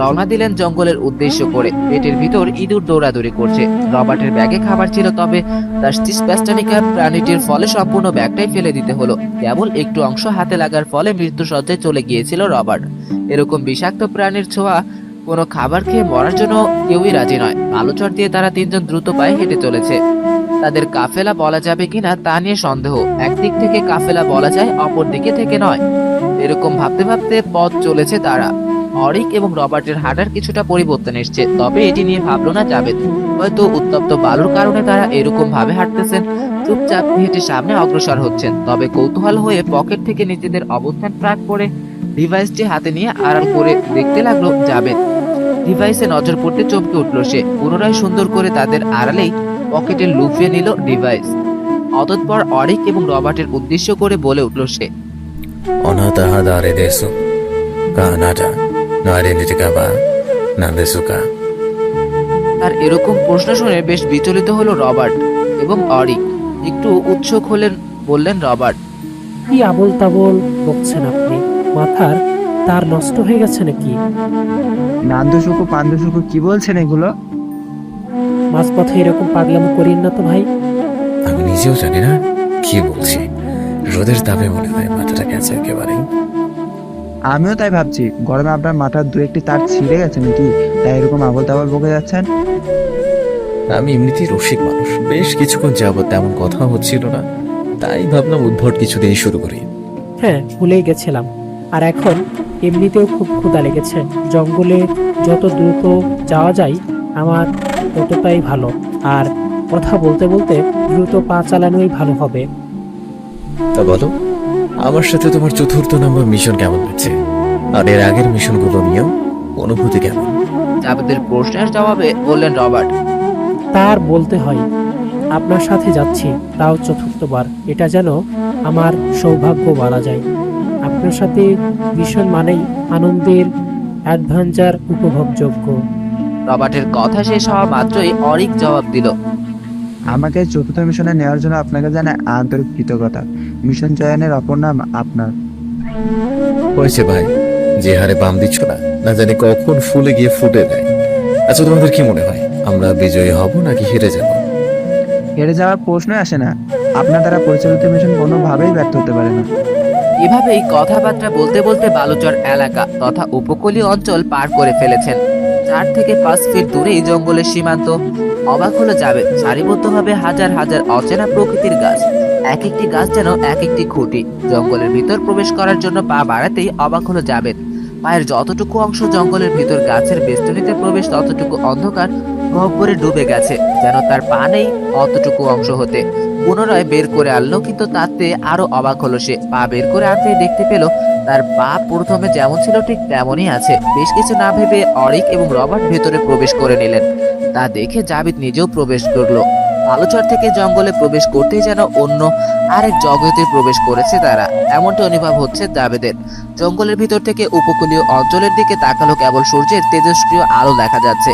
রওনা দিলেন জঙ্গলের উদ্দেশ্য করে। পেটের ভিতর ইঁদুর দৌড়াদৌড়ি করছে। রবার্টের ব্যাগে খাবার ছিল, তবে তার স্প্যাস্টানিকা প্রাণীটির ফলে সম্পূর্ণ ব্যাগটাই ফেলে দিতে হলো। কেবল একটু অংশ হাতে লাগার ফলে মৃত্যুসজ্জায় চলে গিয়েছিল রবার্ট। এরকম বিষাক্ত প্রাণীর ছোঁয়া কোনো খাবার খেয়ে মরার জন্য কেউই রাজি নয়। আলোচর দিয়ে তারা তিনজন দ্রুত পায়ে হেঁটে চলেছে। তাদের কাফেলা বলা যাবে কিনা তা নিয়ে সন্দেহ। একদিক থেকে কাফেলা বলা যায়, অপর দিকে থেকে নয়। এরকম ভাবতে ভাবতে পথ চলেছে তারা। অরিক এবং রবার্টের হাঁটার কিছুটা পরিবর্তন এসছে, তবে এটি নিয়ে ভাবলো না জাবেদ। হয়তো উত্তপ্ত বালুর কারণে তারা এরকম ভাবে হাঁটতেছেন। চুপচাপ হেঁটে সামনে অগ্রসর হচ্ছেন। তবে কৌতূহল হয়ে পকেট থেকে নিজেদের অবস্থান ট্র্যাক করে ডিভাইসটি হাতে নিয়ে আড়াল করে দেখতে লাগলো জাবেদ। ডিভাইসে নজর পড়তে চমকে উঠল সে। পুনরায় সুন্দর করে তাদের আড়ালেই পকেটে লুফিয়ে নিল ডিভাইস। অতঃপর অরিক এবং রবার্টের উদ্দেশ্য করে বলে উঠল সে, অনাতাহা দারে দেশু কানাডা নারে নিটিকাবা নান্দেসুকা। তার এরকম প্রশ্ন শুনে বেশ বিচলিত হলো রবার্ট এবং অরিক। একটু উৎসুক হলেন, বললেন রবার্ট, কি আবোল তাবোল বকছেন আপনি? মাথার তার নষ্ট হয়ে গেছে নাকি? নান্দুশুকু পান্দুশুকু কি বলছেন এগুলো? মাঝপথে এরকম পাগলামো করিন না তো ভাই। আমি নিজেও জানি না কি বলছি। রোদের তাপে মনে হয় মাথাটা গেছে একেবারে। আমিও তাই ভাবছি, গরমে আপনার মাথার দু একটি তার ছিঁড়ে গেছে নাকি, তাই এরকম আবল তাবল বকে যাচ্ছেন। আমি এমনিতেই রসিক মানুষ, বেশ কিছুক্ষণ যাবত তেমন কথা হচ্ছিল না, তাই ভাবলাম উদ্ভট কিছু দিয়ে শুরু করি। হ্যাঁ, ভুলেই গেছিলাম। আর এখন এমনিতেও খুব ক্ষুধা লেগেছে। জঙ্গলে যত দ্রুত যাওয়া যায় আমার ততটাই ভালো। আর কথা বলতে বলতে দ্রুত পা চালানোই ভালো হবে। তা বলো, আমার সাথে তোমার চতুর্থ নম্বর মিশন কেমন হচ্ছে? আর এর আগের মিশনগুলো নিয়েও অনুভূতি কেমন? জাবেদের প্রশ্নের জবাবে বললেন রবার্ট, তার বলতে হয়, আপনার সাথে যাচ্ছি, তাও চতুর্থবার। এটা যেন আমার সৌভাগ্য বলা যায়। আপনার সাথে ভীষণ মানেই আনন্দের, অ্যাডভেঞ্চার উপভোগযোগ্য। রবার্টের কথা শেষ হওয়া মাত্রই অরিক জবাব দিল, আমাকে চতুর্থ মিশনে নেওয়ার জন্য আপনাকে জানাই আন্তরিক কৃতজ্ঞতা। মিশন চয়নের অপর নাম আপনার। হয়েছে ভাই, যে হারে বাম দিচ্ছ না, না জানি কখন ফুলে গিয়ে ফুটে দেয়। আচ্ছা, তোমাদের কি মনে হয় আমরা বিজয়ী হব নাকি হেরে যাব? হেরে যাওয়ার প্রশ্নই আসে না। আপনার দ্বারা পরিচালিত মিশন কোনোভাবেই ব্যর্থ হতে পারে না। এভাবেই কথাবার্তা বলতে বলতে বালুচর এলাকা তথা উপকূলীয় অঞ্চল পার করে ফেলেছেন। 4 থেকে 5 ফিট দূরেই জঙ্গলের সীমান্ত। অবাক হলো যাবে, সারিবদ্ধভাবে হাজার হাজার অচেনা প্রকৃতির গাছ। এক একটি গাছ যেন এক একটি খুঁটি। জঙ্গলের ভিতর প্রবেশ করার জন্য পা বাড়াতেই অবাক হলো জাবেদ। পায়ের যতটুকু অংশ জঙ্গলের ভিতর গাছের বেষ্টনীতে প্রবেশ, ততটুকু অন্ধকার গহ্বরে ডুবে গেছে, যেন তার পা নেই অতটুকু অংশ হতে। পুনরায় বের করে আনলো, কিন্তু তাতে আরো অবাক হলো সে। পা বের করে আনতেই দেখতে পেল তার পা প্রথমে যেমন ছিল ঠিক তেমনই আছে। বেশ কিছু না ভেবে অরিক এবং রবার্ট ভেতরে প্রবেশ করে নিলেন। তা দেখে জাবেদ নিজেও প্রবেশ করলো। বালুচর থেকে জঙ্গলে প্রবেশ করতেই যেন অন্য আরেক জগতে প্রবেশ করেছে তারা, এমনটা অনুভব হচ্ছে জাবেদের। জঙ্গলের ভিতর থেকে উপকূলীয় অঞ্চলের দিকে তাকালো, কেবল সূর্যের তেজস্ক্রিয় আলো দেখা যাচ্ছে।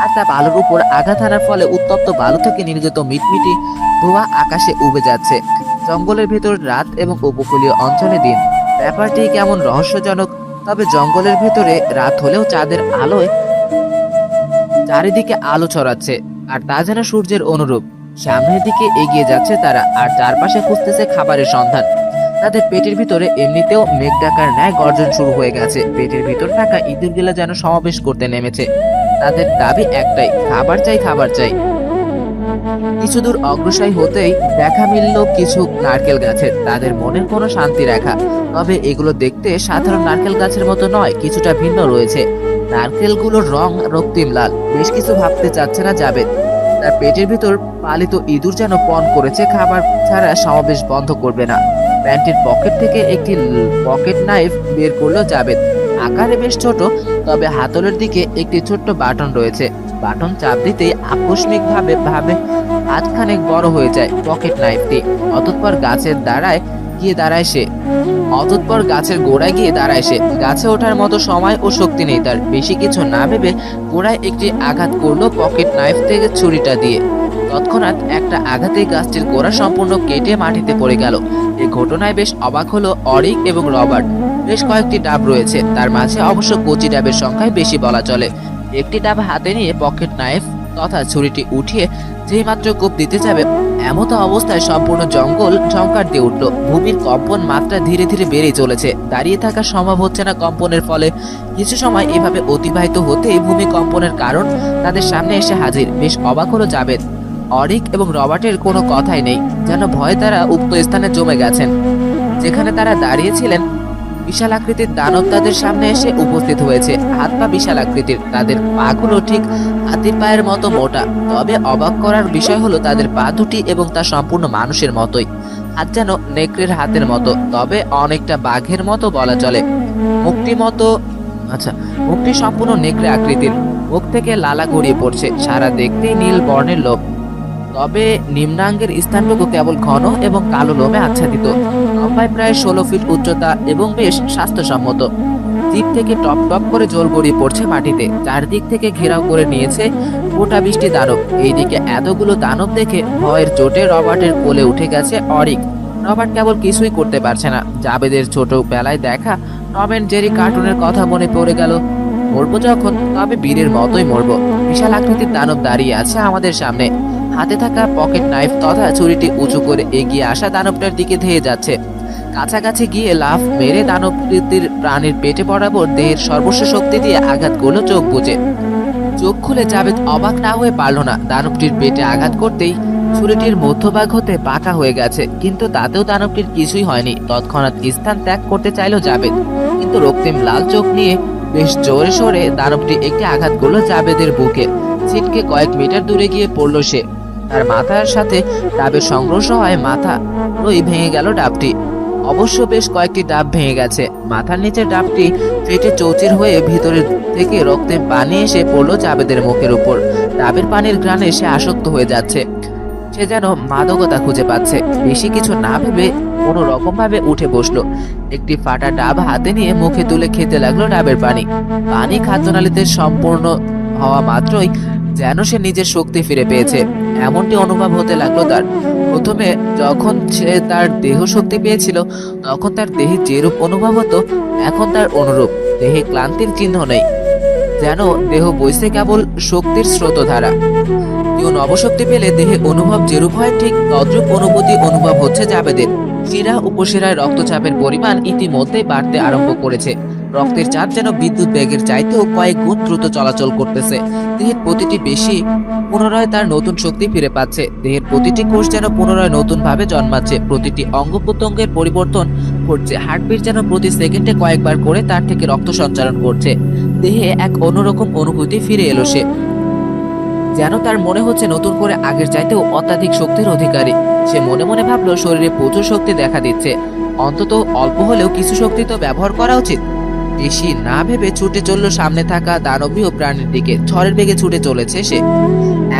আর তা বালুর উপর আঘাত হানার ফলে উত্তপ্ত বালু থেকে নির্গত মিটমিটি ধোঁয়া আকাশে উবে যাচ্ছে। জঙ্গলের ভিতর রাত এবং উপকূলীয় অঞ্চলে দিন, ব্যাপারটি কেমন রহস্যজনক। তবে জঙ্গলের ভিতরে রাত হলেও চাঁদের আলোয় চারিদিকে আলো ছড়াচ্ছে, আর তা যেন সূর্যের অনুরূপ। সামনের দিকে এগিয়ে যাচ্ছে তারা, আর চারপাশে খুঁজতেছে খাবারের সন্ধান। তাদের পেটের ভিতরে এমনিতেও মেঘ ডাকার ন্যায় গর্জন শুরু হয়ে গেছে। পেটের ভিতর থাকা ইঁদুরগুলো যেন সমাবেশ করতে নেমেছে। তাদের দাবি একটাই, খাবার চাই, খাবার চাই। কিছু দূর অগ্রসর হতেই দেখা মিলল কিছু নারকেল গাছের। তাদের মনের কোনো শান্তি রেখা, তবে এগুলো দেখতে সাধারণ নারকেল গাছের মতো নয়, কিছুটা ভিন্ন রয়েছে। নারকেলগুলোর রং রক্তিম লাল। বেশ কিছু ভাবতে চাচ্ছে না জাবেদ। তার পেটের ভিতর পালিত ইঁদুর যেন পণ করেছে, খাবার ছাড়া সমাবেশ বন্ধ করবে না। প্যান্টের পকেট থেকে একটি পকেট নাইফ বের করলো জাবেদ। আকারে বেশ ছোট, তবে হাতলের দিকে একটি ছোট্ট বাটন রয়েছে। বাটন চাপ দিতেই আকস্মিক ভাবে হাতখানেক বড় হয়ে যায় পকেট নাইফটি। অতঃপর গাছের গোড়ায় গিয়ে দাঁড়ায় সে। গাছে ওঠার মতো সময় ও শক্তি নেই তার। বেশি কিছু না ভেবে গোড়ায় একটি আঘাত করলো পকেট নাইফ থেকে ছুরিটা দিয়ে। তৎক্ষণাৎ একটা আঘাতে গাছটির গোড়া সম্পূর্ণ কেটে মাটিতে পড়ে গেল। এই ঘটনায় বেশ অবাক হলো অরিক এবং রবার্ট। বেশ কয়েকটি ডাব রয়েছে, তার মাঝে অবশ্য কচি ডাবের সংখ্যায় বেশি বলা চলে। একটি ডাব হাতে নিয়ে পকেট নাইফ তথা ছুরিটি উঠিয়ে যেই মাত্র কোপ দিতে যাবে, এমতো অবস্থায় সম্পূর্ণ জঙ্গল ঝংকার দিয়ে উঠল। ভূমির কম্পন মাত্রা ধীরে ধীরে বেড়ে চলেছে। দাঁড়িয়ে থাকা সম্ভব হচ্ছে না কম্পনের ফলে। কিছু সময় এভাবে অতিবাহিত হতেই ভূমিকম্পনের কারণ তাদের সামনে এসে হাজির। বেশ অবাক হলো জাবেদ। অরিক এবং রবার্টের কোনো কথাই নেই, যেন ভয়ে তারা উক্ত স্থানে জমে গেছেন। যেখানে তারা দাঁড়িয়েছিলেন বিশাল আকৃতির দানব তাদের সামনে এসে উপস্থিত হয়েছে। হাত পা বিশাল আকৃতির, তাদের পাগুলো ঠিক হাতির পায়ের মতো মোটা। তবে অবাক করার বিষয় হলো তাদের পা দুটি এবং তা সম্পূর্ণ মানুষের মতোই। হাত যেন নেকড়ের হাতের মতো, তবে অনেকটা বাঘের মতো বলা চলে। মুখটি সম্পূর্ণ নেকড়ে আকৃতির, মুখ থেকে লালা গড়িয়ে পড়ছে, সারা দেখতেই নীল বর্ণের লোম, তবে নিম্নাঙ্গের স্থানটুকু কেবল ঘন এবং কালো লোমে আচ্ছাদিত। লম্বায় প্রায় 16 ফিট উচ্চতা এবং বেশ স্বাস্থ্যসম্মত। জিভ থেকে টপ টপ করে জল গড়িয়ে পড়ছে মাটিতে। চারদিক থেকে ঘেরাও করে নিয়েছে গোটা 20টি দানব। এইদিকে এতগুলো দানব দেখে ভয়ের চোটে রবার্টের কোলে উঠে গেছে অরিক। রবার্ট কেবল কিছুই করতে পারছে না। জাবেদের ছোটবেলায় দেখা টম এন্ড জেরি কার্টুনের কথা মনে পড়ে গেল। মরবো যখন, তবে বীরের মতোই মরবো। বিশাল আকৃতির দানব দাঁড়িয়ে আছে আমাদের সামনে। হাতে থাকা পকেট নাইফ তথা ছুরিটি উঁচু করে এগিয়ে আসা দানবটার দিকে ধেয়ে যাচ্ছে। কাছাকাছি গিয়ে লাফ মেরে দানবটির প্রাণীর পেটে বরাবর দেহের সর্বস্ব শক্তি দিয়ে আঘাত করলো চোখ বুজে। চোখ খুলে জাবেদ অবাক না হয়ে পারল না। দানবটির পেটে আঘাত করতেই ছুরিটির মধ্যভাগ হতে বাঁকা হয়ে গেছে, কিন্তু তাতেও দানবটির কিছুই হয়নি। তৎক্ষণাৎ স্থান ত্যাগ করতে চাইল জাবেদ, কিন্তু রক্তিম লাল চোখ নিয়ে বেশ জোরে সোরে দানবটি একটি আঘাত করলো জাবেদের বুকে। ছিটকে কয়েক মিটার দূরে গিয়ে পড়ল সে। তার মাথার সাথে ডাবের সংঘর্ষ হয়, মাথারই ভেঙে গেল ডাবটি। অবশ্য বেশ কয়েকটি ডাব ভেঙে গেছে। মাথার নিচের ডাবটি ফেটে চৌচির হয়ে ভিতরের থেকে রক্তে পানি এসে পড়লো জাবেদের মুখের উপর। ডাবের পানির ঘ্রাণে সে আসক্ত হয়ে যাচ্ছে। সে যেন মাদকতা খুঁজে পাচ্ছে। বেশি কিছু না ভেবে কোনো রকম ভাবে উঠে বসলো। একটি ফাটা ডাব হাতে নিয়ে মুখে তুলে খেতে লাগলো ডাবের পানি। পানি খাদ্যনালীতে সম্পূর্ণ হওয়া মাত্রই যেন সে নিজের শক্তি ফিরে পেয়েছে, এমনটি অনুভব হতে লাগলো তার। প্রথমে যখন সে তার দেহ শক্তি পেয়েছিল, তখন তার দেহে যেরূপ অনুভব হতো, এখন তার অনুরূপ। দেহে ক্লান্তির চিহ্ন নেই, যেন দেহ বইছে কেবল শক্তির স্রোতধারা। কেউ নবশক্তি পেলে দেহে অনুভব যেরূপ হয়, ঠিক তদ্রূপ অনুভূতি অনুভব হচ্ছে জাবেদের। শিরা উপশিরায় রক্তচাপের পরিমাণ ইতিমধ্যেই বাড়তে আরম্ভ করেছে। রক্তের চাপ যেন বিদ্যুৎ বেগের চাইতেও কয়েক গুণ দ্রুত চলাচল করতেছে। দেহের প্রতিটি পেশি পুনরায় তার নতুন শক্তি ফিরে পাচ্ছে। দেহের প্রতিটি কোষ যেন পুনরায় নতুন ভাবে জন্মাচ্ছে। প্রতিটি অঙ্গ প্রত্যঙ্গের পরিবর্তন ঘটছে। হার্টবিট যেন প্রতি সেকেন্ডে কয়েকবার করে তার থেকে রক্ত সঞ্চালন করছে। দেহে এক অন্যরকম অনুভূতি ফিরে এলো সে, যেন তার মনে হচ্ছে নতুন করে আগের চাইতেও অত্যাধিক শক্তির অধিকারী। সে মনে মনে ভাবলো শরীরে প্রচুর শক্তি দেখা দিচ্ছে, অন্তত অল্প হলেও কিছু শক্তি তো ব্যবহার করা উচিত। বেশি না ভেবে ছুটে চলল সামনে থাকা দানবীয় প্রাণীর দিকে। ঝড়ের বেগে ছুটে চলেছে সে।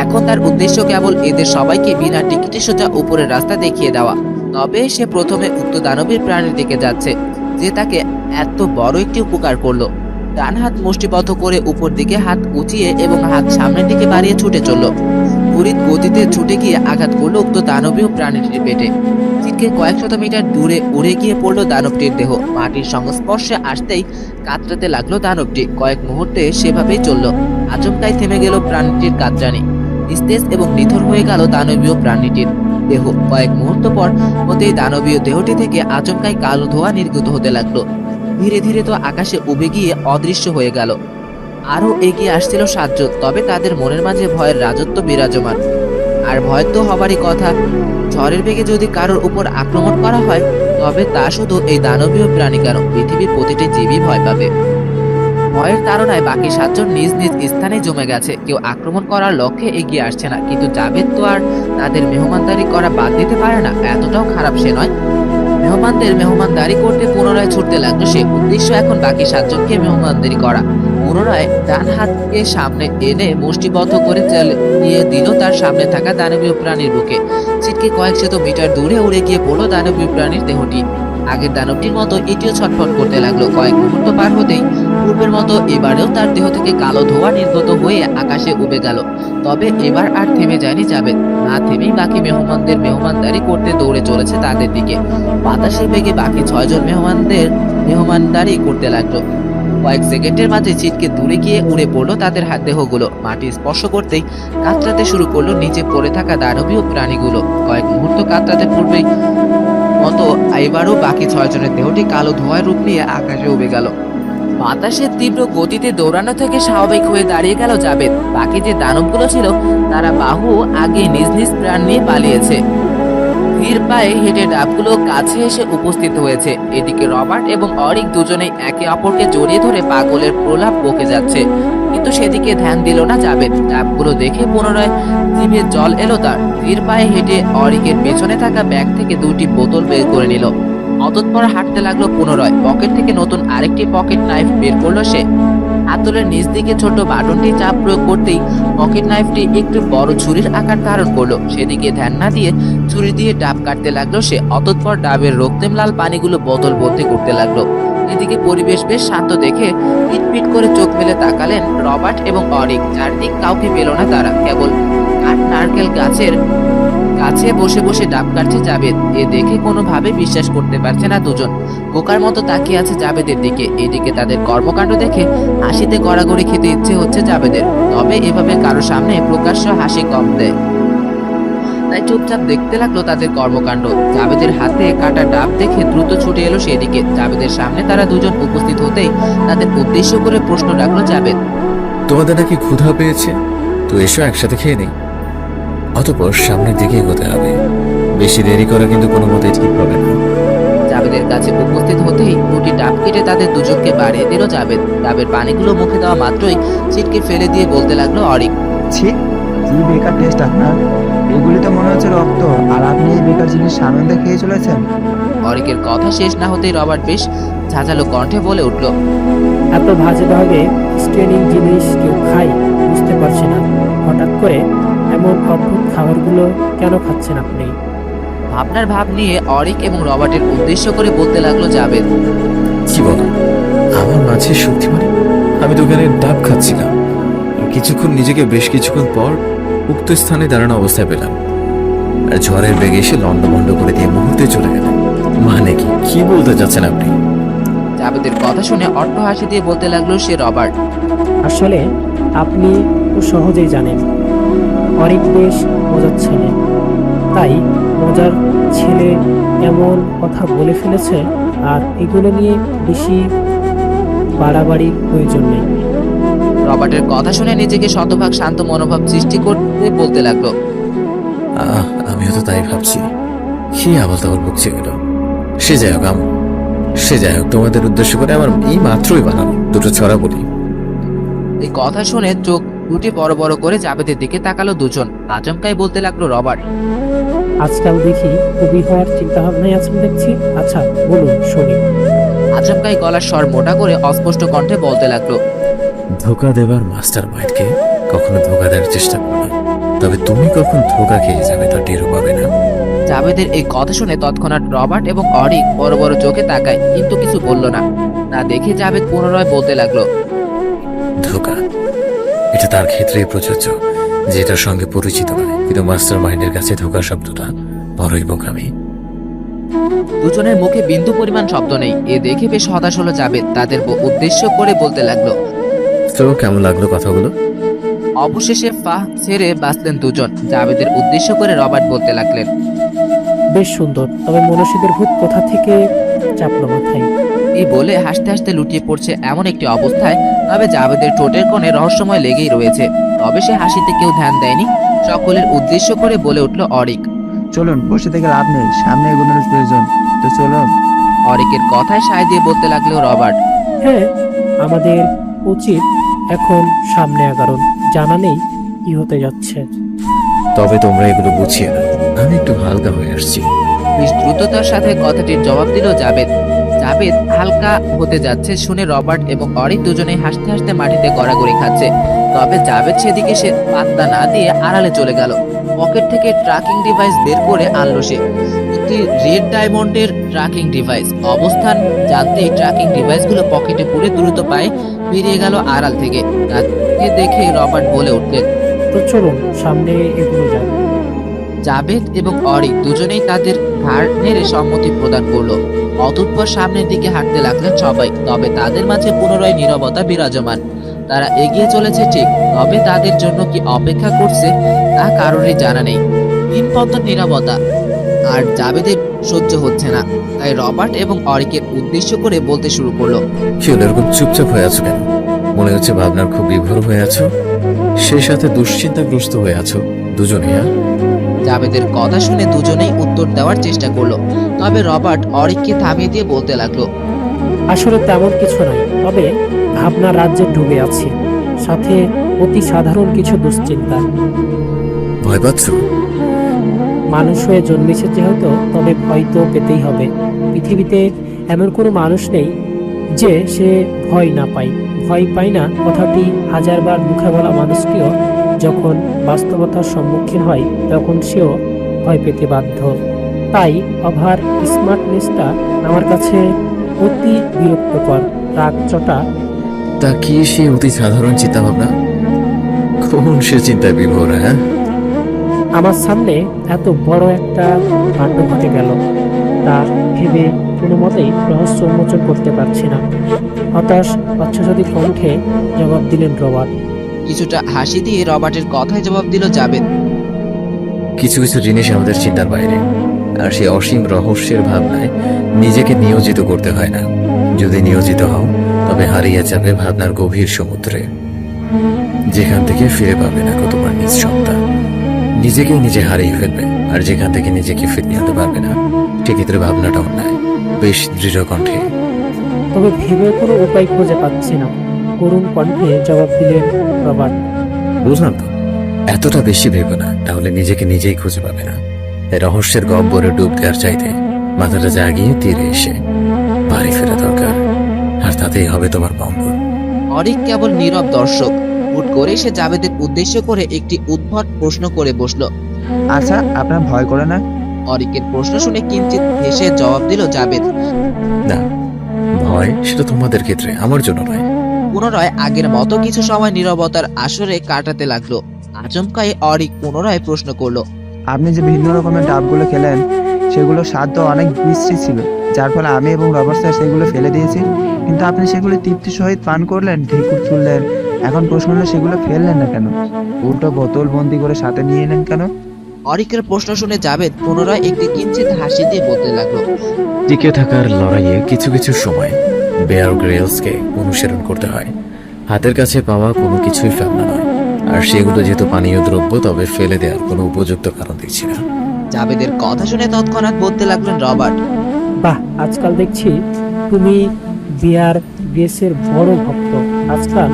এখন তার উদ্দেশ্য কেবল এদের সবাইকে বিনা টিকিটে সোজা উপরের রাস্তা দেখিয়ে দেওয়া। তবে সে প্রথমে উক্ত দানবীর প্রাণীর দিকে যাচ্ছে, যে তাকে এত বড় একটি উপকার করলো। ডান হাত মুষ্টিবদ্ধ করে উপর দিকে হাত উঁচিয়ে এবং হাত সামনের দিকে বাড়িয়ে ছুটে চলল। তড়িৎ গতিতে ছুটে গিয়ে আঘাত করলো উক্ত দানবীয় প্রাণীটির পেটে। ছিটকে কয়েক শত মিটার দূরে উড়ে গিয়ে পড়লো দানবটির দেহ। মাটির সংস্পর্শে আসতেই কাতরাতে লাগলো দানবটি। কয়েক মুহূর্তে সেভাবেই চলল। আচমকাই থেমে গেল প্রাণীটির কাতরানি। নিস্তেজ এবং নিথর হয়ে গেল দানবীয় প্রাণীটির দেহ। কয়েক মুহূর্ত পর হতেই দানবীয় দেহটি থেকে আচমকাই কালো ধোঁয়া নির্গত হতে লাগলো। ধীরে ধীরে তো আকাশে উবে গিয়ে অদৃশ্য হয়ে গেল। আরো এগিয়ে আসছিল 7 জন, তবে তাদের মনের মাঝে ভয়ের রাজত্ব বিরাজমান। আর ভয় তো হবারই কথা। ঝড়ের বেগে যদি কারোর উপর আক্রমণ করা হয়, তবে তা শুধু এই দানবীয় প্রাণী কেন, পৃথিবীর প্রতিটি জীবই ভয় পাবে। ভয়ের তাড়নায় বাকি 7 জন নিজ নিজ স্থানে জমে গেছে। কেউ আক্রমণ করার লক্ষ্যে এগিয়ে আসছে না, কিন্তু জাবেদ তো আর তাদের মেহমানদারি করা বাদ দিতে পারে না। এতটাও খারাপ সে নয়। মেহমানদের মেহমানদারি করতে পুনরায় ছুটতে লাগলো সে। উদ্দেশ্য এখন বাকি 7 জনকে মেহমানদারি করা। পুনরায় ডান হাতকে সামনে এনে মুষ্টিবদ্ধ করে চালিয়ে দিল তার সামনে থাকা দানবীয় প্রাণীর বুকে। ছিটকে কয়েক শত মিটার দূরে উড়ে গিয়ে পড়লো দানবীয় প্রাণীর দেহটি। আগের দানবটির মতো এটিও ছটফট করতে লাগলো। কয়েক মুহূর্ত পার হতেই পূর্বের মতো এবারেও তার দেহ থেকে কালো ধোঁয়া নির্গত হয়ে আকাশে উবে গেল। তবে এবার আর থেমে যায়নি জাবেদ। না থেমেই বাকি মেহমানদের মেহমানদারি করতে দৌড়ে চলেছে তাদের দিকে। বাতাসের বেগে বাকি 6 জন মেহমানদের মেহমানদারি করতে লাগলো। কয়েক সেকেন্ডের মাঝে ছিটকে দূরে গিয়ে উড়ে পড়লো তাদের দেহগুলো। মাটি স্পর্শ করতেই কাতরাতে শুরু করলো নিচে পড়ে থাকা দানবীয় প্রাণীগুলো। কয়েক মুহূর্ত কাতরাতে পূর্বেই মতো এবারও বাকি 6 জনের দেহটি কালো ধোঁয়ার রূপ নিয়ে আকাশে উবে গেল। বাতাসের তীব্র গতিতে দৌড়ানো থেকে স্বাভাবিক হয়ে দাঁড়িয়ে গেল জাবেদ। বাকি যে দানবগুলো ছিল, তারা বাহু আগে নিজ নিজ প্রাণ নিয়ে পালিয়েছে। ধীর পায়ে হেঁটে ডাবগুলো কাছে এসে উপস্থিত হয়েছে। এদিকে রবার্ট এবং অরিক দুজনেই একে অপরকে জড়িয়ে ধরে পাগলের প্রলাপ বকে যাচ্ছে, কিন্তু সেদিকে ধ্যান দিল না জাবেদ। ডাবগুলো দেখে পুনরায় জিভে জল এলো তার। ধীর পায়ে হেঁটে অরিকের পেছনে থাকা ব্যাগ থেকে 2টি বোতল বের করে নিল। অতঃপর হাঁটতে লাগলো পুনরায়। পকেট থেকে নতুন আরেকটি পকেট নাইফ বের করলো সে। হাতলের নিচ দিকে ছোট বাটনটি চাপ প্রয়োগ করতেই পকেট নাইফটি একটু বড় ছুরির আকার ধারণ করলো। সেদিকে ধ্যান না দিয়ে ছুরি দিয়ে ডাব কাটতে লাগলো সে। অতঃপর ডাবের রক্তিম লাল পানিগুলো বোতল ভর্তি করতে লাগলো। এদিকে পরিবেশ বেশ শান্ত দেখে পিটপিট করে চোখ মেলে তাকালেন রবার্ট এবং অরিক। চারদিক কাউকে পেল না তারা, কেবল কাঠ নারকেল গাছের কাছে বসে বসে ডাব কাটছে জাবেদ। এ দেখে কোনোভাবে বিশ্বাস করতে পারছে না দুজন। বোকার মতো তাকিয়ে আছে জাবেদের দিকে। এদিকে তাদের কর্মকাণ্ড দেখে হাসিতে গড়াগড়ি খেতে ইচ্ছে হচ্ছে জাবেদের, তবে এভাবে কারো সামনে প্রকাশ্য হাসি কম দেয়, তাই চুপচাপ দেখতে লাগলো তাদের কর্মকাণ্ড। জাবেদের হাতে কাটা ডাব দেখে দ্রুত ছুটে এলো সেদিকে। জাবেদের সামনে তারা দুজন উপস্থিত হতেই তাদের উদ্দেশ্য করে প্রশ্ন ডাকলো জাবেদ। তোমাদের নাকি ক্ষুধা পেয়েছে, তো এসো একসাথে খেয়ে নেই। অতঃপর সামনের দিকে এগোতে হবে, বেশি দেরি করা কিন্তু কোনো মতেই ঠিক হবে না। জাবেদের কাছে উপস্থিত হতেই 2টি ডাব কেটে তাদের দুজনকে বাড়িয়ে দিল জাবেদ। ডাবের পানিগুলো মুখে দেওয়া মাত্রই ছিটকে ফেলে দিয়ে বলতে লাগলো অরিক। ছি, কি বেকার টেস্ট আপনার! এগুলি তো মনে হচ্ছে রক্ত, আর আপনি এই বেকার জিনিস সানন্দে খেয়ে চলেছেন। অরিকের কথা শেষ না হতেই রবার্ট বেশ ঝাঁঝালো কণ্ঠে বলে উঠল। এত ভাজে ভাগে স্ট্রেনিং জিনিস কেউ খায় বুঝতে পারছি না। হঠাৎ করে এমন অদ্ভুত খাবারগুলো কেন খাচ্ছেন আপনি? ভাবনার ভাব নিয়ে অরিক এবং রবার্টের উদ্দেশ্য করে বলতে লাগলো জাবেদ। কি বলো, আমার মাঝে শক্তি মানে? আমি তো ওখানে ডাব খাচ্ছিলাম, কিছুক্ষণ নিজেকে বেশ কিছুক্ষণ পর উক্ত স্থানে দাঁড়ানো অবস্থায় পেলাম, আর ঝড়ের বেগে এসে লন্ডভন্ড করে দিয়ে মুহূর্তে চলে গেল। মানে কি বলতে চাচ্ছেন আপনি? জাবেদের কথা শুনে অট্ট হাসি দিয়ে বলতে লাগলো সে রবার্ট। আসলে আপনি খুব সহজেই জানেন অরিক বেশ মজার ছেলে, তাই মজার ছেলে এমন কথা বলে ফেলেছে, আর এগুলো নিয়ে বেশি বাড়াবাড়ির প্রয়োজন নেই। রবার্টের কথা শুনে নিজেকে শতভাগ শান্ত মনোভাব সৃষ্টি করতে বলতে লাগলো। আমিও তো তাই ভাবছি, কি আবল তাবল বকছে গেল। সে যাই হোক, তোমাদের উদ্দেশ্য করে আমার এই মাত্রই বানানো 2টো ছড়া বলি। এই কথা শুনে চোখ 2টি বড় বড় করে জাবেদের দিকে তাকালো দুজন। আচমকাই বলতে লাগলো রবার্ট। আজকাল দেখি কবি হওয়ার চিন্তা ভাবনায় আছেন দেখছি। আচ্ছা বলুন শুনি। আচমকাই গলার স্বর মোটা করে অস্পষ্ট কণ্ঠে বলতে লাগলো। ধোকা দেবার মাস্টার মাইন্ডকে কখনো ধোকা দেওয়ার চেষ্টা করো না, তবে তুমি কখন ধোকা খেয়ে যাবে তা টেরও পাবে না। জাবেদের এই কথা শুনে তৎক্ষণাৎ রবার্ট এবং অরিক বড় বড় চোখে তাকায়, কিন্তু কিছু বলল না। না দেখে জাবেদ পুনরায় বলতে লাগলো। ধোকা, এটা তার ক্ষেত্রেই প্রযোজ্য যেটার সঙ্গে পরিচিত নয়, কিন্তু মাস্টার মাইন্ডের কাছে ধোকা শব্দটা বড়ই বোকামি। দুজনের মুখে বিন্দু পরিমাণ শব্দ নেই। এ দেখে বেশ হতাশ হলো জাবেদ। তাদের উদ্দেশ্য করে বলতে লাগলো। তো কেমন লাগলো কথাগুলো? অবশেষে ফাহ ছেড়ে বাঁচলেন দুজন। জাবেদের উদ্দেশ্য করে রবার্ট বলতে লাগলেন। বেশ সুন্দর, তবে মনসিদের ভূত কোথা থেকে চাপলো মাথায়? এই বলে হাসতে হাসতে লুটিয়ে পড়ছে এমন একটি অবস্থায়, তবে জাবেদের ঠোঁটের কোণে রহস্যময় লেগেই রয়েছে। তবে সে হাসিতে কেউ ধ্যান দেয়নি। সকলের উদ্দেশ্য করে বলে উঠল অরিক। চলুন, বসে থেকে লাভ নেই, সামনে এগোনোর প্রয়োজন, তো চলুন। অরিকের কথায় সায় দিয়ে বলতে লাগলো রবার্ট। হ্যাঁ, আমাদের উচিত এখন সামনে আগারণ, জানা নেই কি হতে যাচ্ছে। তবে তোমরা এগুলো বুঝিয়ে না, আমি একটু হালকা হয়ে আসছি। বেশ দ্রুততার সাথে কথাটির জবাব দিল জাবেদ। জাবেদ হালকা হতে যাচ্ছে শুনে রবার্ট এবং অরিক দুজনেই হাসতে হাসতে মাটিতে গড়াগড়ি খাচ্ছে। তবে জাবেদ সেদিকে সে পাত্তা না দিয়ে আড়ালে চলে গেল। পকেট থেকে ট্র্যাকিং ডিভাইস বের করে আনলো সে। একটি রেড ডায়মন্ডের ট্র্যাকিং ডিভাইস। অবস্থান জানতেই ট্র্যাকিং ডিভাইসগুলো পকেটে পুরে দ্রুত পায়ে বেরিয়ে গেল আড়াল থেকে। তাকে দেখে রবার্ট বলে উঠলেন। তো চলুন সামনে এগুলো যান। জাবেদ এবং অরিক দুজনেই তাদের ঘাড় নেড়ে সম্মতি প্রদান করলো। অতঃপর সামনের দিকে হাঁটতে লাগলেন সবাই। তবে তাদের মাঝে পুনরায় নীরবতা বিরাজমান। তারা এগিয়ে চলেছে ঠিক, তবে তাদের জন্য কি অপেক্ষা করছে তা কারোরই জানা নেই। দিনপত্র নীরবতা আর জাবেদের সহ্য হচ্ছে না, তাই রবার্ট এবং অরিকের উদ্দেশ্য করে বলতে শুরু করলো। কি হলো, এরকম চুপচাপ হয়ে আছো কেন? মনে হচ্ছে ভাবনার খুব বিভোর হয়ে আছো, সেই সাথে দুশ্চিন্তাগ্রস্ত হয়ে আছো দুজনেই। জাবেদের কথা শুনে দুজনেই উত্তর দেওয়ার চেষ্টা করলো, তবে রবার্ট অরিককে থামিয়ে দিয়ে বলতে লাগলো, আসলে তেমন কিছু নয়, তবে ভাবনা রাজ্যে ডুবে আছে, সাথে অতি সাধারণ কিছু দুশ্চিন্তা। ভয় পাচ্ছ? মানুষ হয়ে জন্মেছে যেহেতু, তবে ভয় তো পেতেই হবে। পৃথিবীতে এমন কোনো মানুষ নেই যে সে ভয় না পায়। ভয় পায় না কথাটি হাজারবার মুখে বলা মানুষটিও যখন বাস্তবতার সম্মুখীন হয় তখন সেও ভয় পেতে বাধ্য। তাই ওভার স্মার্টনেসটা আমার কাছে অতি বিরক্তকর। রাগ চটা তা কি সে অতি সাধারণ চিন্তা ভাবনা? কোন সে চিন্তায় বিভোর? হ্যাঁ, আমার সামনে এত বড় একটা কাণ্ড ঘটে গেল, তার ভেবে কোনো মতেই রহস্য উন্মোচন করতে পারছি না। হতাশ বাচ্চাসাদী কণ্ঠে জবাব দিলেন রবার্ট। কিছুটা হাসি দিয়ে রবার্টের কথায় জবাব দিল জাবেদ। কিছু কিছু জিনিস আমাদের চিন্তার বাইরে, আর সেই অসীম রহস্যের ভাবনায় নিজেকে নিয়োজিত করতে হয় না। যদি নিয়োজিত হও তবে হারিয়ে যাবে ভাবনার গভীর সমুদ্রে, যেখান থেকে ফিরে পাবে না তোমার নিজ সত্তা। নিজেকে নিজে হারিয়ে ফেলবে, আর যেখান থেকে নিজেকে ফিরিয়ে আনতে পারবে না সেক্ষেত্রে ভাবনাটা অন্যায়। বেশ দৃঢ় কণ্ঠে। তবে ভেবে কোনো উপায় খুঁজে পাচ্ছি না, করুণ কণ্ঠে জবাব দিলেন রবার্ট। বুঝলাম তো, এতটা বেশি ভেবো না, তাহলে নিজেকে নিজেই খুঁজে পাবে না। এই রহস্যের গহ্বরে ডুব দেওয়ার চাইতে মাথাটা জাগিয়ে তীরে এসে বাড়ি ফেরা দরকার, আর তাতেই হবে তোমার মঙ্গল। অরিক কেবল নীরব দর্শক। হুট করে সে জাবেদের উদ্দেশ্য করে একটি উদ্ভট প্রশ্ন করে বসলো। আচ্ছা, আপনার ভয় করে না? অরিকের প্রশ্ন শুনে কিঞ্চিত হেসে জবাব দিল জাবেদ। না, ভয় সেটা তোমাদের ক্ষেত্রে, আমার জন্য নয়। পুনরায় আগের মতো কিছু সময় নীরবতার আসরে কাটাতে লাগলো। আচমকাই অরিক পুনরায় প্রশ্ন করলো, আপনি যে ভিন্ন রকমের ডাবগুলো খেলেন সেগুলো স্বাদ তো অনেক মিষ্টি ছিল, যার ফলে আমি এবং রবার্ট স্যার সেগুলো ফেলে দিয়েছি। কিন্তু আপনি সেগুলো তৃপ্তি সহিত পান করলেন, ঢেকুর তুললেন। এখন প্রশ্ন হলো সেগুলো ফেললেন না কেন? উল্টো বোতল বন্দি করে সাথে নিয়ে এলেন কেন? অরিকের প্রশ্ন শুনে জাবেদ পুনরায় একটি কিঞ্চিত হাসি দিয়ে বলতে লাগলো, টিকে থাকার লড়াইয়ে কিছু কিছু সময় বেয়ার গ্রিলসকে অনুসরণ করতে হয়। হাতের কাছে পাওয়া কোনো কিছুই ফেলনা নয়, আর সেগুলো যেহেতু পানীয় দ্রব্য, তবে ফেলে দেওয়ার কোনো উপযুক্ত কারণ দেখছি না। জাবেদের কথা শুনে তৎক্ষণাৎ বলতে লাগলেন রবার্ট। বাহ, আজকাল দেখছি তুমি বিয়ার গেসের বড় ভক্ত। আজকাল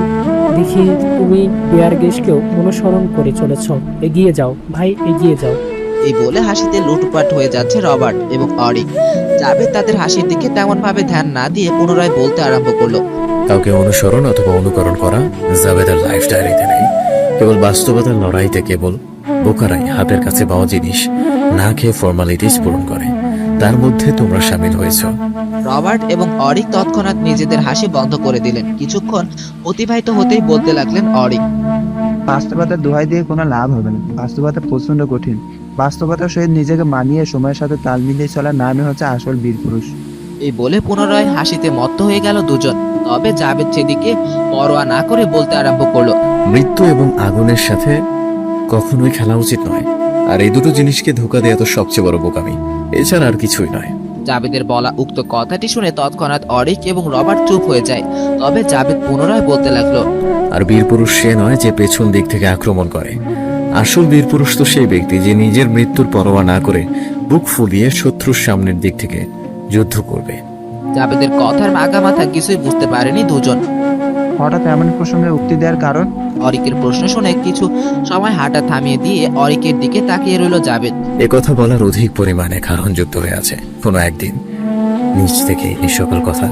দেখি তুমি বিয়ার গেসকেও অনুসরণ করে চলেছ। এগিয়ে যাও ভাই, এগিয়ে যাও। এই বলে হাসিতে লুটপাট হয়ে যাচ্ছে রবার্ট এবং অরিক। জাবেদ তাদের হাসির দিকে তেমন ভাবে ধ্যান না দিয়ে পুনরায় বলতে আরম্ভ করলো, কাউকে অনুসরণ অথবা অনুকরণ করা জাবেদের লাইফ ডায়েরিতে নেই। কেবল বাস্তবতার লড়াইতে কেবল বোকারাই হাতের কাছে পাওয়া জিনিস না খেয়ে ফর্মালিটিস পূরণ করে। তার মধ্যে তোমরা সামিল হয়েছ। রবার্ট এবং অরিক তৎক্ষণাৎ নিজেদের হাসি বন্ধ করে দিলেন। কিছুক্ষণ অতিবাহিত হতেই বলতে লাগলেন অরিক, বাস্তবতার দোহাই দিয়ে কোনো লাভ হবে না। বাস্তবতা প্রচন্ড কঠিন। বাস্তবতার সহিত নিজেকে মানিয়ে সময়ের সাথে তাল মিলিয়ে চলার নামই হচ্ছে আসল বীর পুরুষ। এই বলে পুনরায় হাসিতে মত্ত হয়ে গেল দুজন। তবে জাবেদ সেদিকে পরোয়া না করে বলতে আরম্ভ করলো, মৃত্যু এবং আগুনের সাথে কখনোই খেলা উচিত নয়, আর এই দুটো জিনিসকে ধোকা দেওয়া তো সবচেয়ে বড় বোকামি, এছাড়া আর কিছুই নয়। জাবেদের বলা উক্ত কথাটি শুনে তৎক্ষণাৎ অরিক এবং রবার্ট চুপ হয়ে যায়। তবে জাবেদ পুনরায় বলতে লাগলো, আর বীরপুরুষ সে নয় যে পেছন দিক থেকে আক্রমণ করে। আসল বীরপুরুষ তো সেই ব্যক্তি যে নিজের মৃত্যুর পরোয়া না করে বুক ফুলিয়ে শত্রুর সামনের দিক থেকে যুদ্ধ করবে। জাবেদের কথার মাথা কিছুই বুঝতে পারেনি দুজন। হঠাৎ এমন প্রসঙ্গে উক্তি দেওয়ার কারণ? অরিকের প্রশ্ন শুনে কিছু সময় হাঁটা থামিয়ে দিয়ে অরিকের দিকে তাকিয়ে রইল জাবেদ। এ কথা বলার অধিক পরিমাণে কারণ যুক্ত হয়ে আছে। কোনো একদিন নিজ থেকে এই সকল কথা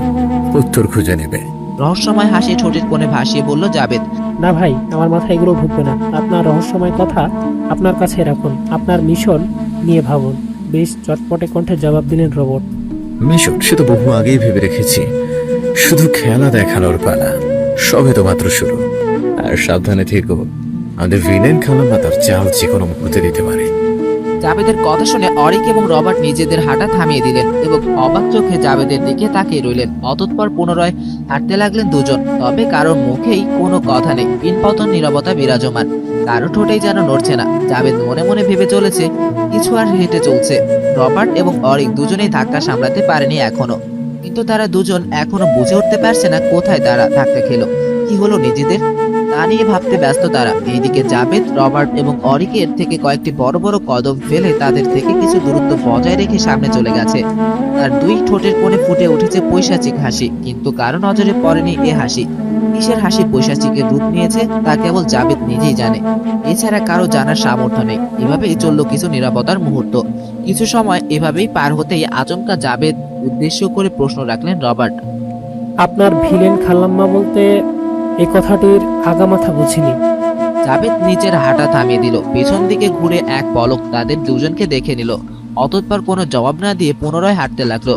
উত্তর খুঁজে নেবে। রহস্যময় হাসি ঠোঁটের কোণে ভাসিয়ে বলল জাবেদ, না ভাই, আমার মাথায় এগুলো ঢুকবে না। আপনার রহস্যময় কথা আপনার কাছে রাখুন, আপনার মিশন নিয়ে ভাবুন। বেশ চটপটে কণ্ঠে জবাব দিলেন রোবট। মিশন সে তো বহু আগেই ভেবে রেখেছি, শুধু খেলা দেখানোর পালা। সবে তো মাত্র শুরু। আর সাবধানে থেকো, আমাদের ভিলেন খালাম্মা তার চাল যে কোনো মুহূর্তে দিতে পারে। জাবেদের কথা শুনে অরিক এবং রবার্ট নিজেদের হাঁটা থামিয়ে দিলেন এবং অবাক চোখে জাবেদের দিকে তাকিয়ে রইলেন। অতঃপর পুনরায় হাঁটতে লাগলেন দুজন। তবে কারোর মুখেই কোনো কথা নেই, পিনপতন নীরবতা বিরাজমান। কারো ঠোঁটেই যেন নড়ছে না। জাবেদ মনে মনে ভেবে চলেছে কিছু আর হেঁটে চলছে। রবার্ট এবং অরিক দুজনেই ধাক্কা সামলাতে পারেনি এখনো, কিন্তু তারা দুজন এখনো বুঝে উঠতে পারছে না কোথায় তারা ধাক্কা খেলো, কি হলো নিজেদের। তা নিয়ে ভাবতে ব্যস্ত তারা। এইদিকে জাবেদ, রবার্ট এবং অরিকের থেকে কয়েকটি বড় বড় কদম ফেলে তাদের থেকে কিছু দূরত্ব বজায় রেখে সামনে চলে গেছে। তার দুই ঠোঁটের কোণে ফুটে উঠেছে পৈশাচিক হাসি, কিন্তু কারো নজরে পড়েনি এ হাসি। কিসের হাসি পৈশাচিকের রূপ নিয়েছে তা কেবল জাবেদ নিজেই জানে, এছাড়া কারো জানার সামর্থ্য নেই। এভাবেই চলল কিছু নিরাপত্তার মুহূর্ত। কিছু সময় এভাবেই পার হতেই আচমকা জাবেদ উদ্দেশ্য করে প্রশ্ন রাখলেন রবার্ট। আপনার ভিলেন খালাম্মা বলতে এই কথাটির আগামাথা বুঝিনি। জাবেদ নিচের হাঁটা থামিয়ে দিল, পেছন দিকে ঘুরে এক পলক তাদের দুজনকে দেখে নিল, অতঃপর কোনো জবাব না দিয়ে পুনরায় হাঁটতে লাগলো।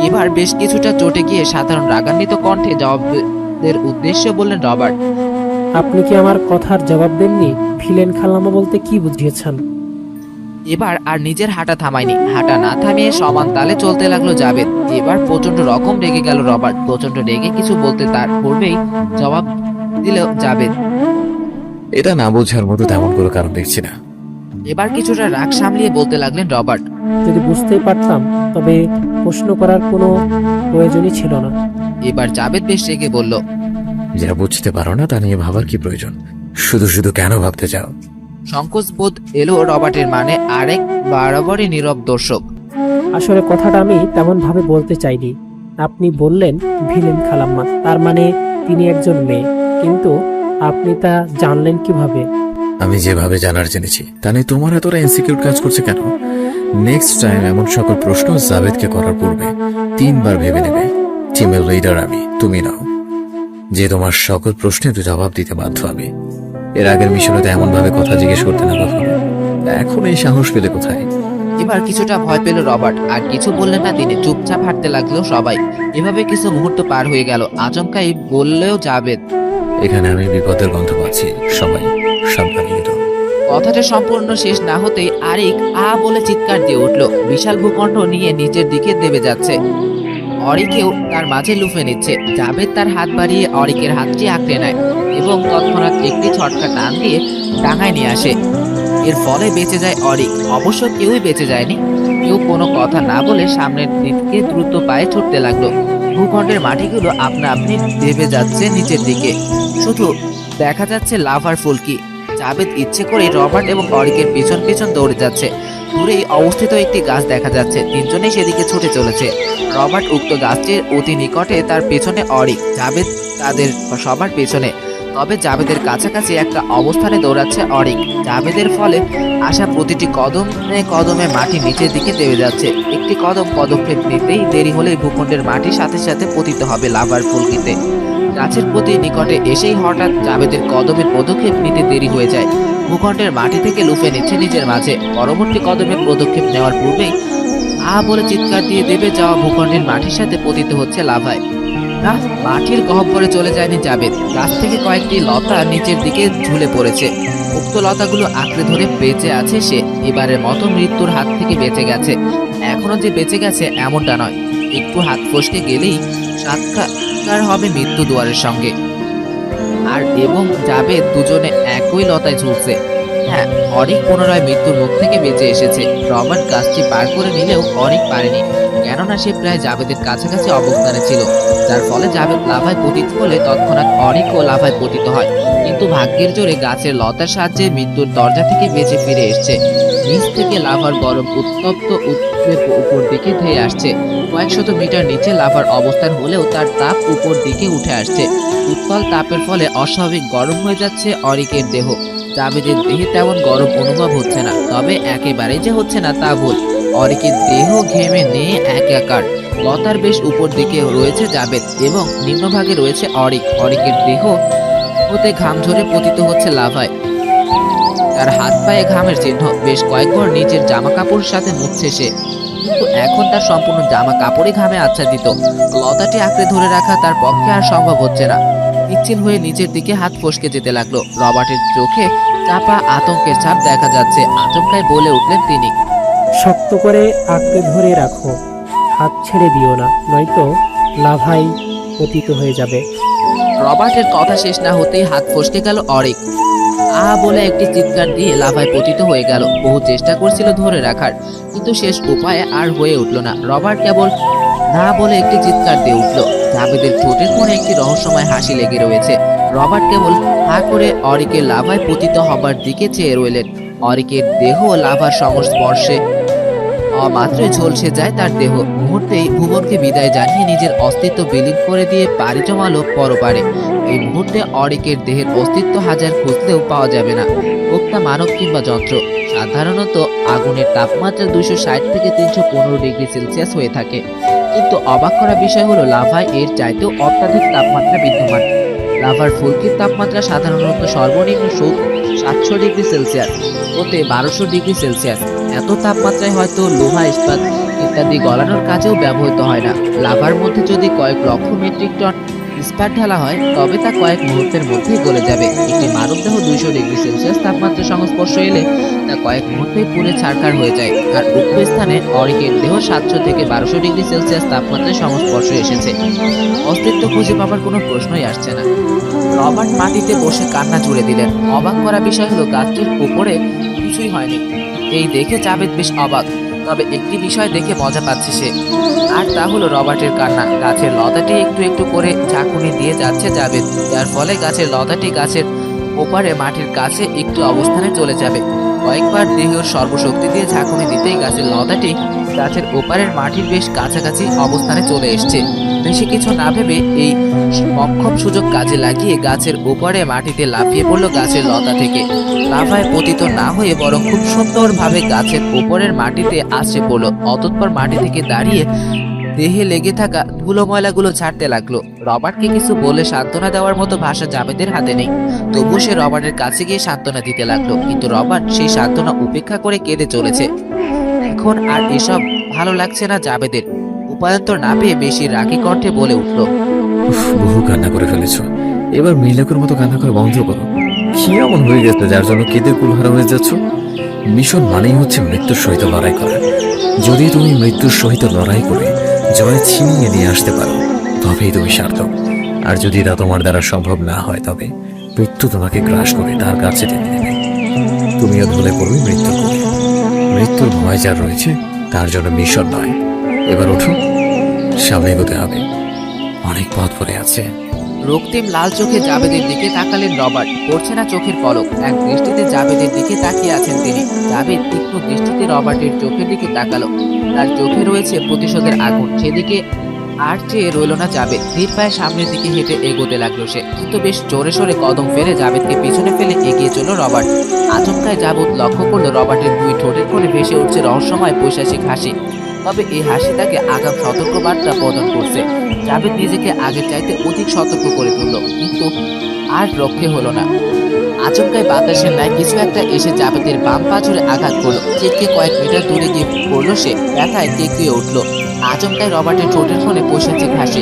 এবার বেশ কিছুটা চটে গিয়ে সাধারণ রাগান্বিত কণ্ঠে জবাবদের উদ্দেশ্যে বললেন রবার্ট। আপনি কি আমার কথার জবাব দেননি? ভিলেন খালাম্মা বলতে কি বুঝিয়েছেন? এবার আর নিজের হাঁটা থামায়নি, হাঁটা না থামিয়ে সমান তালে চলতে লাগলো জাবেদ। এবার প্রচন্ড রকম রেগে গেল রবার্ট। প্রচন্ড রেগে কিছু বলতে তার পূর্বেই জবাব দিল জাবেদ। এটা না বোঝার মতো তেমন কোনো কারণ দেখছি না। এবার কিছুটা রাগ সামলিয়ে বলতে লাগলেন রবার্ট। যদি বুঝতেই পারতাম তবে প্রশ্ন করার কোনো প্রয়োজনই ছিল না। এবার জাবেদ বেশ রেগে বলল। যা বুঝতে পারো না তা নিয়ে ভাবার কি প্রয়োজন? শুধু শুধু কেন ভাবতে চাও? সংকোচ বোধ এলো রবার্টের মানে আরেক বরাবরই নীরব দর্শক। আসলে কথাটা আমি তেমন ভাবে বলতে চাইনি। আপনি বললেন ভিলেন খালাম্মা, তার মানে তিনি একজন মেয়ে, কিন্তু আপনি তা জানলেন কিভাবে? আমি যেভাবে জানার জেনেছি তা নিয়ে তোমার এতটা ইনসিকিউর কাজ করছে কেন? নেক্সট টাইম এমন সকল প্রশ্ন জাবেদকে করার পূর্বে 3 বার ভেবে নেবে। টিমের লিডার আমি, তুমি নাও, যে তোমার সকল প্রশ্নের জবাব দিতে বাধ্য আমি। এর আগের মিশনে তো এমন ভাবে কথা জিজ্ঞেস করতে না কখনো। এখন এই সাহস পেলে কোথায়? এবার কিছুটা ভয় পেল রবার্ট, আর কিছু বললেন না তিনি। চুপচাপ হাঁটতে লাগলো সবাই। এভাবে কিছু মুহূর্ত পার হয়ে গেল। আচমকাই বললেও জাবেদ। এখানে আমি বিপদের গন্ধ পাচ্ছি, সবাই সাবধানে যেত। কথাটা সম্পূর্ণ শেষ না হতেই আরিক আ বলে চিৎকার দিয়ে উঠল। বিশাল ভূখণ্ড নিয়ে নিচের দিকে দেবে যাচ্ছে। অরিকেও তার মাঝে লুফে নিচ্ছে। জাবেদ তার হাত বাড়িয়ে অরিকের হাতটি আঁকড়ে নেয় এবং তৎক্ষণাৎ একটি ছটকা টান দিয়ে ডাঙায় নিয়ে আসে। এর ফলে বেঁচে যায় অরিক। অবশ্য কেউই বেঁচে যায়নি। কেউ কোনো কথা না বলে সামনের দিকে দ্রুত পায়ে ছুটতে লাগলো। ভূখণ্ডের মাটিগুলো আপনা আপনি দেবে যাচ্ছে নিচের দিকে। শুধু দেখা যাচ্ছে লাভার ফুলকি। জাবেদ ইচ্ছে করে রবার্ট এবং অরিকের পিছন পিছন দৌড়ে যাচ্ছে। দূরেই অবস্থিত একটি গাছ দেখা যাচ্ছে। তিনজনেই সেদিকে ছুটে চলেছে। রবার্ট উক্ত গাছটির অতি নিকটে, তার পেছনে অরিক, জাবেদ তাদের সবার পেছনে। তবে জাবেদের কাছাকাছি একটা অবস্থানে দৌড়াচ্ছে অরিক। জাবেদের ফলে আসা প্রতিটি কদমে কদমে মাটি নিচের দিকে দেবে যাচ্ছে। একটি কদম পদক্ষেপ নিতেই দেরি হলেই ভূখণ্ডের মাটি সাথে সাথে পতিত হবে লাভার ফুলকিতে। গাছের প্রতি নিকটে এসেই হঠাৎ জাবেদের কদমের পদক্ষেপ নিতে দেরি হয়ে যায়। ভূখণ্ডের মাটি থেকে লুফে নিচ্ছে নিজের মাঝে। পরবর্তী কদমের পদক্ষেপ নেওয়ার পূর্বেই আ বলে চিৎকার দিয়ে দেবে যাওয়া ভূখণ্ডের মাটির সাথে পতিত হচ্ছে লাভায়। না, মাটির গহ্বরে চলে যায়নি জাবেদ। গাছ থেকে কয়েকটি লতা নিচের দিকে ঝুলে পড়েছে। উক্ত লতাগুলো আঁকড়ে ধরে বেঁচে আছে সে। এবারের মতো মৃত্যুর হাত থেকে বেঁচে গেছে। এখনো যে বেঁচে গেছে এমনটা নয়, একটু হাত ফসকে গেলেই সাক্ষাৎকার হবে মৃত্যু দুয়ারের সঙ্গে। আর এবং জাবেদ দুজনে একই লতায় ঝুলছে। হ্যাঁ, অরিক পুনরায় মৃত্যুর মুখ থেকে বেঁচে এসেছে। রবার্ট গাছটি পার করে নিলেও অরিক পারেনি, কেননা সে প্রায় জাবেদের কাছাকাছি অবস্থানে ছিল, যার ফলে জাবেদ লাভায় পতিত হলে তৎক্ষণাৎ অরিকও লাভায় পতিত হয়। কিন্তু ভাগ্যের জোরে গাছের লতার সাহায্যে মৃত্যুর দরজা থেকে বেঁচে ফিরে এসছে। নিচ থেকে লাভার গরম উত্তপ্ত উৎসের উপর দিকে ধেয়ে আসছে। কয়েকশত মিটার নিচে লাভার অবস্থান হলেও তার তাপ উপর দিকে উঠে আসছে। উত্তল তাপের ফলে অস্বাভাবিক গরম হয়ে যাচ্ছে অরিকের দেহ। জাবেদের দেহে তেমন গরম অনুভব হচ্ছে না, তবে একেবারেই যে হচ্ছে না তা ভুল। অরিকের দেহ ঘেমে নিয়ে একাকার। লতার বেশ উপর দিকে রয়েছে জাবেদ এবং নিম্নভাগে রয়েছে অরিক। অরিকের দেহ হতে ঘাম ঝরে পতিত হচ্ছে লাভায়। তার হাত পায়ে ঘামের চিহ্ন। বেশ কয়েকবার নিচের জামা কাপড়ের সাথে মুছছে সে, কিন্তু এখন তার সম্পূর্ণ জামা কাপড়ই ঘামে আচ্ছাদিত। লতাটি আঁকড়ে ধরে রাখা তার পক্ষে আর সম্ভব হচ্ছে না। পিচ্ছিল হয়ে নিচের দিকে হাত ফসকে যেতে লাগলো। রবার্টের চোখে চাপা আতঙ্কের ছাপ দেখা যাচ্ছে। আচমকায় বলে উঠলেন তিনি। শক্ত করে আঁকড়ে ধরে রাখো, হাত ছেড়ে দিও না, নয়তো লাভায় পতিত হয়ে যাবে। রবার্টের কথা শেষ না হতেই হাত ফসকে গেল অরিক। বলে একটি চিৎকার দিয়ে লাভায় পতিত হয়ে গেল। বহু চেষ্টা করছিল ধরে রাখার, কিন্তু শেষ উপায়ে আর হয়ে উঠল না। রবার্ট কেবল না বলে একটি চিৎকার দিয়ে উঠল। জাবেদের ঠোঁটের কোণে একটি রহস্যময় হাসি লেগে রয়েছে। রবার্ট কেবল হা করে অরিকের লাভায় পতিত হবার দিকে চেয়ে রইলেন। অরিকের দেহ লাভার সংস্পর্শে মাত্রই ঝলসে যায় তার দেহ। মুহূর্তেই ভুবনকে বিদায় জানিয়ে নিজের অস্তিত্ব বিলীন করে দিয়ে পাড়ি জমালো পরপারে। এই মুহূর্তে অরিকের দেহের অস্তিত্ব হাজার খুঁজলেও পাওয়া যাবে না, হোক তা মানব কিংবা যন্ত্র। সাধারণত আগুনের তাপমাত্রা 260 থেকে 315 ডিগ্রি সেলসিয়াস হয়ে থাকে, কিন্তু অবাক করা বিষয় হলো লাভায় এর চাইতেও অত্যাধিক তাপমাত্রা বিদ্যমান। লাভার ফুলকির তাপমাত্রা সাধারণত সর্বনিম্ন 700 ডিগ্রি সেলসিয়াস হতে 1200 ডিগ্রি সেলসিয়াস। এত তাপমাত্রায় হয়তো লোহা, ইস্পাত ইত্যাদি গলানোর কাজেও ব্যবহৃত হয় না। লাভার মধ্যে যদি কয়েক লক্ষ মেট্রিক টন ইস্পাত ঢালা হয় তবে তা কয়েক মুহূর্তের মধ্যেই গলে যাবে। একটি মানবদেহ 200 ডিগ্রি সেলসিয়াস তাপমাত্রা সংস্পর্শ এলে তা কয়েক মুহূর্তেই পুড়ে ছারখার হয়ে যায়। আর উক্ত স্থানে অরিকের দেহ 700 থেকে 1200 ডিগ্রি সেলসিয়াস তাপমাত্রায় সংস্পর্শে এসেছে। অস্তিত্ব খুঁজে পাবার কোনো প্রশ্নই আসছে না। রবার্ট মাটিতে বসে কান্না জুড়ে দিলেন। অবাক করা বিষয় হলো গাছটির উপরে কিছুই হয়নি। এই দেখে জাবেদ বেশ অবাক, তবে একটি বিষয় দেখে মজা পাচ্ছে সে, আর তা হলো রবার্টের কান্না। গাছের লতাটি একটু একটু করে ঝাঁকুনি দিয়ে যাচ্ছে জাবেদ, যার ফলে গাছের লতাটি গাছের ওপারে মাটির কাছে একটু অবস্থানে চলে যাবে। কয়েকবার দেহের সর্বশক্তি দিয়ে ঝাঁকুনি দিতেই গাছের লতাটি গাছের ওপারের মাটির বেশ কাছাকাছি অবস্থানে চলে এসছে। বেশি কিছু না ভেবে এই মক্ষম সুযোগ কাজে লাগিয়ে গাছের ওপরে মাটিতে লাফিয়ে পড়লো গাছের লতা থেকে। লাফায় পতিত না হয়ে বরং খুব সুন্দরভাবে গাছের ওপরের মাটিতে আছড়ে পড়লো। অতঃপর মাটি থেকে দাঁড়িয়ে দেহে লেগে থাকা ধুলো ময়লাগুলো ছাড়তে লাগলো। রবার্টকে কিছু বলে সান্ত্বনা দেওয়ার মতো ভাষা জাবেদের হাতে নেই, তবুও সে রবার্টের কাছে গিয়ে সান্ত্বনা দিতে লাগলো। কিন্তু রবার্ট সেই সান্ত্বনা উপেক্ষা করে কেঁদে চলেছে। এখন আর এসব ভালো লাগছে না জাবেদের। উপায়ন্তর না পেয়ে বেশি রাগী কণ্ঠে বলে উঠল, বহু কান্না করে ফেলেছ, এবার মিলাকুর মতো কান্না করে বন্ধ করো। কি এমন হয়ে গেছে যার জন্য কেঁদে কুলহারা হয়ে যাচ্ছ? মিশন মানেই হচ্ছে মৃত্যুর সহিত লড়াই করা। যদি তুমি মৃত্যুর সহিত লড়াই করে জয় ছিনিয়ে নিয়ে আসতে পারো তবেই তুমি সার্থক। আর যদি তা তোমার দ্বারা সম্ভব না হয় তবে মৃত্যু তোমাকে গ্রাস করে তার কাছে টেনে নেবে। তুমিও ধরে পড়বে মৃত্যুর কোলে। মৃত্যুর ভয় যার রয়েছে তার জন্য মিশন নয়। এবার ওঠো, সামনে এগোতে হবে, অনেক পথ পড়ে আছে। রক্তিম লাল চোখে জাবেদের দিকে তাকালেন রবার্ট। পড়ছে না চোখের পলক, এক দৃষ্টিতে জাবেদের দিকে তাকিয়ে আছেন তিনি। জাবেদ তীক্ষ্ণ দৃষ্টিতে রবার্টের চোখের দিকে তাকালো। তার চোখে রয়েছে প্রতিশোধের আগুন। সেদিকে আর চেয়ে রইল না জাবেদ। ধীর পায়ে সামনের দিকে হেঁটে এগোতে লাগলো সে, কিন্তু বেশ জোরে সোরে কদম ফেলে জাবেদকে পিছনে ফেলে এগিয়ে চলল রবার্ট। আচমকায় জাবেদ লক্ষ্য করলো রবার্টের দুই ঠোঁটের কোণে ভেসে উঠছে রহস্যময় বৈশাসিক হাসি। তবে এই হাসি তাকে আগাম সতর্কবার্তা প্রদান করছে। জাবেদ নিজেকে আগের চাইতে অধিক সতর্ক করে তুলল, কিন্তু আর রক্ষে হলো না। আচমকায় বাতাসের ন্যায় কিছু একটা এসে জাবেদের বাম পা জুড়ে আঘাত করলো। ছিটকে কয়েক মিটার দূরে গিয়ে পড়লো সে, ব্যথায় কেঁকিয়ে উঠলো। আচমকায় রবার্টের ঠোঁটের কোণে পৈশাচিক হাসি।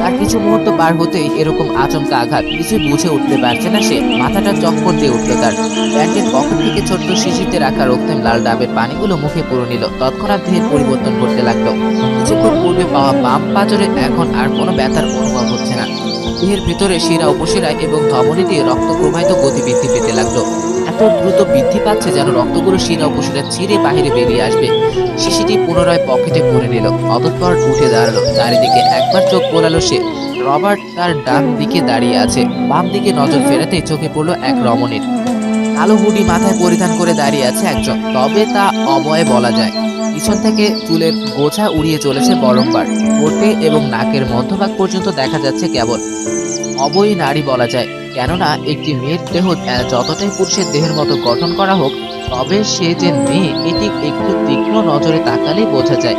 তার কিছু মুহূর্ত পার হতেই এরকম আচমকা আঘাত, কিছুই বুঝে উঠতে পারছে না সে। মাথাটা চক্কর দিয়ে উঠলো তার। প্যান্টের পকেট থেকে ছোট্ট শিশিতে রাখা রক্তিম লাল ডাবের পানিগুলো মুখে পুরো নিল। তৎক্ষণাৎ দেহের পরিবর্তন করতে লাগলো। কিছুক্ষণ পূর্বে পাওয়া বাম পাঁজরে এখন আর কোনো ব্যথার অনুভব হচ্ছে না। দেহের ভিতরে শিরা, উপশিরায় এবং ধমনী দিয়ে রক্ত প্রবাহিত গতি বৃদ্ধি পেতে লাগলো। এত দ্রুত বৃদ্ধি পাচ্ছে যেন রক্তগুলো শিরা, উপশিরা ছিঁড়ে বাহিরে বেরিয়ে আসবে। শিশিটি পুনরায় পকেটে ভরে নিল। অতঃপর উঠে দাঁড়ালো। চারিদিকে একবার চোখ বোলালো সে। রবার্ট তার ডান দিকে দাঁড়িয়ে আছে। বাম দিকে নজর ফেরাতেই চোখে পড়লো এক রমণীর। কালো হুডি মাথায় পরিধান করে দাঁড়িয়ে আছে একজন, তবে তা অবয়ে বলা যায়। পিছন থেকে চুলের গোছা উড়িয়ে চলেছে বারংবার। ঠোঁটে এবং নাকের মধ্যভাগ পর্যন্ত দেখা যাচ্ছে কেবল। অবয়ী নারী বলা যায়, কেননা একটি মেয়ের দেহ যতটাই পুরুষের দেহের মতো গঠন করা হোক, তবে সে যে মেয়ে এটি একটু তীক্ষ্ণ নজরে তাকালেই বোঝা যায়।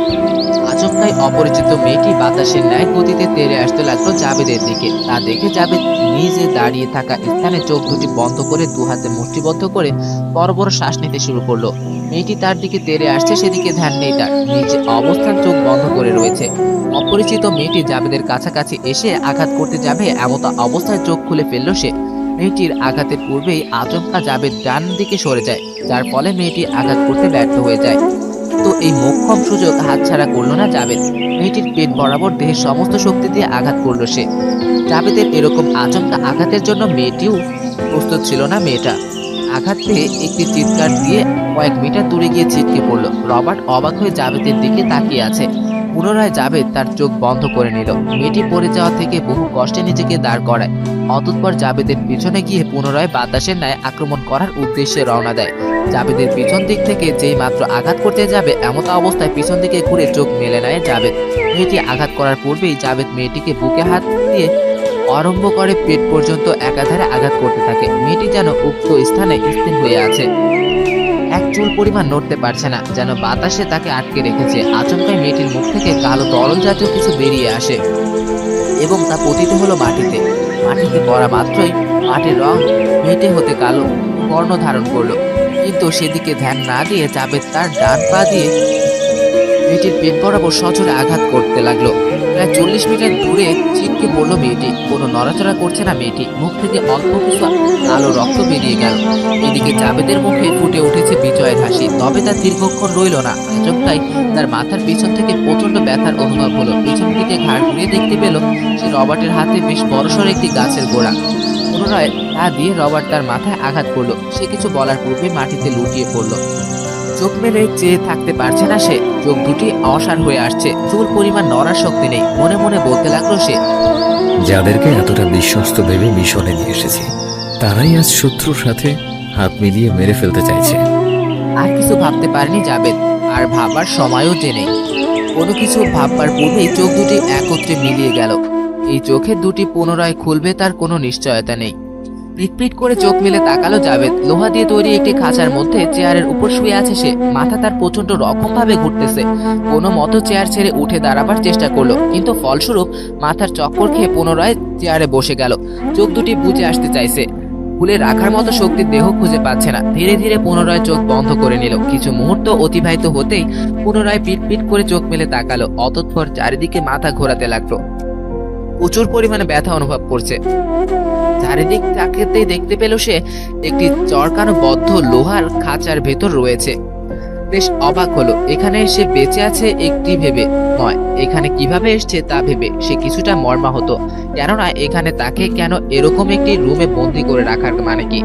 আচমকাই অপরিচিত মেয়েটি বাতাসের ন্যায় গতিতে তেড়ে আসতে লাগলো জাবেদের দিকে। তা দেখে জাবেদ নিজে দাঁড়িয়ে থাকা স্থানে চোখ দুটি বন্ধ করে দু হাতে মুষ্টিবদ্ধ করে বড় বড় শ্বাস নিতে শুরু করলো। মেয়েটি তার দিকে তেড়ে আসছে, সেদিকে ধ্যান নেই তার। নিজে অবস্থান চোখ বন্ধ করে রয়েছে। অপরিচিত মেয়েটি জাবেদের কাছাকাছি এসে আঘাত করতে যাবে এমত অবস্থায় চোখ খুলে ফেলল সে। মেয়েটির আঘাতের পূর্বেই আচমকা জাবেদ ডান দিকে সরে যায়, যার ফলে মেয়েটি আঘাত করতে ব্যর্থ হয়ে যায়। তো এই মোক্ষম সুযোগ হাতছাড়া করলো না জাবেদ। মেয়েটির পেট বরাবর দেহের সমস্ত শক্তি দিয়ে আঘাত করলো সে। জাবেদের এরকম আচমকা আঘাতের জন্য মেয়েটিও প্রস্তুত ছিল না। মেয়েটা আঘাত পেয়ে একটি চিৎকার দিয়ে কয়েক মিটার দূরে গিয়ে ছিটকে পড়লো। রবার্ট অবাক হয়ে জাবেদের দিকে তাকিয়ে আছে। পুনরায় জাবেদ তার চোখ বন্ধ করে নিল। মেয়েটি পড়ে যাওয়া থেকে বহু কষ্টে নিজেকে দাঁড় করায়। অতঃপর জাবেদের পিছনে গিয়ে পুনরায় বাতাসের ন্যায় আক্রমণ করার উদ্দেশ্যে রওনা দেয়। জাবেদের পিছন দিক থেকে যেই মাত্র আঘাত করতে যাবে এমত অবস্থায় পিছন দিকে ঘুরে চোখ মেলে নেয় জাবেদ। মেয়েটি আঘাত করার পূর্বেই জাবেদ মেয়েটিকে বুকে হাত দিয়ে আরম্ভ করে পেট পর্যন্ত একাধারে আঘাত করতে থাকে। মেয়েটি যেন উক্ত স্থানে স্থির হয়ে আছে, এক চুল পরিমাণ নড়তে পারছে না, যেন বাতাসে তাকে আটকে রেখেছে। আচমকাই মেয়েটির মুখ থেকে কালো তরল জাতীয় কিছু বেরিয়ে আসে এবং তা পতিত হলো মাটিতে। মাটিতে পড়া মাত্রই মাটির রং মেটে হতে কালো বর্ণ ধারণ করলো, কিন্তু সেদিকে ধ্যান না দিয়ে জাবেদ তার ডান পা দিয়ে মেয়েটির পেট বরাবর সজোরে আঘাত করতে লাগলো। প্রায় 40 মিটার দূরে ছিটকে পড়লো মেয়েটি। কোনো নড়াচড়া করছে না মেয়েটি। মুখ থেকে অল্প কিছু কালো রক্ত বেরিয়ে গেল। এদিকে জাবেদের মুখে ফুটে উঠেছে বিজয়ের হাসি, তবে তার দীর্ঘক্ষণ রইল না। আচমকাই তার মাথার পিছন থেকে প্রচন্ড ব্যথার অনুভব হলো। পিছন দিকে ঘাড় ঘুরিয়ে দেখতে পেল সে রবার্টের হাতে বেশ বড়সড় একটি গাছের গোড়া। পুনরায় তা দিয়ে রবার্ট তার মাথায় আঘাত করলো। সে কিছু বলার পূর্বে মাটিতে লুটিয়ে পড়লো। চোখ মেলে চেয়ে থাকতে পারছে না সে, চোখ দুটি অসাড় হয়ে আসছে, চুল পরিমাণ নড়ার শক্তি নেই। মনে মনে বলতে লাগলো সে, যাদেরকে এতটা বিশ্বস্ত ভেবে মিশনে নিয়ে এসেছি তারাই আজ শত্রুর সাথে হাত মিলিয়ে মেরে ফেলতে চাইছে। আর কিছু ভাবতে পারেনি জাবেদ, আর ভাবার সময়ও যে নেই। কোনো কিছু ভাববার পূর্বেই চোখ দুটি একত্রে মিলিয়ে গেল। এই চোখের দুটি পুনরায় খুলবে তার কোনো নিশ্চয়তা নেই। পিটপিট করে চোখ মেলে তাকালো জাবেদ। লোহা দিয়ে তৈরি একটি খাঁচার মধ্যে চেয়ারের উপর শুয়ে আছে সে। মাথা তার প্রচন্ড রকম ভাবে ঘুরতেছে। কোনো মতো চেয়ার ছেড়ে উঠে দাঁড়াবার চেষ্টা করলো, কিন্তু ফলস্বরূপ মাথার চক্কর খেয়ে পুনরায় চেয়ারে বসে গেল। চোখ দুটি বুজে আসতে চাইছে, খুলে রাখার মতো শক্তির দেহ খুঁজে পাচ্ছে না। ধীরে ধীরে পুনরায় চোখ বন্ধ করে নিল। কিছু মুহূর্ত অতিবাহিত হতেই পুনরায় পিটপিট করে চোখ মেলে তাকালো। অতঃপর চারিদিকে মাথা ঘোরাতে লাগলো। প্রচুর পরিমাণে ব্যথা অনুভব করছে। চারিদিক তাকাতেই দেখতে পেল সে একটি চরকানো বদ্ধ লোহার খাঁচার ভেতর রয়েছে। বেশ অবাক হলো। এখানে সে বেঁচে আছে একটি ভেবে নয়, এখানে কিভাবে এসছে তা ভেবে সে কিছুটা মর্মাহত। কেননা এখানে তাকে কেন এরকম একটি রুমে বন্দি করে রাখার মানে কি?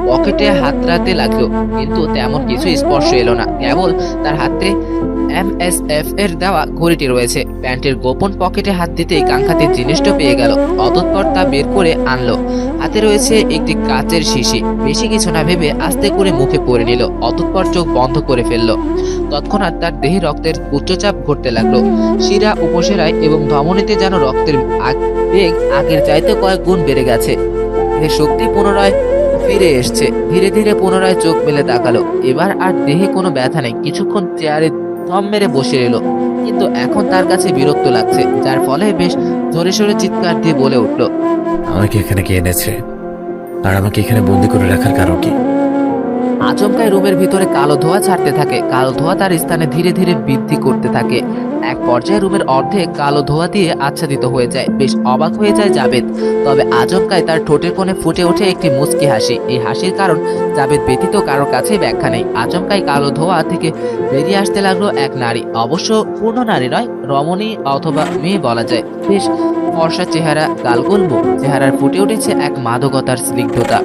পকেটে হাতড়াতে লাগলো, কিন্তু তেমন কিছু স্পর্শ এলো না। কেবল তার হাতে MSF এর দেওয়া ঘড়িটি রয়েছে। প্যান্টের গোপন পকেটে হাত দিতেই কাঙ্ক্ষিত জিনিসটা পেয়ে গেল। অতঃপর তা বের করে আনলো। হাতে রয়েছে একটি কাচের শিশি। বেশি কিছু না ভেবে আস্তে করে মুখে পরে নিল। অতঃপর চোখ বন্ধ করে ফেললো। তৎক্ষণাৎ তার দেহে রক্তের উচ্চচাপ ঘটতে লাগলো। শিরা, উপশিরায় এবং ধমনীতে যেন রক্তের বেগ আগের চাইতে কয়েক গুণ বেড়ে গেছে। দেহের শক্তি পুনরায় ফিরে এসছে। ধীরে ধীরে পুনরায় চোখ মেলে তাকালো। এবার আর দেহে কোনো ব্যথা নেই। কিছুক্ষণ চেয়ারে থম মেরে বসে এলো, কিন্তু এখন তার কাছে বিরক্ত লাগছে, যার ফলে বেশ জোরে সোরে চিৎকার দিয়ে বলে উঠল, আমাকে এখানে কে এনেছে আর আমাকে এখানে বন্দি করে রাখার কারণ কি? আচমকাই রুমের ভিতরে কালো ধোঁয়া ছাড়তে থাকে। কালো ধোঁয়া তার স্থানে ধীরে ধীরে বৃদ্ধি করতে থাকে। এক পর্যায়ে রুমের অর্ধেক কালো ধোঁয়া দিয়ে আচ্ছাদিত হয়ে যায়। বেশ অবাক হয়ে যায় জাবেদ। তবে আচমকাই তার ঠোঁটের কোণে ফুটে ওঠে একটি মুচকি হাসি। এই হাসির কারণ জাবেদ ব্যতীত কারোর কাছে ব্যাখ্যা নেই। আচমকাই কালো ধোঁয়া থেকে বেরিয়ে আসতে লাগলো এক নারী। অবশ্য পূর্ণ নারী নয়, রমণী অথবা মেয়ে বলা যায়। বেশ ফর্সা চেহারা, গালগোল মুখ, চেহারার ফুটে উঠেছে এক মাদকতার স্নিগ্ধতা।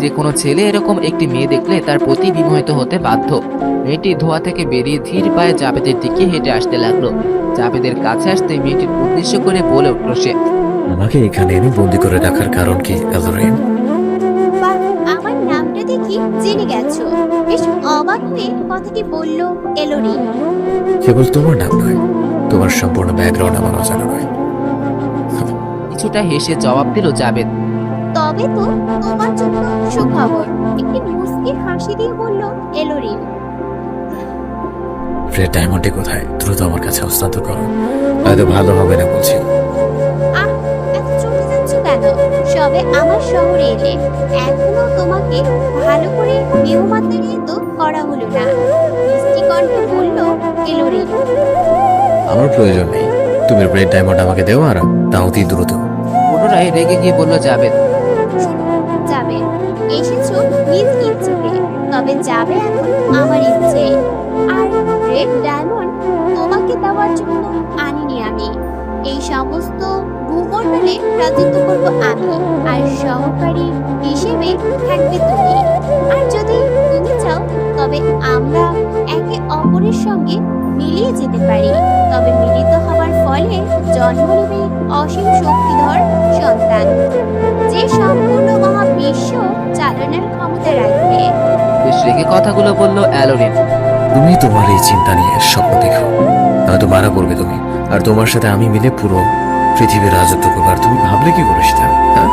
যে কোনো ছেলে এরকম একটি মেয়ে দেখলে তার প্রতি বিমোহিত হতে বাধ্য। মেয়েটি ধোঁয়া থেকে বেরিয়ে ধীর পায়ে জাবেদের দিকে হেঁটে আসতে লাগলো। জাবেদের কাছে আসতে মেয়েটির উদ্দেশ্য করে বলে উঠল সে, আমাকে এখানে এনে বন্দি করে রাখার কারণ কি এলোরিন? বাহ, আমার নামটা দেখি জেনে গেছো। বেশ অবাক হয়ে কথাটি বলল এলোরিন। কেবল তোমার নাম নয়, তোমার সম্পূর্ণ ব্যাকগ্রাউন্ড আমার অজানা নয়। কিছুটা হেসে জবাব দিল জাবেদ, তবে তো তোমার জন্য সুখবর। একটি মুচকি হাসি দিয়ে বলল এলোরিন। রেড ডায়মন্ডে কোথায়? দ্রুত আমার কাছে হস্তান্তর করো, হয়তো ভালো হবে না বলছি। আহ, এত চলে যাচ্ছ কেন? সবে আমার শহরে এলে, এখনো তোমাকে ভালো করে মেহমানদারি তো করা হলো না। মিষ্টি কণ্ঠে বলল এলোরিন। আমার প্রয়োজন নেই, তুমি রেড ডায়মন্ড আমাকে দেও, আর তাও অতি দ্রুত। পুনরায় রেগে গিয়ে বলল জাবেদ, যাবে, এসেছো নিজ ইচ্ছেতে, তবে যাবে এখন আমার ইচ্ছে। আর রেড ডায়মন্ড তোমাকে দেওয়ার জন্য আনিনি আমি। এই সমস্ত ভূমণ্ডলে রাজত্ব করবো আমি, আর সহকারী হিসেবে থাকবে তুমি। আর যদি তুমি চাও, তবে আমরা একে অপরের সঙ্গে মিলিয়ে যেতে পারি, তবে মিলিত হওয়ার ফলে জন্ম নেবে অসীম শক্তিধর সন্তান, যে সম্পূর্ণ মহাবিশ্ব চালনার ক্ষমতা রাখবে। বেশ রেগে কথাগুলো বলল অ্যালোরিন। তুমি তোমার এই চিন্তা নিয়ে স্বপ্ন দেখো, হয়তো মারা পড়বে তুমি, আর তোমার সাথে আমি মিলে পুরো পৃথিবীর রাজত্ব করবো। আর তুমি ভাবলে কি করিস তা? হ্যাঁ